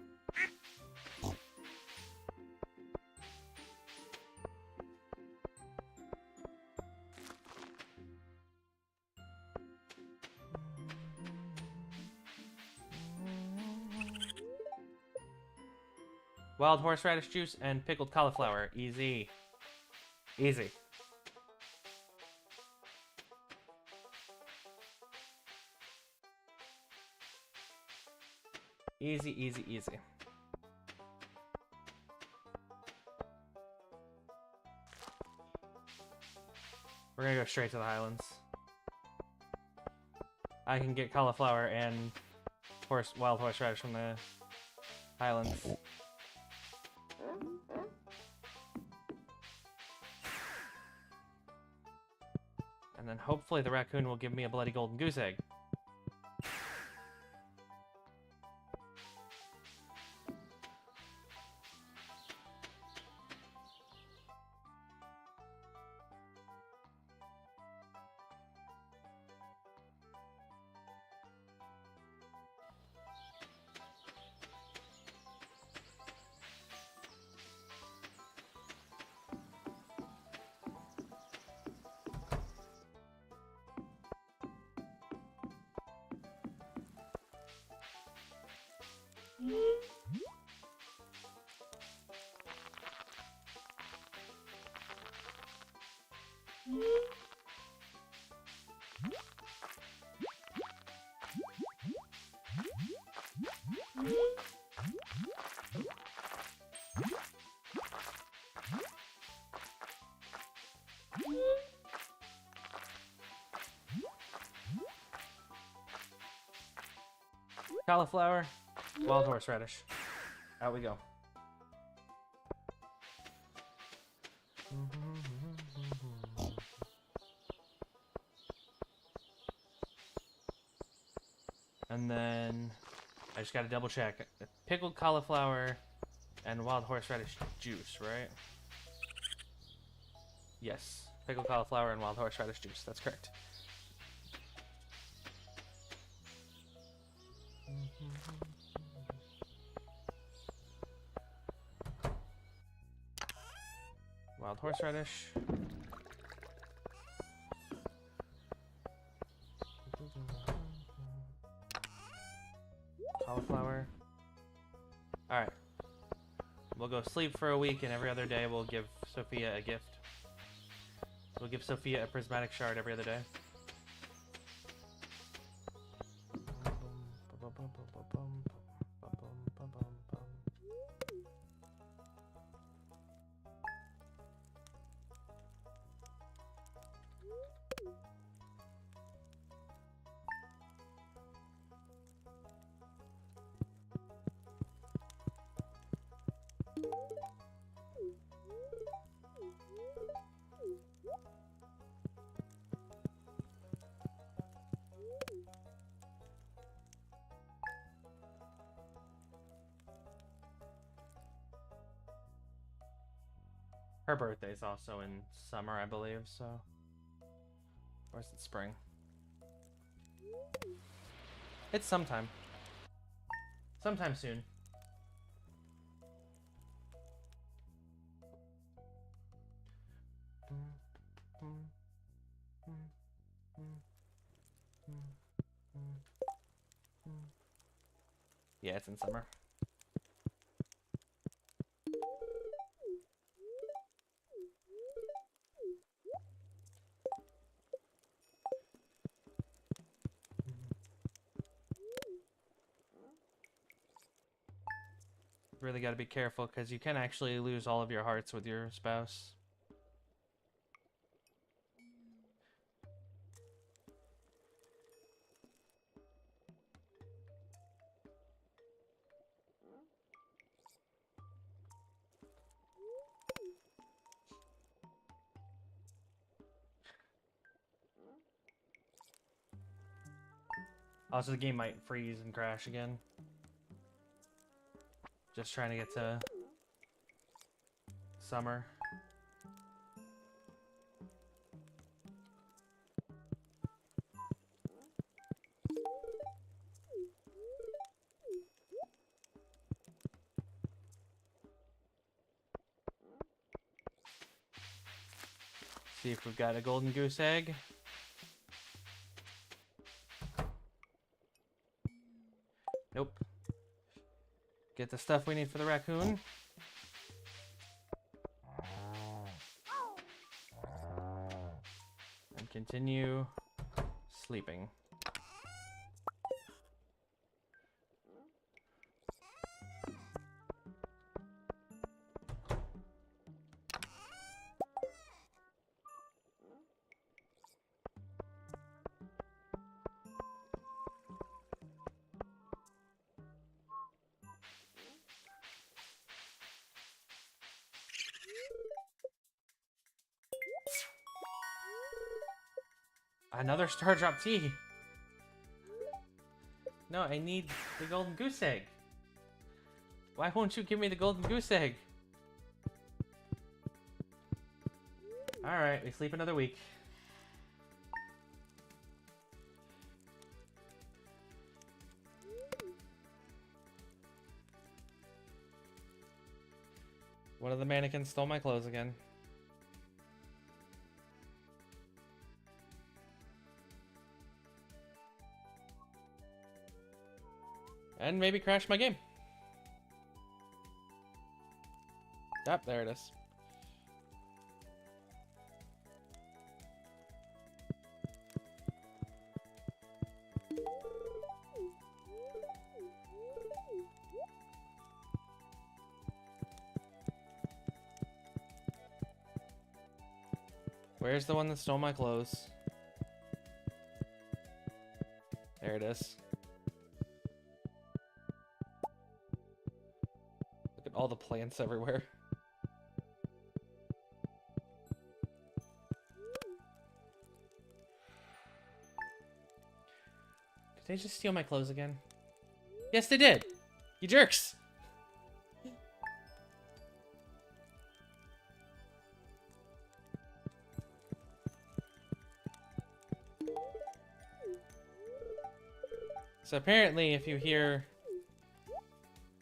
Wild horseradish juice and pickled cauliflower. Easy. Easy. Easy, easy, easy. We're gonna go straight to the Highlands. I can get cauliflower and wild horseradish from the Highlands. And then hopefully the raccoon will give me a bloody golden goose egg. Cauliflower, wild horseradish. Out we go. And then I just gotta double check. Pickled cauliflower and wild horseradish juice, right? Yes. Pickled cauliflower and wild horseradish juice. That's correct. Wild horseradish. Cauliflower. Alright. We'll go sleep for a week, and every other day we'll give Sophia a gift. We'll give Sophia a prismatic shard every other day. Her birthday's also in summer, I believe, so... Or is it spring? It's sometime. Sometime soon. Yeah, it's in summer. Really got to be careful because you can actually lose all of your hearts with your spouse. Also, the game might freeze and crash again. Just trying to get to summer. See if we've got a golden goose egg. Nope. Get the stuff we need for the raccoon. And continue sleeping. Another star drop tea. No, I need the golden goose egg. Why won't you give me the golden goose egg? Alright, we sleep another week. One of the mannequins stole my clothes again. And maybe crash my game. Yep, there it is. Where's the one that stole my clothes? There it is. Look at all the plants everywhere. they just steal my clothes again? Yes, they did. You jerks. So apparently, if you hear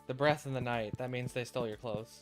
the breath in the night, that means they stole your clothes.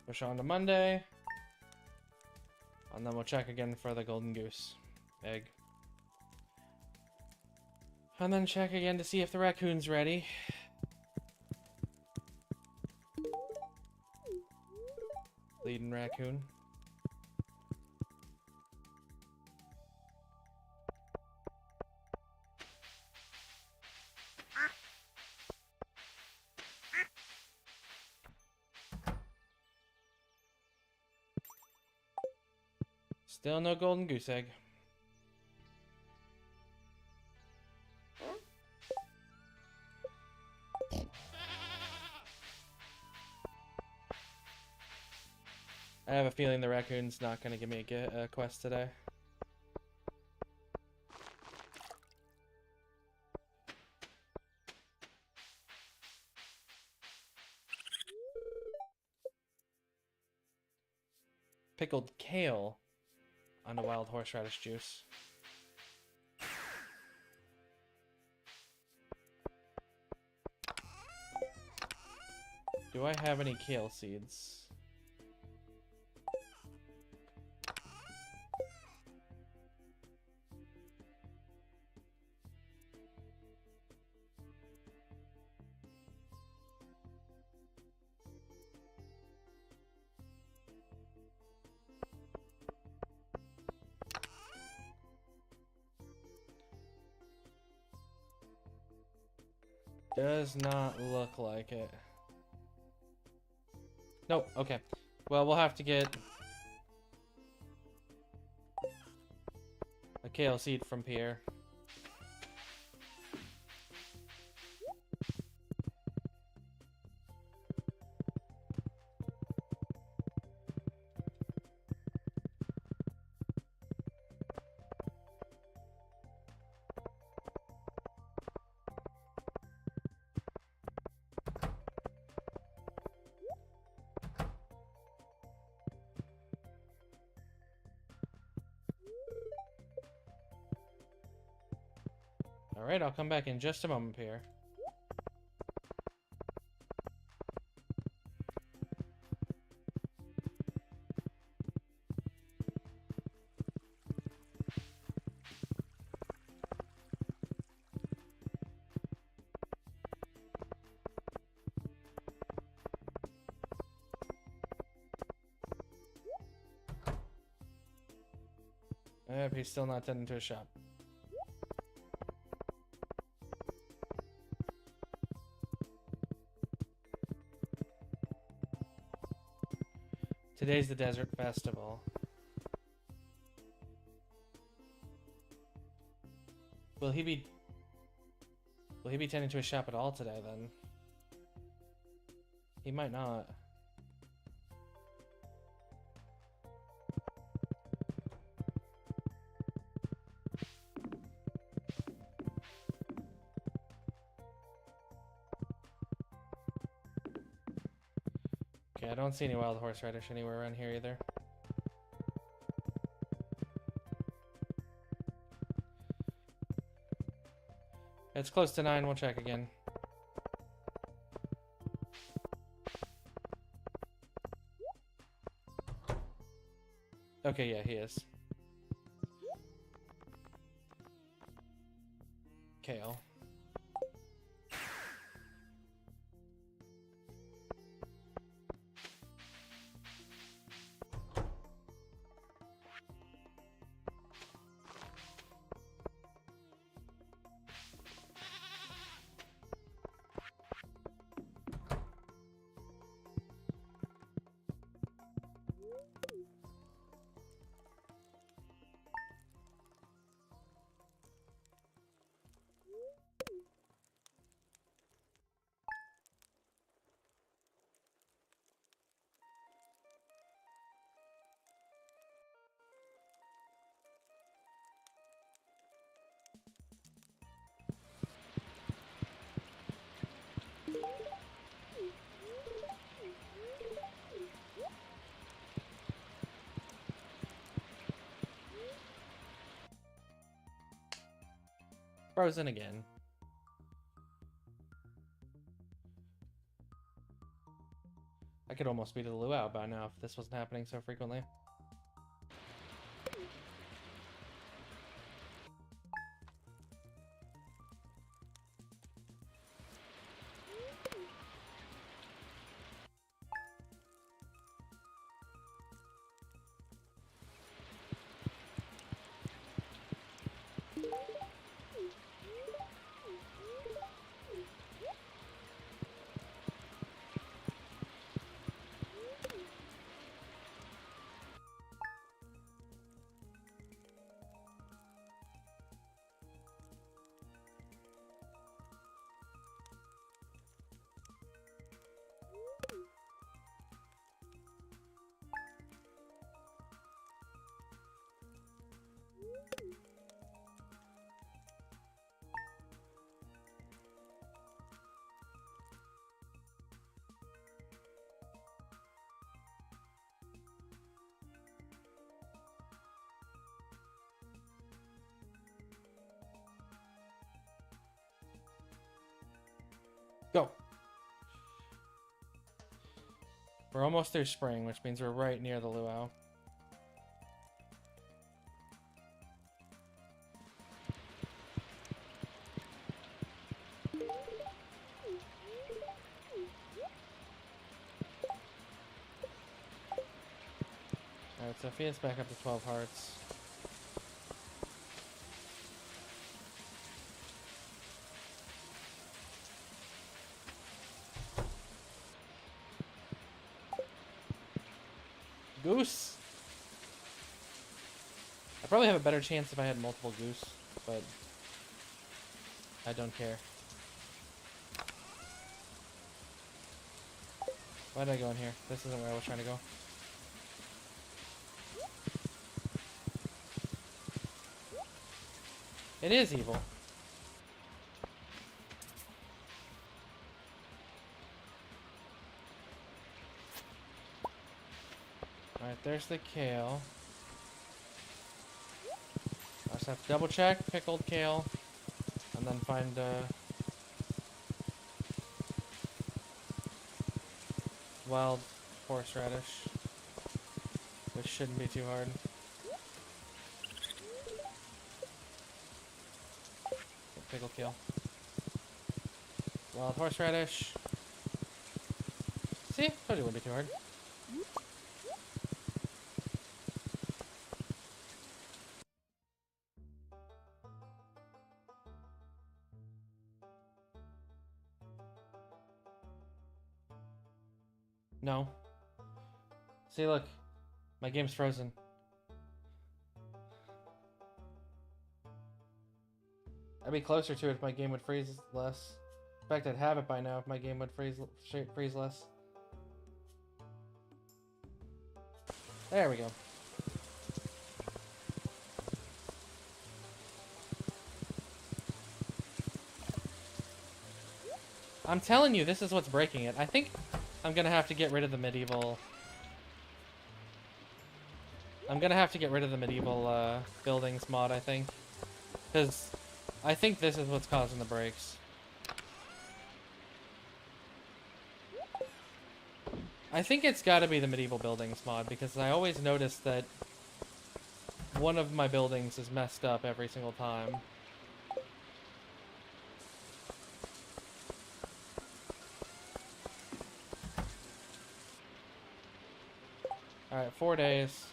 Push on to Monday. And then we'll check again for the golden goose egg. And then check again to see if the raccoon's ready. Leading raccoon. Still no golden goose egg. I have a feeling the raccoon's not going to give me a quest today. Pickled kale on a wild horseradish juice. Do I have any kale seeds? Does not look like it. Nope, okay. Well, we'll have to get a kale seed from Pierre. Alright, I'll come back in just a moment, Pierre. Yep, he's still not tending to his shop. Today's the desert festival. Will he be tending to his shop at all today then? He might not. Okay, I don't see any wild horseradish anywhere around here either. It's close to 9, we'll check again. Okay, yeah, he is. Kale. Frozen again. I could almost be to the luau by now if this wasn't happening so frequently. Go! We're almost through spring, which means we're right near the luau. Alright, Sophia's back up to 12 hearts. Goose! I probably have a better chance if I had multiple goose, but I don't care. Why did I go in here? This isn't where I was trying to go. It is evil. Alright, there's the kale. I just have to double check, pickled kale, and then find wild horseradish, which shouldn't be too hard. Pickled kale. Wild horseradish. See? Told you it wouldn't be too hard. No. See, look. My game's frozen. I'd be closer to it if my game would freeze less. In fact, I'd have it by now if my game would freeze less. There we go. I'm telling you, this is what's breaking it. I think I'm gonna have to get rid of the medieval... I'm gonna have to get rid of the medieval buildings mod, I think. Because I think this is what's causing the breaks. I think it's gotta be the medieval buildings mod, because I always notice that one of my buildings is messed up every single time. Alright, 4 days.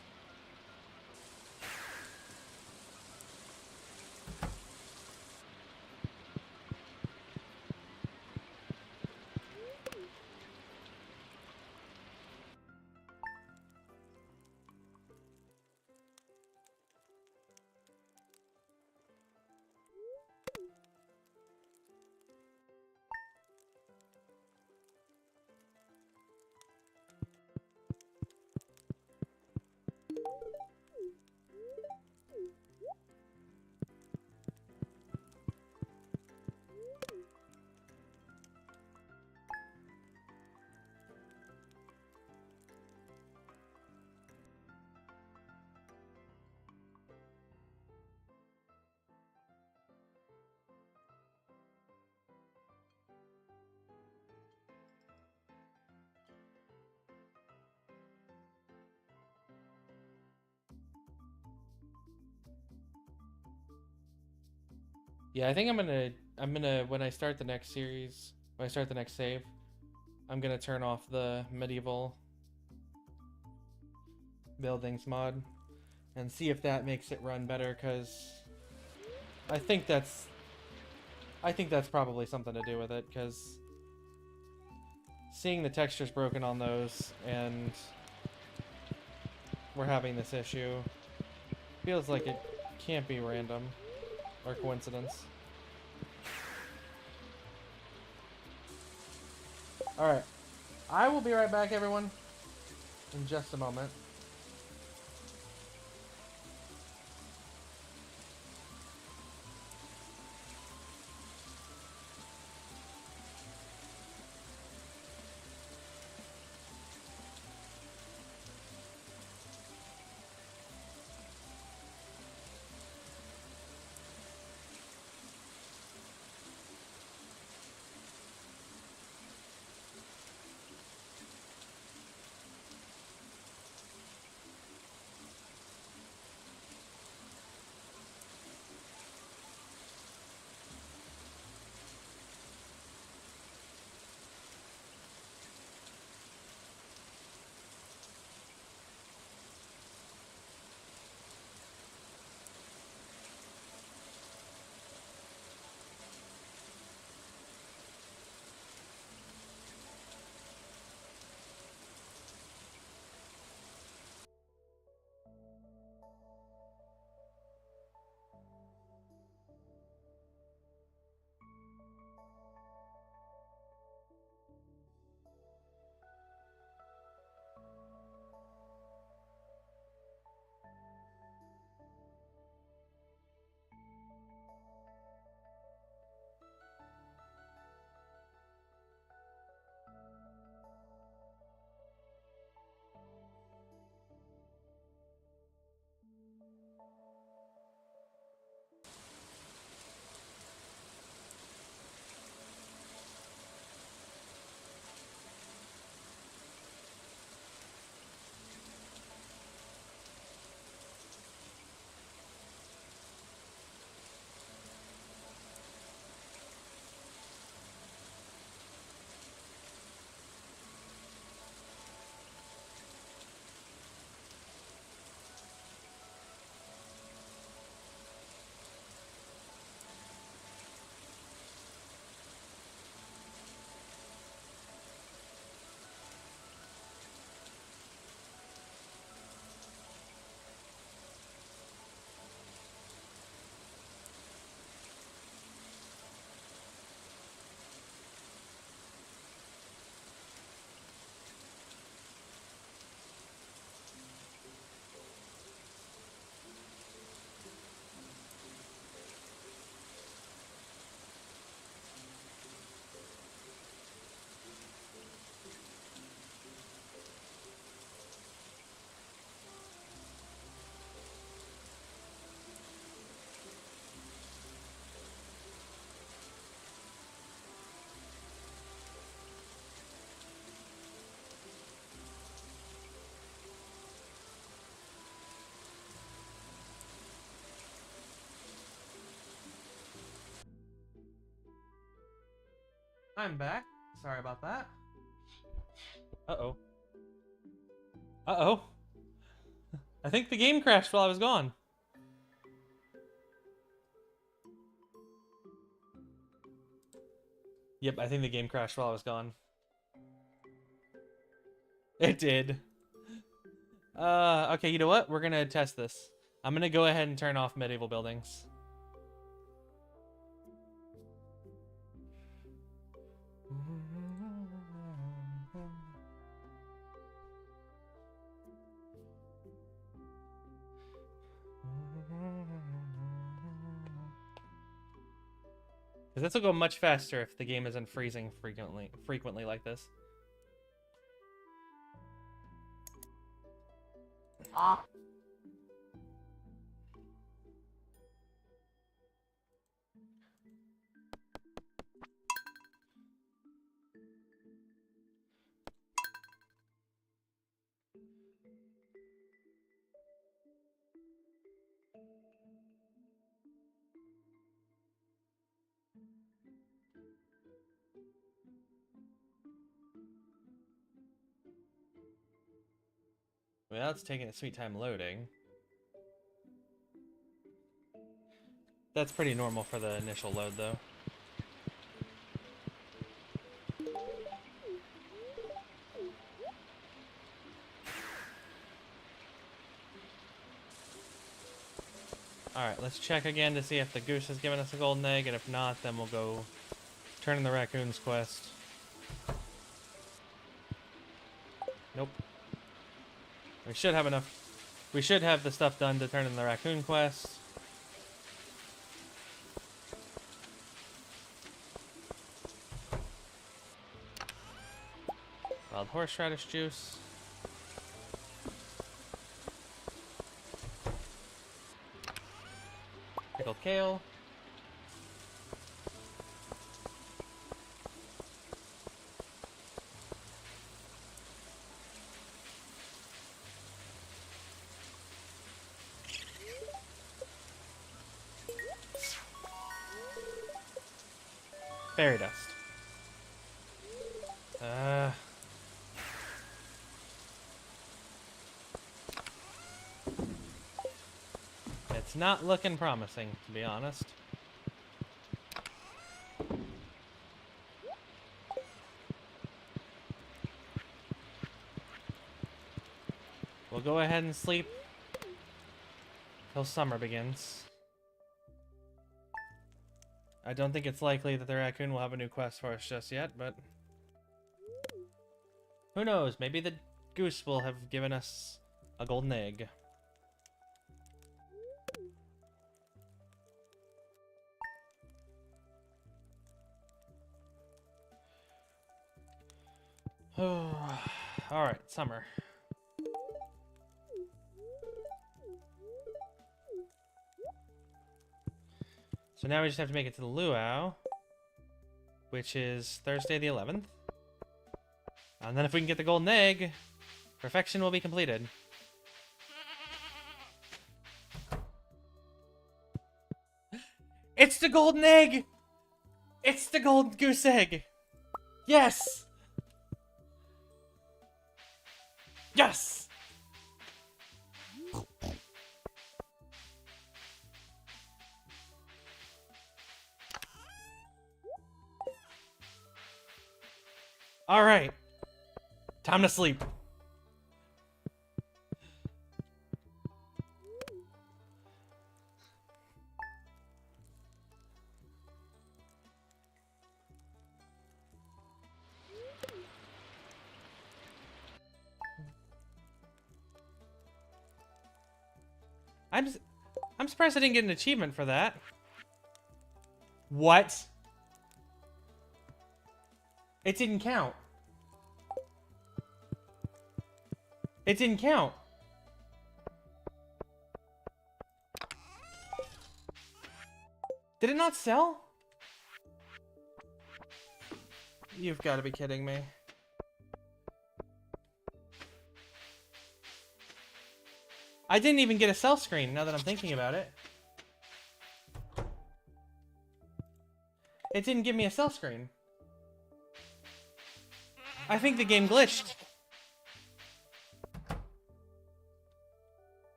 Yeah, I think I'm gonna when I start the next series, when I start the next save, I'm gonna turn off the medieval buildings mod and see if that makes it run better, because I think that's probably something to do with it, because seeing the textures broken on those and we're having this issue feels like it can't be random or coincidence. Alright, I will be right back, everyone, in just a moment. I'm back. Sorry about that. Uh-oh. Uh-oh. I think the game crashed while I was gone. Yep, I think the game crashed while I was gone. It did. Okay, you know what? We're gonna test this. I'm gonna go ahead and turn off medieval buildings. Because this will go much faster if the game isn't freezing frequently like this. Ah. Well, it's taking a sweet time loading. That's pretty normal for the initial load, though. Alright, let's check again to see if the goose has given us a golden egg, and if not, then we'll go turn in the raccoon's quest. Nope. We should have enough. We should have the stuff done to turn in the raccoon quest. Wild horseradish juice. Pickled kale. Fairy dust. It's not looking promising, to be honest. We'll go ahead and sleep till summer begins. I don't think it's likely that the raccoon will have a new quest for us just yet, but who knows? Maybe the goose will have given us a golden egg. Alright, summer. So now we just have to make it to the luau, which is Thursday the 11th. And then if we can get the golden egg, perfection will be completed. It's the golden egg! It's the golden goose egg! Yes! Yes! All right. Time to sleep. I'm surprised I didn't get an achievement for that. What? It didn't count. It didn't count. Did it not sell? You've got to be kidding me. I didn't even get a sell screen, now that I'm thinking about it. It didn't give me a sell screen. I think the game glitched.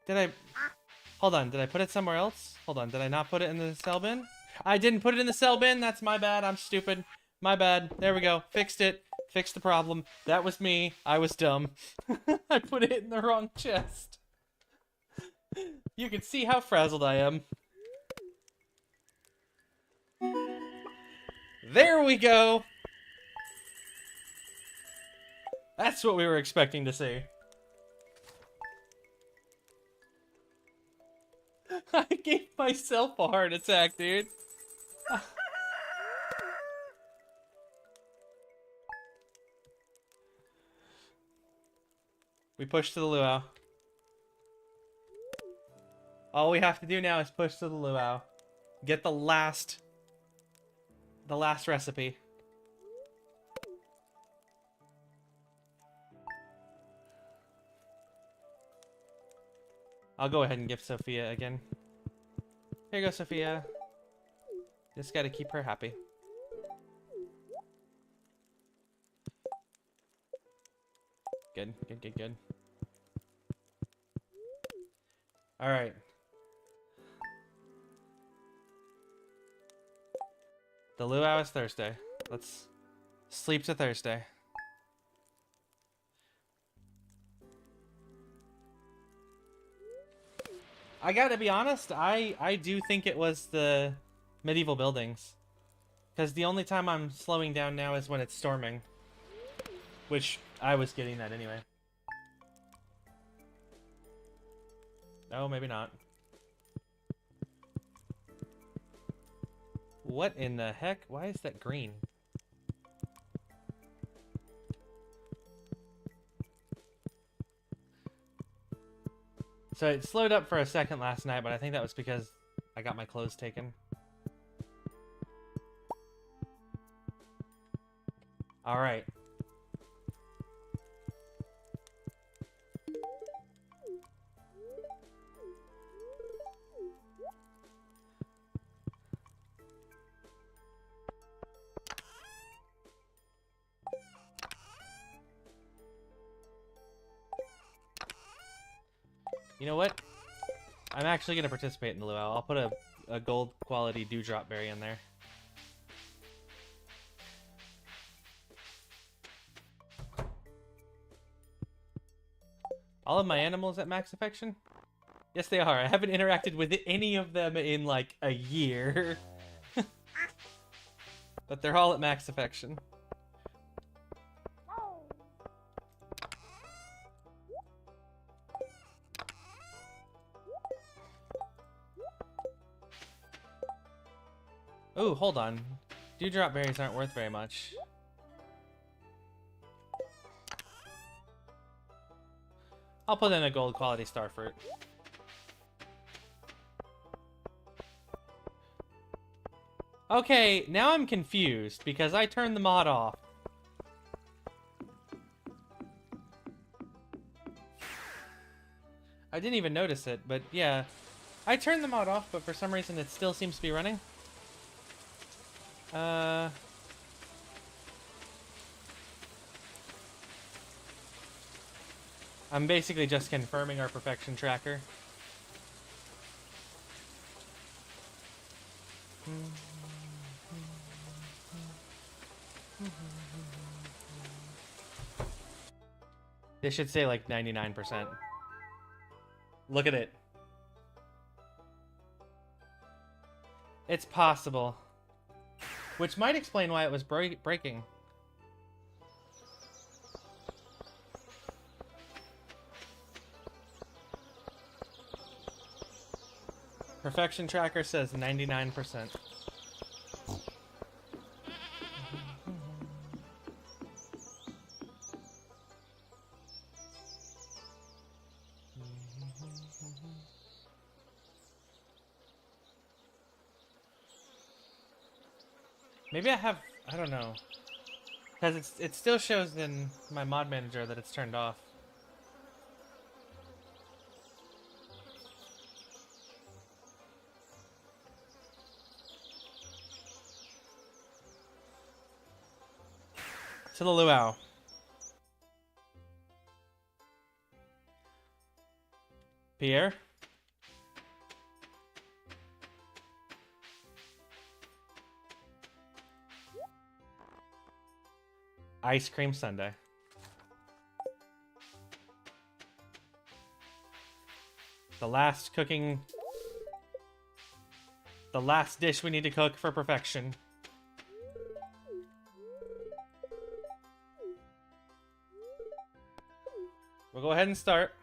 Did I... Hold on, did I put it somewhere else? Hold on, did I not put it in the sell bin? I didn't put it in the sell bin, that's my bad, I'm stupid. My bad, there we go, fixed it. Fixed the problem. That was me, I was dumb. I put it in the wrong chest. You can see how frazzled I am. There we go! That's what we were expecting to see. I gave myself a heart attack, dude. We push to the luau. All we have to do now is push to the luau. Get the last recipe. I'll go ahead and gift Sophia again. Here you go, Sophia. Just gotta keep her happy. Good, good, good, good. All right. The luau is Thursday. Let's sleep to Thursday. I gotta be honest, I do think it was the medieval buildings. Because the only time I'm slowing down now is when it's storming. Which, I was getting that anyway. No, maybe not. What in the heck? Why is that green? So it slowed up for a second last night, but I think that was because I got my clothes taken. Alright. You know what? I'm actually going to participate in the luau. I'll put a gold quality dewdrop berry in there. All of my animals at max affection? Yes, they are. I haven't interacted with any of them in like a year. But they're all at max affection. Oh, hold on. Dewdrop berries aren't worth very much. I'll put in a gold quality starfruit. Okay, now I'm confused because I turned the mod off. I didn't even notice it, but yeah. I turned the mod off, but for some reason it still seems to be running. I'm basically just confirming our perfection tracker. This should say like 99%. Look at it. It's possible. Which might explain why it was breaking. Perfection tracker says 99%. Maybe I have, I don't know. Because it still shows in my mod manager that it's turned off. To the luau. Pierre? Ice cream sundae. The last dish we need to cook for perfection. We'll go ahead and start.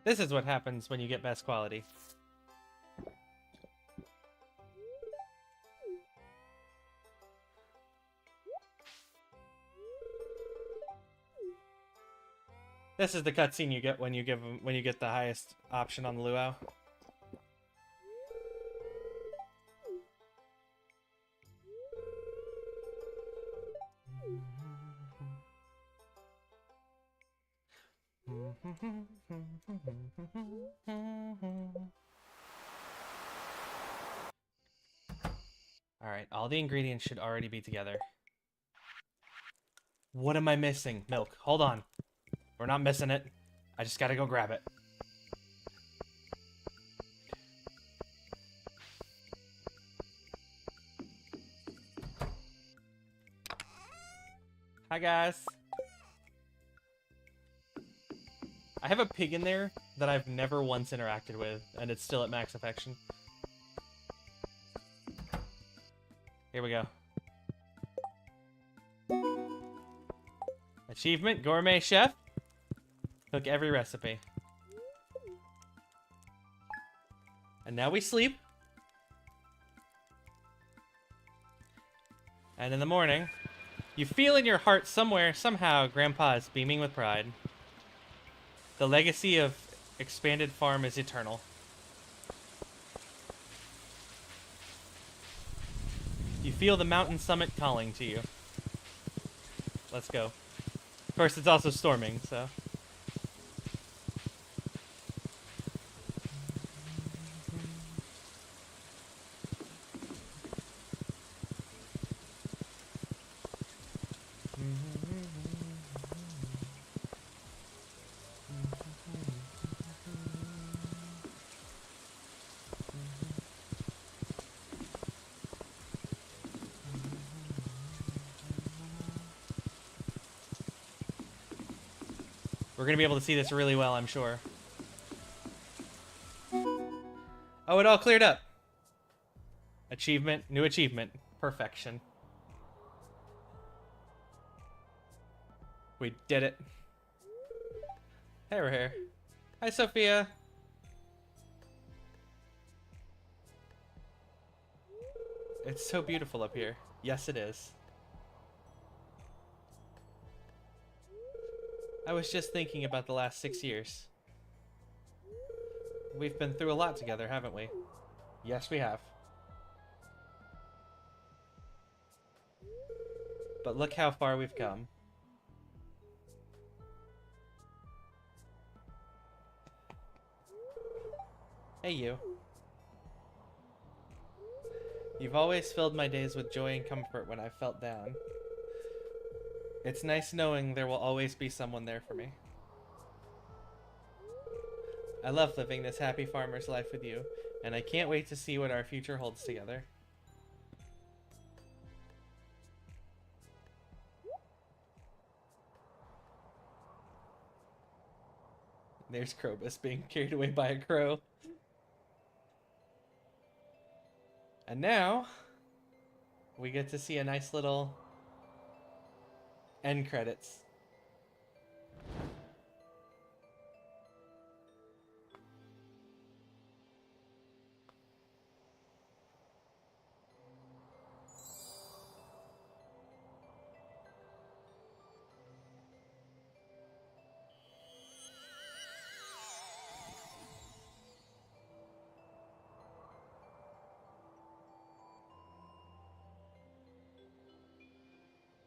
This is what happens when you get best quality. This is the cutscene you get when you get the highest option on the luau. Alright, all the ingredients should already be together. What am I missing? Milk. Hold on. We're not missing it. I just gotta go grab it. Hi, guys. I have a pig in there that I've never once interacted with, and it's still at max affection. Here we go. Achievement, Gourmet Chef. Cook every recipe. And now we sleep. And in the morning, you feel in your heart somewhere, somehow, Grandpa is beaming with pride. The legacy of Expanded Farm is eternal. You feel the mountain summit calling to you. Let's go. Of course, it's also storming, so... We're gonna be able to see this really well, I'm sure. Oh, it all cleared up. Achievement, new achievement. Perfection. We did it. Hey, we're here. Hi, Sophia. It's so beautiful up here. Yes, it is. I was just thinking about the last 6 years. We've been through a lot together, haven't we? Yes, we have. But look how far we've come. Hey, you. You've always filled my days with joy and comfort when I felt down. It's nice knowing there will always be someone there for me. I love living this happy farmer's life with you, and I can't wait to see what our future holds together. There's Krobus being carried away by a crow. And now, we get to see a nice little end credits.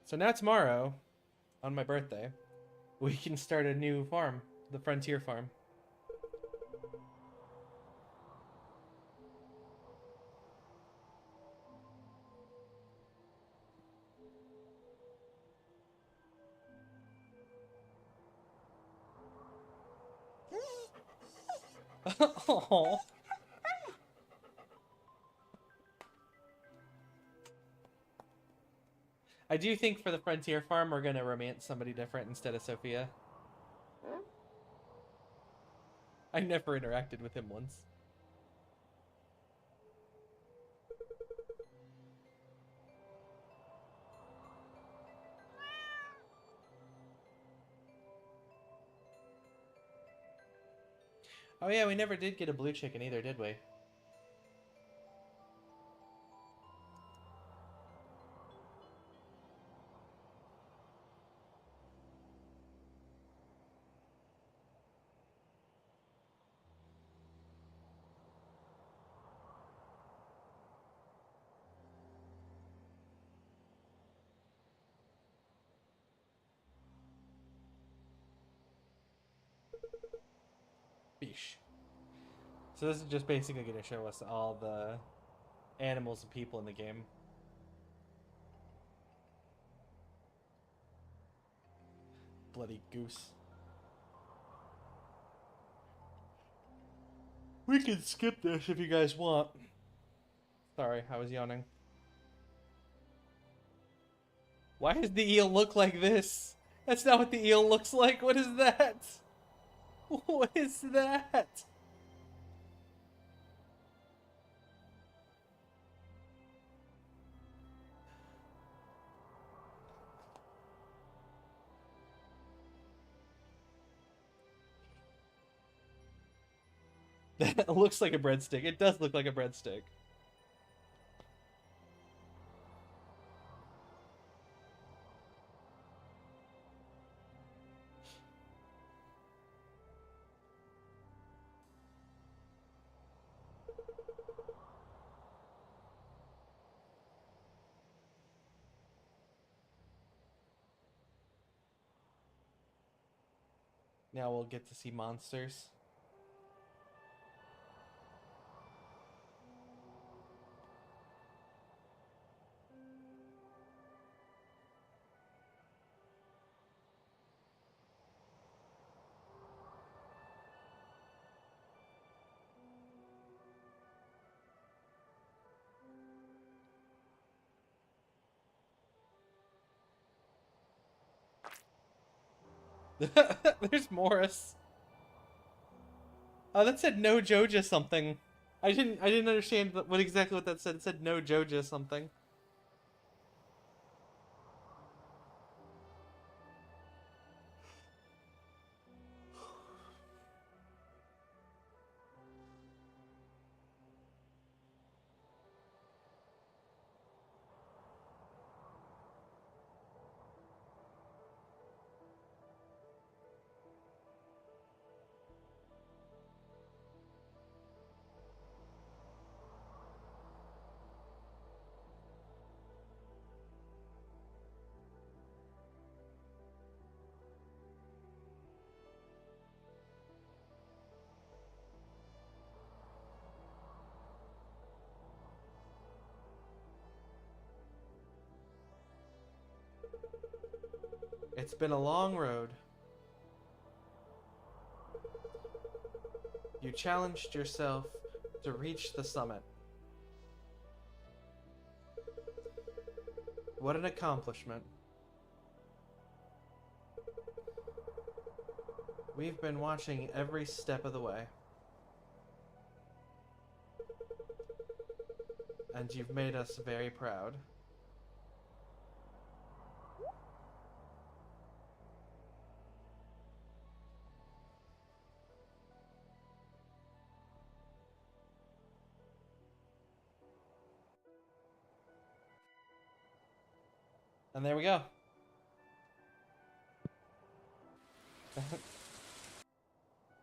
So now tomorrow, on my birthday, we can start a new farm, the Frontier Farm. Aww. I do think for the Frontier Farm, we're gonna romance somebody different instead of Sophia. I never interacted with him once. Oh yeah, we never did get a blue chicken either, did we? Bish. So this is just basically going to show us all the animals and people in the game. Bloody goose. We can skip this if you guys want. Sorry, I was yawning. Why does the eel look like this? That's not what the eel looks like. What is that? What is that? That looks like a breadstick. It does look like a breadstick. Now we'll get to see monsters. There's Morris. Oh, that said no Joja something. I didn't understand what exactly what that said. It said no Joja something. It's been a long road. You challenged yourself to reach the summit. What an accomplishment. We've been watching every step of the way. And you've made us very proud. And there we go.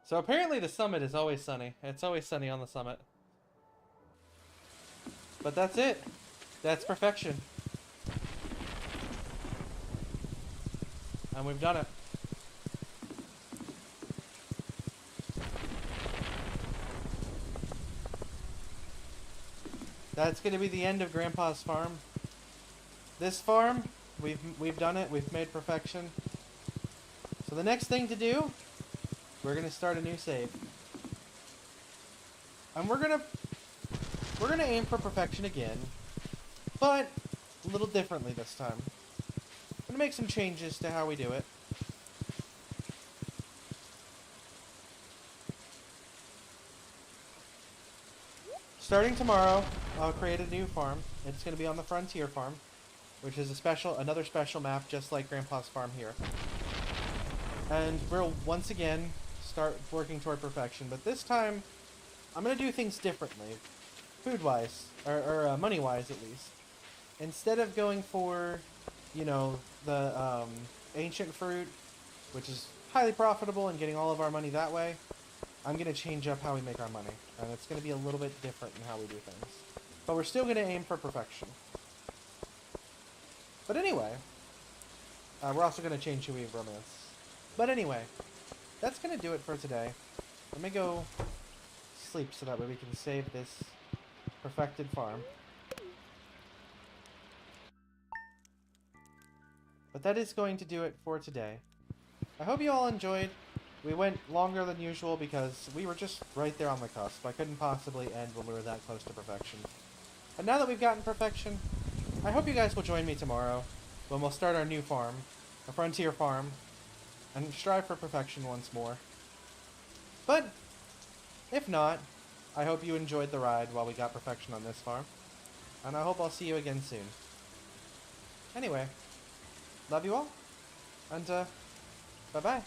So apparently the summit is always sunny. It's always sunny on the summit. But that's it. That's perfection. And we've done it. That's going to be the end of Grandpa's farm. This farm, we've done it. We've made perfection. So the next thing to do, we're going to start a new save. And we're going to aim for perfection again, but a little differently this time. I'm going to make some changes to how we do it. Starting tomorrow, I'll create a new farm. It's going to be on the Frontier Farm, which is another special map just like Grandpa's farm here. And we'll once again start working toward perfection, but this time I'm going to do things differently, food-wise, or money-wise at least. Instead of going for, you know, the ancient fruit, which is highly profitable and getting all of our money that way, I'm going to change up how we make our money. And it's going to be a little bit different in how we do things. But we're still going to aim for perfection. But anyway, we're also going to change who we romance. But anyway, that's going to do it for today. Let me go sleep so that way we can save this perfected farm. But that is going to do it for today. I hope you all enjoyed. We went longer than usual because we were just right there on the cusp. I couldn't possibly end when we were that close to perfection. But now that we've gotten perfection, I hope you guys will join me tomorrow when we'll start our new farm, a frontier farm, and strive for perfection once more. But if not, I hope you enjoyed the ride while we got perfection on this farm, and I hope I'll see you again soon. Anyway, love you all, and bye-bye.